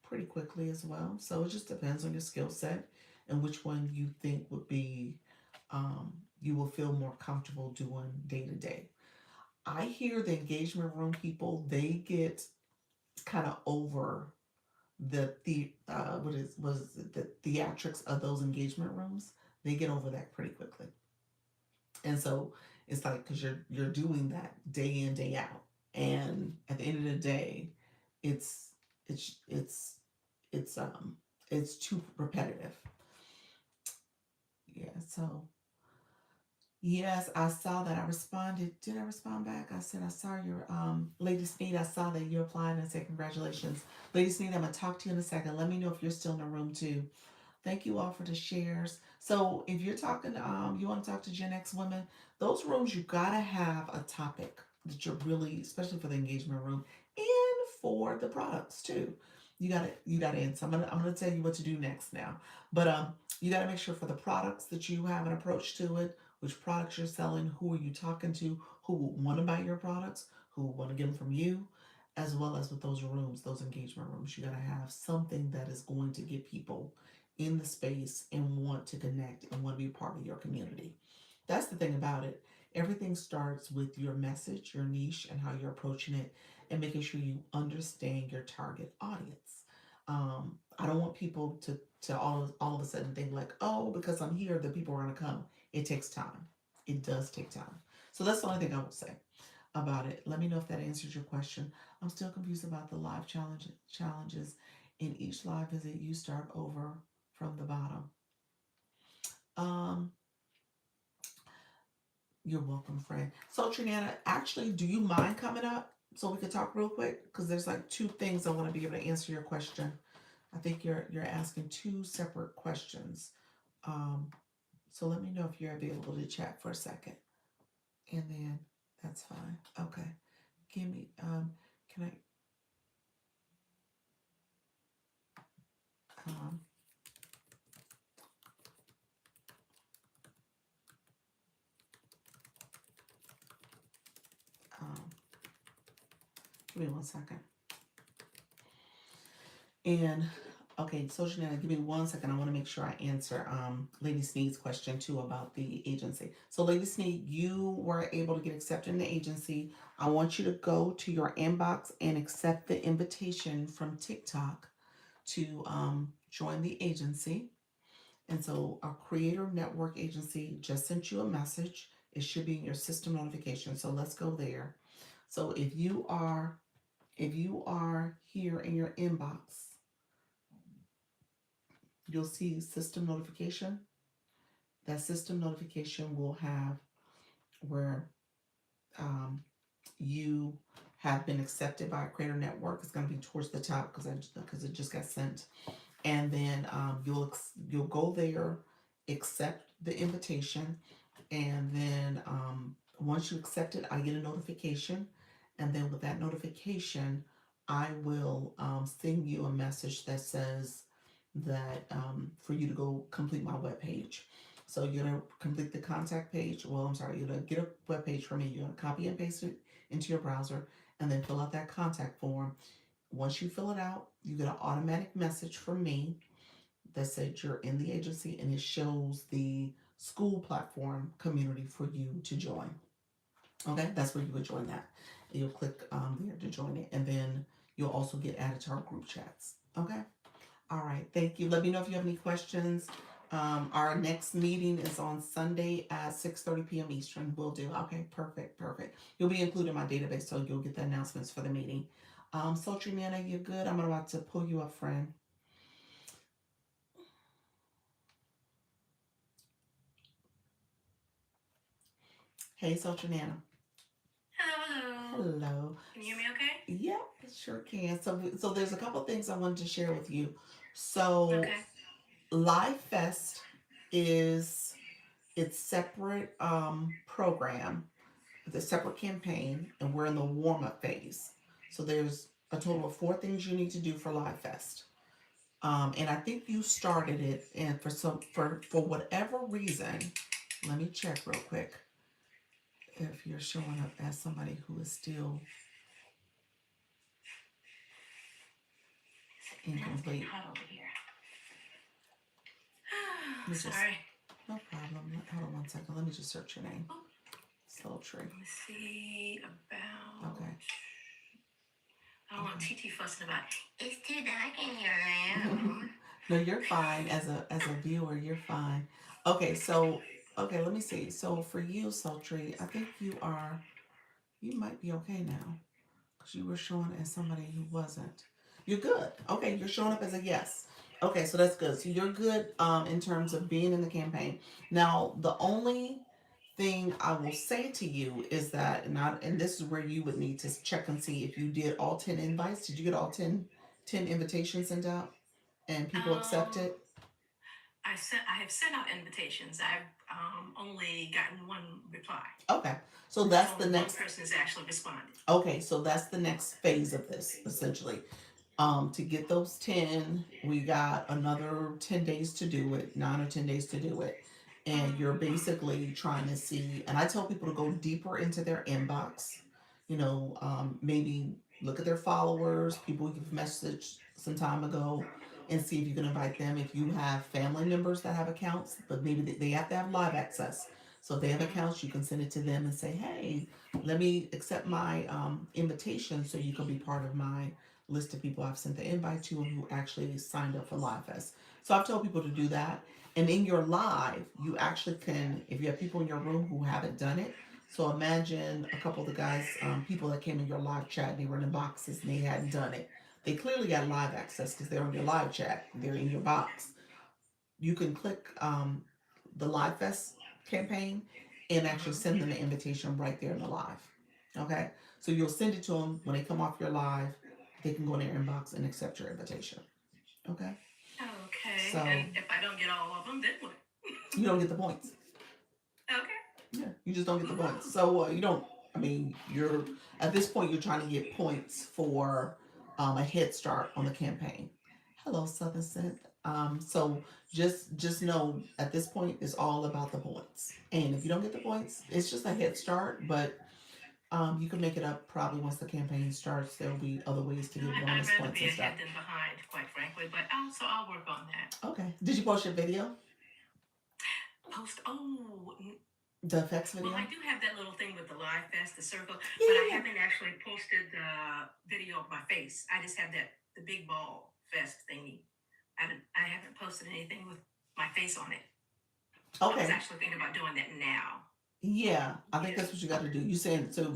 Speaker 1: pretty quickly as well. So it just depends on your skill set and which one you think would be, you will feel more comfortable doing day to day. I hear the engagement room people, they get kind of over what is was it, the theatrics of those engagement rooms. They get over that pretty quickly, and so it's like because you're doing that day in day out, and at the end of the day, it's It's it's too repetitive. Yeah, so yes, I saw that. I responded. Did I respond back? I said I saw your Lady Sneed. I saw that you applied and I said congratulations. Lady Sneed, I'm gonna talk to you in a second. Let me know if you're still in the room too. Thank you all for the shares. So if you're talking, you want to talk to Gen X women, those rooms you gotta have a topic that you're really, especially for the engagement room and for the products too. You gotta answer. I'm gonna tell you what to do next now, but you gotta make sure for the products that you have an approach to it, which products you're selling, who are you talking to, who will want to buy your products, who will want to get them from you, as well as with those rooms, those engagement rooms. You gotta have something that is going to get people in the space and want to connect and want to be part of your community. That's the thing about it. Everything starts with your message, your niche, and how you're approaching it, and making sure you understand your target audience. I don't want people to all of a sudden think like, oh, because I'm here, the people are gonna come. It takes time. It does take time. So that's the only thing I will say about it. Let me know if that answers your question. I'm still confused about the live challenges. In each live visit, you start over from the bottom. Um, you're welcome, friend. So, Trinana, actually, do you mind coming up so we could talk real quick? Because there's like two things I want to be able to answer your question. I think you're asking two separate questions. Um, so let me know if you're available to chat for a second, and then that's fine. Okay, give me. Can I? Um, um, give me 1 second. And okay, so Janelle, give me 1 second. I want to make sure I answer Lady Sneed's question too about the agency. So Lady Sneed, you were able to get accepted in the agency. I want you to go to your inbox and accept the invitation from TikTok to join the agency. And so our creator network agency just sent you a message. It should be in your system notification. So let's go there. So if you are here in your inbox, you'll see system notification. That system notification will have where um, you have been accepted by a creator network. It's going to be towards the top because it just got sent. And then you'll go there, accept the invitation, and then once you accept it, I get a notification, and then with that notification, I will send you a message that says that for you to go complete my web page. So you're gonna complete the contact page. Well, I'm sorry, you're gonna get a web page from me. You're gonna copy and paste it into your browser, and then fill out that contact form. Once you fill it out, you get an automatic message from me that said you're in the agency, and it shows the school platform community for you to join. Okay, that's where you would join that. And you'll click there to join it, and then you'll also get added to our group chats. Okay, all right, thank you. Let me know if you have any questions. Our next meeting is on Sunday at 6:30 p.m. Eastern. Will do. Okay, perfect, perfect. You'll be included in my database, so you'll get the announcements for the meeting. Sultry Nana, you're good. I'm about to pull you up, friend. Hey, Sultry Nana.
Speaker 2: Hello.
Speaker 1: Hello.
Speaker 2: Can you hear me okay?
Speaker 1: Yep, it sure can. So there's a couple things I wanted to share with you. So
Speaker 2: Okay.
Speaker 1: Live Fest is its separate program, the separate campaign, and we're in the warm up phase. So there's a total of 4 things you need to do for Live Fest. And I think you started it, and for whatever reason, let me check real quick if you're showing up as somebody who is still incomplete.
Speaker 2: Hot over here.
Speaker 1: Just
Speaker 2: Sorry.
Speaker 1: no problem. Hold on 1 second. Let me just search your name. Sultry.
Speaker 2: Let me see about.
Speaker 1: Okay.
Speaker 2: I don't want TT fussing about. It's too dark in your room.
Speaker 1: No, you're fine. As a viewer, you're fine. Okay, so okay, let me see. So for you, Sultry, I think you might be okay now because you were showing as somebody who wasn't. You're good. Okay, you're showing up as a yes. Okay, so that's good. So you're good in terms of being in the campaign. Now, the only thing I will say to you is that, and this is where you would need to check and see if you did all 10 invites. Did you get all ten invitations sent out and people accepted?
Speaker 2: I have sent out invitations. I've only gotten one reply.
Speaker 1: Okay, so
Speaker 2: So
Speaker 1: that's
Speaker 2: only
Speaker 1: the
Speaker 2: one
Speaker 1: next.
Speaker 2: person has actually responded.
Speaker 1: Okay, so that's the next phase of this essentially. To get those 10, we got another 10 days to do it, 9 or 10 days to do it. And you're basically trying to see, and I tell people to go deeper into their inbox, maybe look at their followers, people you've messaged some time ago, and see if you can invite them. If you have family members that have accounts, but maybe they have to have live access. So if they have accounts, you can send it to them and say, hey, let me accept my invitation so you can be part of my list of people I've sent the invite to and who actually signed up for Live Fest. So I've told people to do that. And in your live, you actually can, if you have people in your room who haven't done it. So imagine a couple of the guys, people that came in your live chat, they were in the boxes and they hadn't done it. They clearly got live access because they're on your live chat, they're in your box. You can click the Live Fest campaign and actually send them an invitation right there in the live. Okay? So you'll send it to them when they come off your live, they can go in their inbox and accept your invitation. Okay?
Speaker 2: Okay.
Speaker 1: So
Speaker 2: And if I don't get all of them, then what?
Speaker 1: you don't get the points.
Speaker 2: Okay.
Speaker 1: Yeah, you just don't get the points. So you don't. I mean, you're at this point you're trying to get points for a head start on the campaign. Hello, Southern Scent. So just know at this point it's all about the points. And if you don't get the points, it's just a head start. But you can make it up probably once the campaign starts. There will be other ways to get
Speaker 2: I'd
Speaker 1: bonus
Speaker 2: rather
Speaker 1: points
Speaker 2: be
Speaker 1: and stuff.
Speaker 2: ahead than behind, quite frankly. But also, I'll work on that.
Speaker 1: Okay. Did you post your video?
Speaker 2: Post. Oh,
Speaker 1: The effects
Speaker 2: well,
Speaker 1: video?
Speaker 2: I do have that little thing with the live fest, the circle,
Speaker 1: Yeah,
Speaker 2: but I
Speaker 1: yeah,
Speaker 2: haven't actually posted the video of my face. I just have that the big ball fest thingy. I haven't posted anything with my face on it.
Speaker 1: yeah.
Speaker 2: I was
Speaker 1: Okay.
Speaker 2: actually thinking about doing that now.
Speaker 1: Yeah, I think
Speaker 2: Yeah.
Speaker 1: that's what you got to do. You saying so?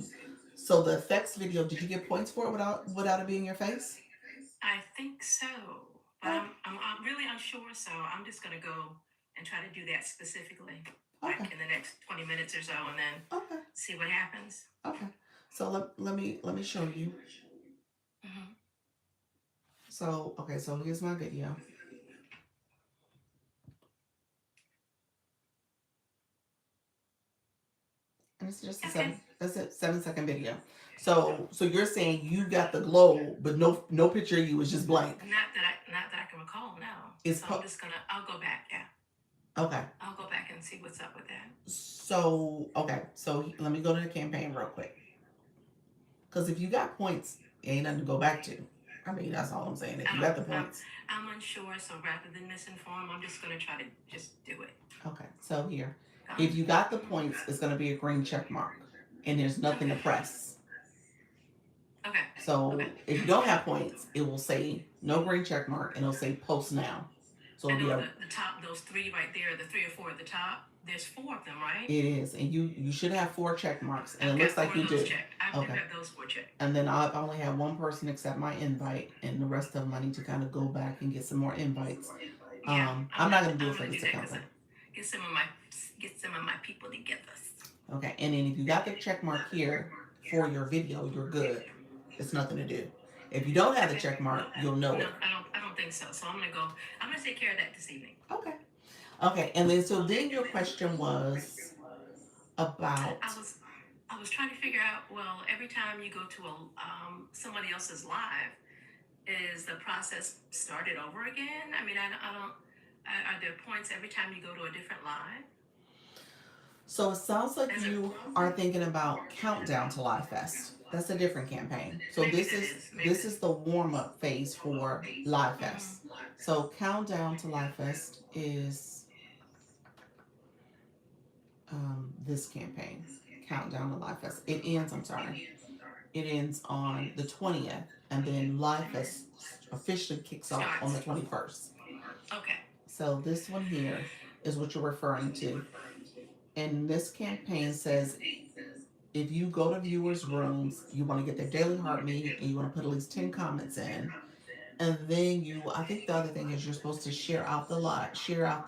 Speaker 1: So the effects video, did you get points for it without it being your face?
Speaker 2: I think so, but
Speaker 1: Oh,
Speaker 2: I'm really unsure. So I'm just gonna go and try to do that specifically,
Speaker 1: okay,
Speaker 2: like in the next 20 minutes or so, and then
Speaker 1: okay,
Speaker 2: see what happens.
Speaker 1: okay. So let me show you.
Speaker 2: Hmm.
Speaker 1: So okay, so here's my video, and it's just a
Speaker 2: Okay.
Speaker 1: seven. That's it, 7 second video. So you're saying you got the glow, but no picture of you is just blank.
Speaker 2: Not that I can recall. No.
Speaker 1: It's
Speaker 2: So I'm just gonna. I'll go back. Yeah.
Speaker 1: okay.
Speaker 2: I'll go back and see what's up with that.
Speaker 1: So okay, so let me go to the campaign real quick. Because if you got points, ain't nothing to go back to. I mean, that's all I'm saying. If
Speaker 2: I
Speaker 1: you
Speaker 2: don't.
Speaker 1: got the points.
Speaker 2: I'm unsure. So rather than misinform, I'm just gonna try to just do it.
Speaker 1: Okay, so here. If
Speaker 2: Um,
Speaker 1: you got the points, it's going to be a green check mark. And there's nothing to
Speaker 2: okay.
Speaker 1: press.
Speaker 2: Okay. Okay.
Speaker 1: So if you don't have points, it will say no green check mark and it'll say post now. So
Speaker 2: I
Speaker 1: it'll be
Speaker 2: know
Speaker 1: a.
Speaker 2: the top, those three right there, the three or four at the top. There's four of them, right?
Speaker 1: It is. And you should have 4 check marks. And it
Speaker 2: I've got
Speaker 1: looks
Speaker 2: four
Speaker 1: like
Speaker 2: of
Speaker 1: you
Speaker 2: those
Speaker 1: do.
Speaker 2: checked. I do
Speaker 1: Okay.
Speaker 2: have those four checked.
Speaker 1: And then I've only had one person accept my invite, and the rest of them I need to kind of go back and get some more invites.
Speaker 2: Yeah,
Speaker 1: I'm not going to do it
Speaker 2: I'm
Speaker 1: for
Speaker 2: gonna do
Speaker 1: this
Speaker 2: that
Speaker 1: account
Speaker 2: because
Speaker 1: though.
Speaker 2: get some of my people together.
Speaker 1: Okay, and then if you got the check mark here for your video, you're good. It's nothing to do. If you don't have the
Speaker 2: Okay.
Speaker 1: check mark,
Speaker 2: No,
Speaker 1: you'll know
Speaker 2: no,
Speaker 1: it.
Speaker 2: I don't think so. So I'm gonna go. I'm gonna take care of that this evening.
Speaker 1: Okay. Okay, and then so then your question was
Speaker 2: I
Speaker 1: about.
Speaker 2: was I was trying to figure out. Well, every time you go to a somebody else's live, is the process started over again? I mean, I don't. Are there points every time you go to a different live?
Speaker 1: So it sounds like
Speaker 2: Is it?
Speaker 1: you are thinking about Countdown to Live Fest. That's a different campaign. So
Speaker 2: Maybe
Speaker 1: this
Speaker 2: that
Speaker 1: is
Speaker 2: is. Maybe
Speaker 1: this
Speaker 2: that.
Speaker 1: is the warm up phase for Live Fest.
Speaker 2: Mm-hmm.
Speaker 1: So Countdown to Live Fest is this campaign. Countdown to Live Fest. It ends. I'm sorry. It ends on the 20th, and then Live Fest officially kicks off on the
Speaker 2: Starts.
Speaker 1: 21st.
Speaker 2: Okay.
Speaker 1: So this one here is what you're referring to. And this campaign says if you go to viewers' rooms, you want to get their daily heart meeting and you want to put at least 10 comments in. And then I think the other thing is you're supposed to share out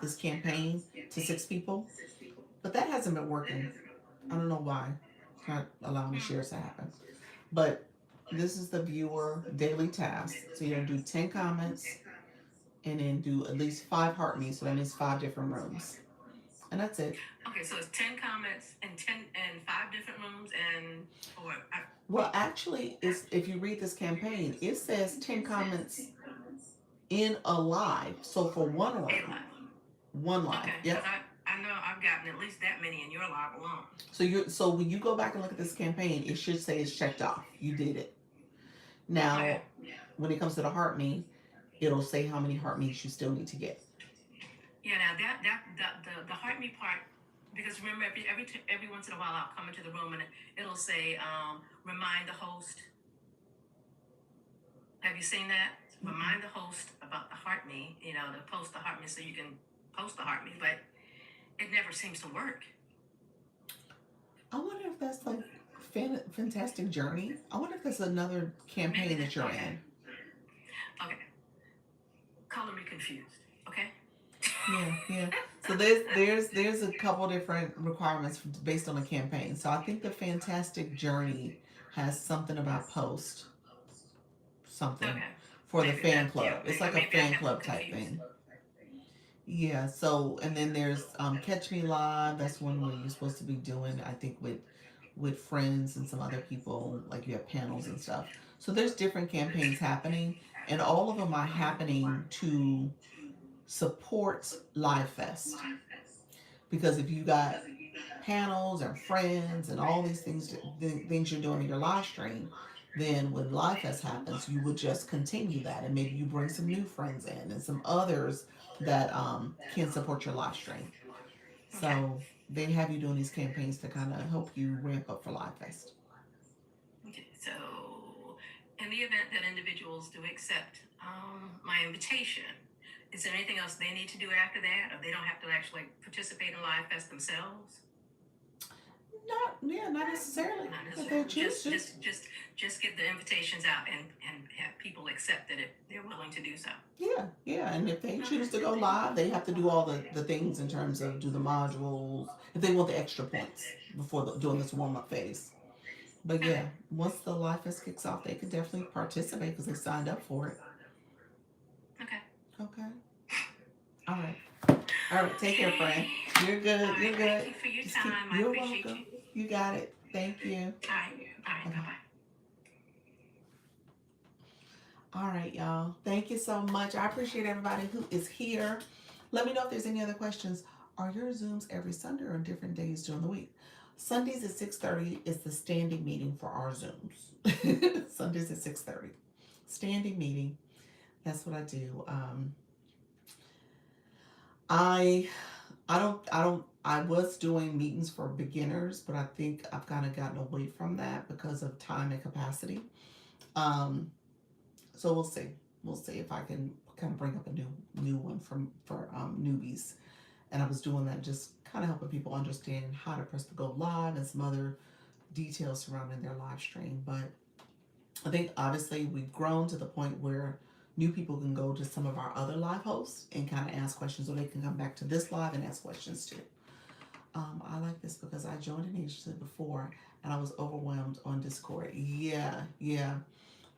Speaker 1: this campaign to 6 people. But that hasn't been working. I don't know why. It's not allowing the shares to happen. But this is the viewer daily task. So you're gonna do 10 comments and then do at least 5 heart me. So that means 5 different rooms. And that's it.
Speaker 2: Okay, so it's 10 comments and 5 different rooms and or
Speaker 1: Well, actually, it's if you read this campaign, it says 10 comments in a live. So for one
Speaker 2: a
Speaker 1: room,
Speaker 2: live.
Speaker 1: one live.
Speaker 2: Okay, because
Speaker 1: Yep.
Speaker 2: I know I've gotten at least that many in your live alone.
Speaker 1: So when you go back and look at this campaign, it should say it's checked off. You did it.
Speaker 2: Okay.
Speaker 1: Now, when it comes to the heart me, it'll say how many heart me's you still need to get.
Speaker 2: Yeah. Now the heart me part, because remember every once in a while I'll come into the room and it'll say remind the host. Have you seen that? Remind the host about the heart me. You know, to post the heart me so you can post the heart me, but it never seems to work.
Speaker 1: I wonder if that's like Fantastic Journey. I wonder if that's another
Speaker 2: Maybe
Speaker 1: campaign
Speaker 2: that.
Speaker 1: that you're
Speaker 2: Okay.
Speaker 1: in.
Speaker 2: Okay. Color me confused. Okay.
Speaker 1: Yeah, yeah. So there's a couple different requirements based on the campaign. So I think the Fantastic Journey has something about post something
Speaker 2: Okay.
Speaker 1: for the
Speaker 2: Maybe
Speaker 1: fan
Speaker 2: that. Yeah.
Speaker 1: club. It's like a
Speaker 2: Maybe I
Speaker 1: fan
Speaker 2: have them
Speaker 1: club type
Speaker 2: confused.
Speaker 1: thing. Yeah. So and then there's Catch Me Live. That's one where you're supposed to be doing. I think with friends and some other people. Like you have panels and stuff. So there's different campaigns happening, and all of them are happening to support Live Fest. Because if you got panels and friends and all these things you're doing in your live stream, then when Live Fest happens, you would just continue that, and maybe you bring some new friends in and some others that can support your live stream.
Speaker 2: Okay.
Speaker 1: So they have you doing these campaigns to kind of help you ramp up for Live Fest.
Speaker 2: Okay. So, in the event that individuals do accept my invitation, is there anything else they need to do after that, or they don't have to actually participate in Live Fest themselves?
Speaker 1: Not necessarily
Speaker 2: Not
Speaker 1: if they
Speaker 2: necessarily.
Speaker 1: choose to.
Speaker 2: Just get the invitations out and have people accept it if they're willing to do so.
Speaker 1: Yeah, and if they choose to
Speaker 2: Okay.
Speaker 1: go live, they have to do all the things in terms of do the modules if they want the extra points before doing this warm up phase. But
Speaker 2: Okay.
Speaker 1: yeah, once the Life Fest kicks off, they can definitely participate because they signed up for it.
Speaker 2: Okay.
Speaker 1: Okay. All right. All right. Take care,
Speaker 2: Okay.
Speaker 1: friend. You're
Speaker 2: All
Speaker 1: good.
Speaker 2: right.
Speaker 1: You're
Speaker 2: Thank
Speaker 1: good.
Speaker 2: you for your
Speaker 1: Just keep.
Speaker 2: time. I
Speaker 1: You're
Speaker 2: appreciate you.
Speaker 1: welcome. You got it. Thank you.
Speaker 2: All right. All right.
Speaker 1: Bye
Speaker 2: Bye
Speaker 1: bye.
Speaker 2: bye.
Speaker 1: All right, y'all. Thank you so much. I appreciate everybody who is here. Let me know if there's any other questions. Are your Zooms every Sunday or different days during the week? Sundays at 6:30 is the standing meeting for our Zooms. Sundays at 6:30. Standing meeting. That's what I do. I I was doing meetings for beginners, but I think I've kind of gotten away from that because of time and capacity. Um, so we'll see. We'll see if I can kind of bring up a new one for newbies. And I was doing that, just kind of helping people understand how to press the go live and some other details surrounding their live stream. But I think obviously we've grown to the point where new people can go to some of our other live hosts and kind of ask questions, or they can come back to this live and ask questions too. I like this because I joined an agency before and I was overwhelmed on Discord. Yeah, yeah.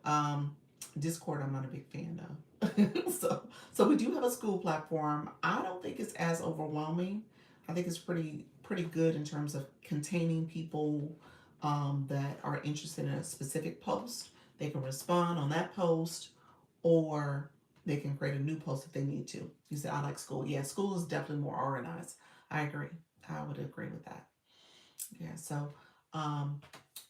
Speaker 1: Um, Discord, I'm not a big fan of. So we do have a school platform. I don't think it's as overwhelming. I think it's pretty good in terms of containing people that are interested in a specific post. They can respond on that post, or they can create a new post if they need to. You said I like school. Yeah, school is definitely more organized. I agree. I would agree with that. Yeah. So, um,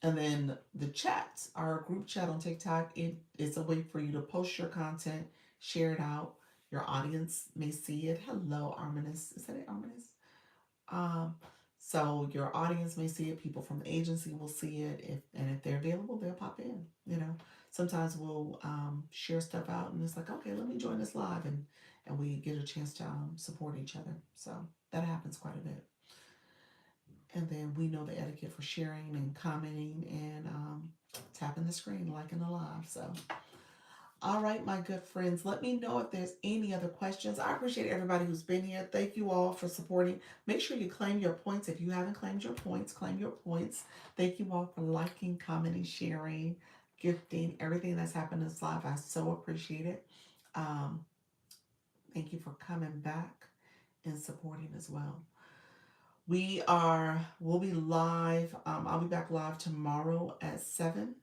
Speaker 1: and then the chats, our group chat on TikTok, it's a way for you to post your content, share it out. Your audience may see it. Hello, Arminus. Is that it, Arminus? Um, so your audience may see it. People from the agency will see it. If they're available, they'll pop in. Sometimes we'll share stuff out, and it's like, okay, let me join this live, and we get a chance to support each other. So that happens quite a bit. And then we know the etiquette for sharing and commenting and tapping the screen, liking the live. So All right, my good friends, let me know if there's any other questions. I appreciate everybody who's been here. Thank you all for supporting. Make sure you claim your points. If you haven't claimed your points, claim your points. Thank you all for liking, commenting, sharing, gifting, everything that's happened in this live. I so appreciate it. Um, Thank you for coming back and supporting as well. We'll be live. I'll be back live tomorrow at 7.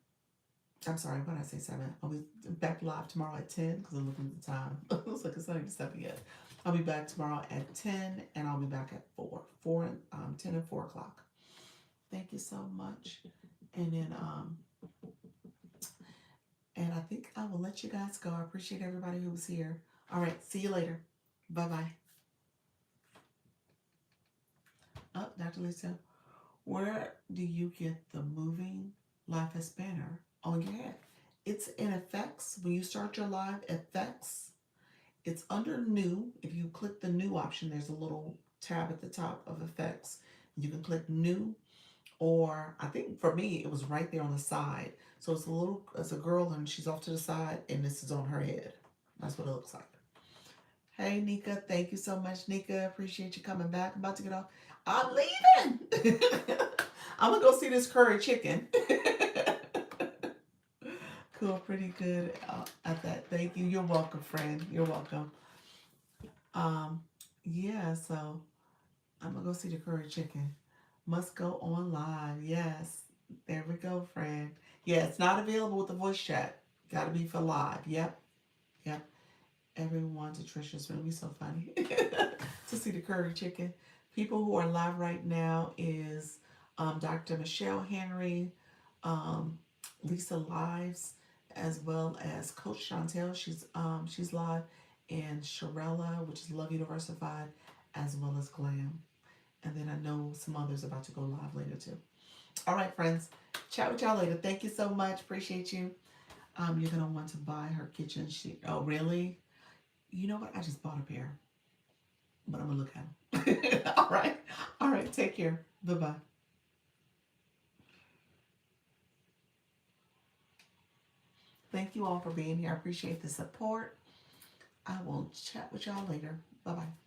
Speaker 1: I'm sorry, when I say 7, I'll be back live tomorrow at 10 because I'm looking at the time. It's like it's not even 7 yet. I'll be back tomorrow at 10 and I'll be back at 10 and 4 o'clock. Thank you so much. And then, and I think I will let you guys go. I appreciate everybody who was here. All right, see you later. Bye bye. Oh, Dr. Lisa, where do you get the moving live as banner on your head? It's in effects. When you start your live effects, it's under new. If you click the new option, there's a little tab at the top of effects. You can click new, or I think for me, it was right there on the side. So it's a girl and she's off to the side and this is on her head. That's what it looks like. Hey, Nika. Thank you so much, Nika. Appreciate you coming back. I'm about to get off. I'm leaving. I'm going to go see this curry chicken. Cool. Pretty good at that. Thank you. You're welcome, friend. You're welcome. Um, yeah, so I'm going to go see the curry chicken. Must go on live. Yes. There we go, friend. Yeah, it's not available with the voice chat. Got to be for live. Yep. Yep. Everyone to Trisha's going to be so funny to see the curry chicken. People who are live right now is Dr. Michelle Henry, um, Lisa Lives, as well as Coach Chantel. She's live, and Sharella, which is Love Universified, as well as Glam. And then I know some others about to go live later too. All right, friends. Chat with y'all later. Thank you so much. Appreciate you. You're gonna want to buy her kitchen sheet. Oh, really? You know what? I just bought a pair, but I'm gonna look at them. All right. All right. Take care. Bye bye. Thank you all for being here. I appreciate the support. I will chat with y'all later. Bye bye.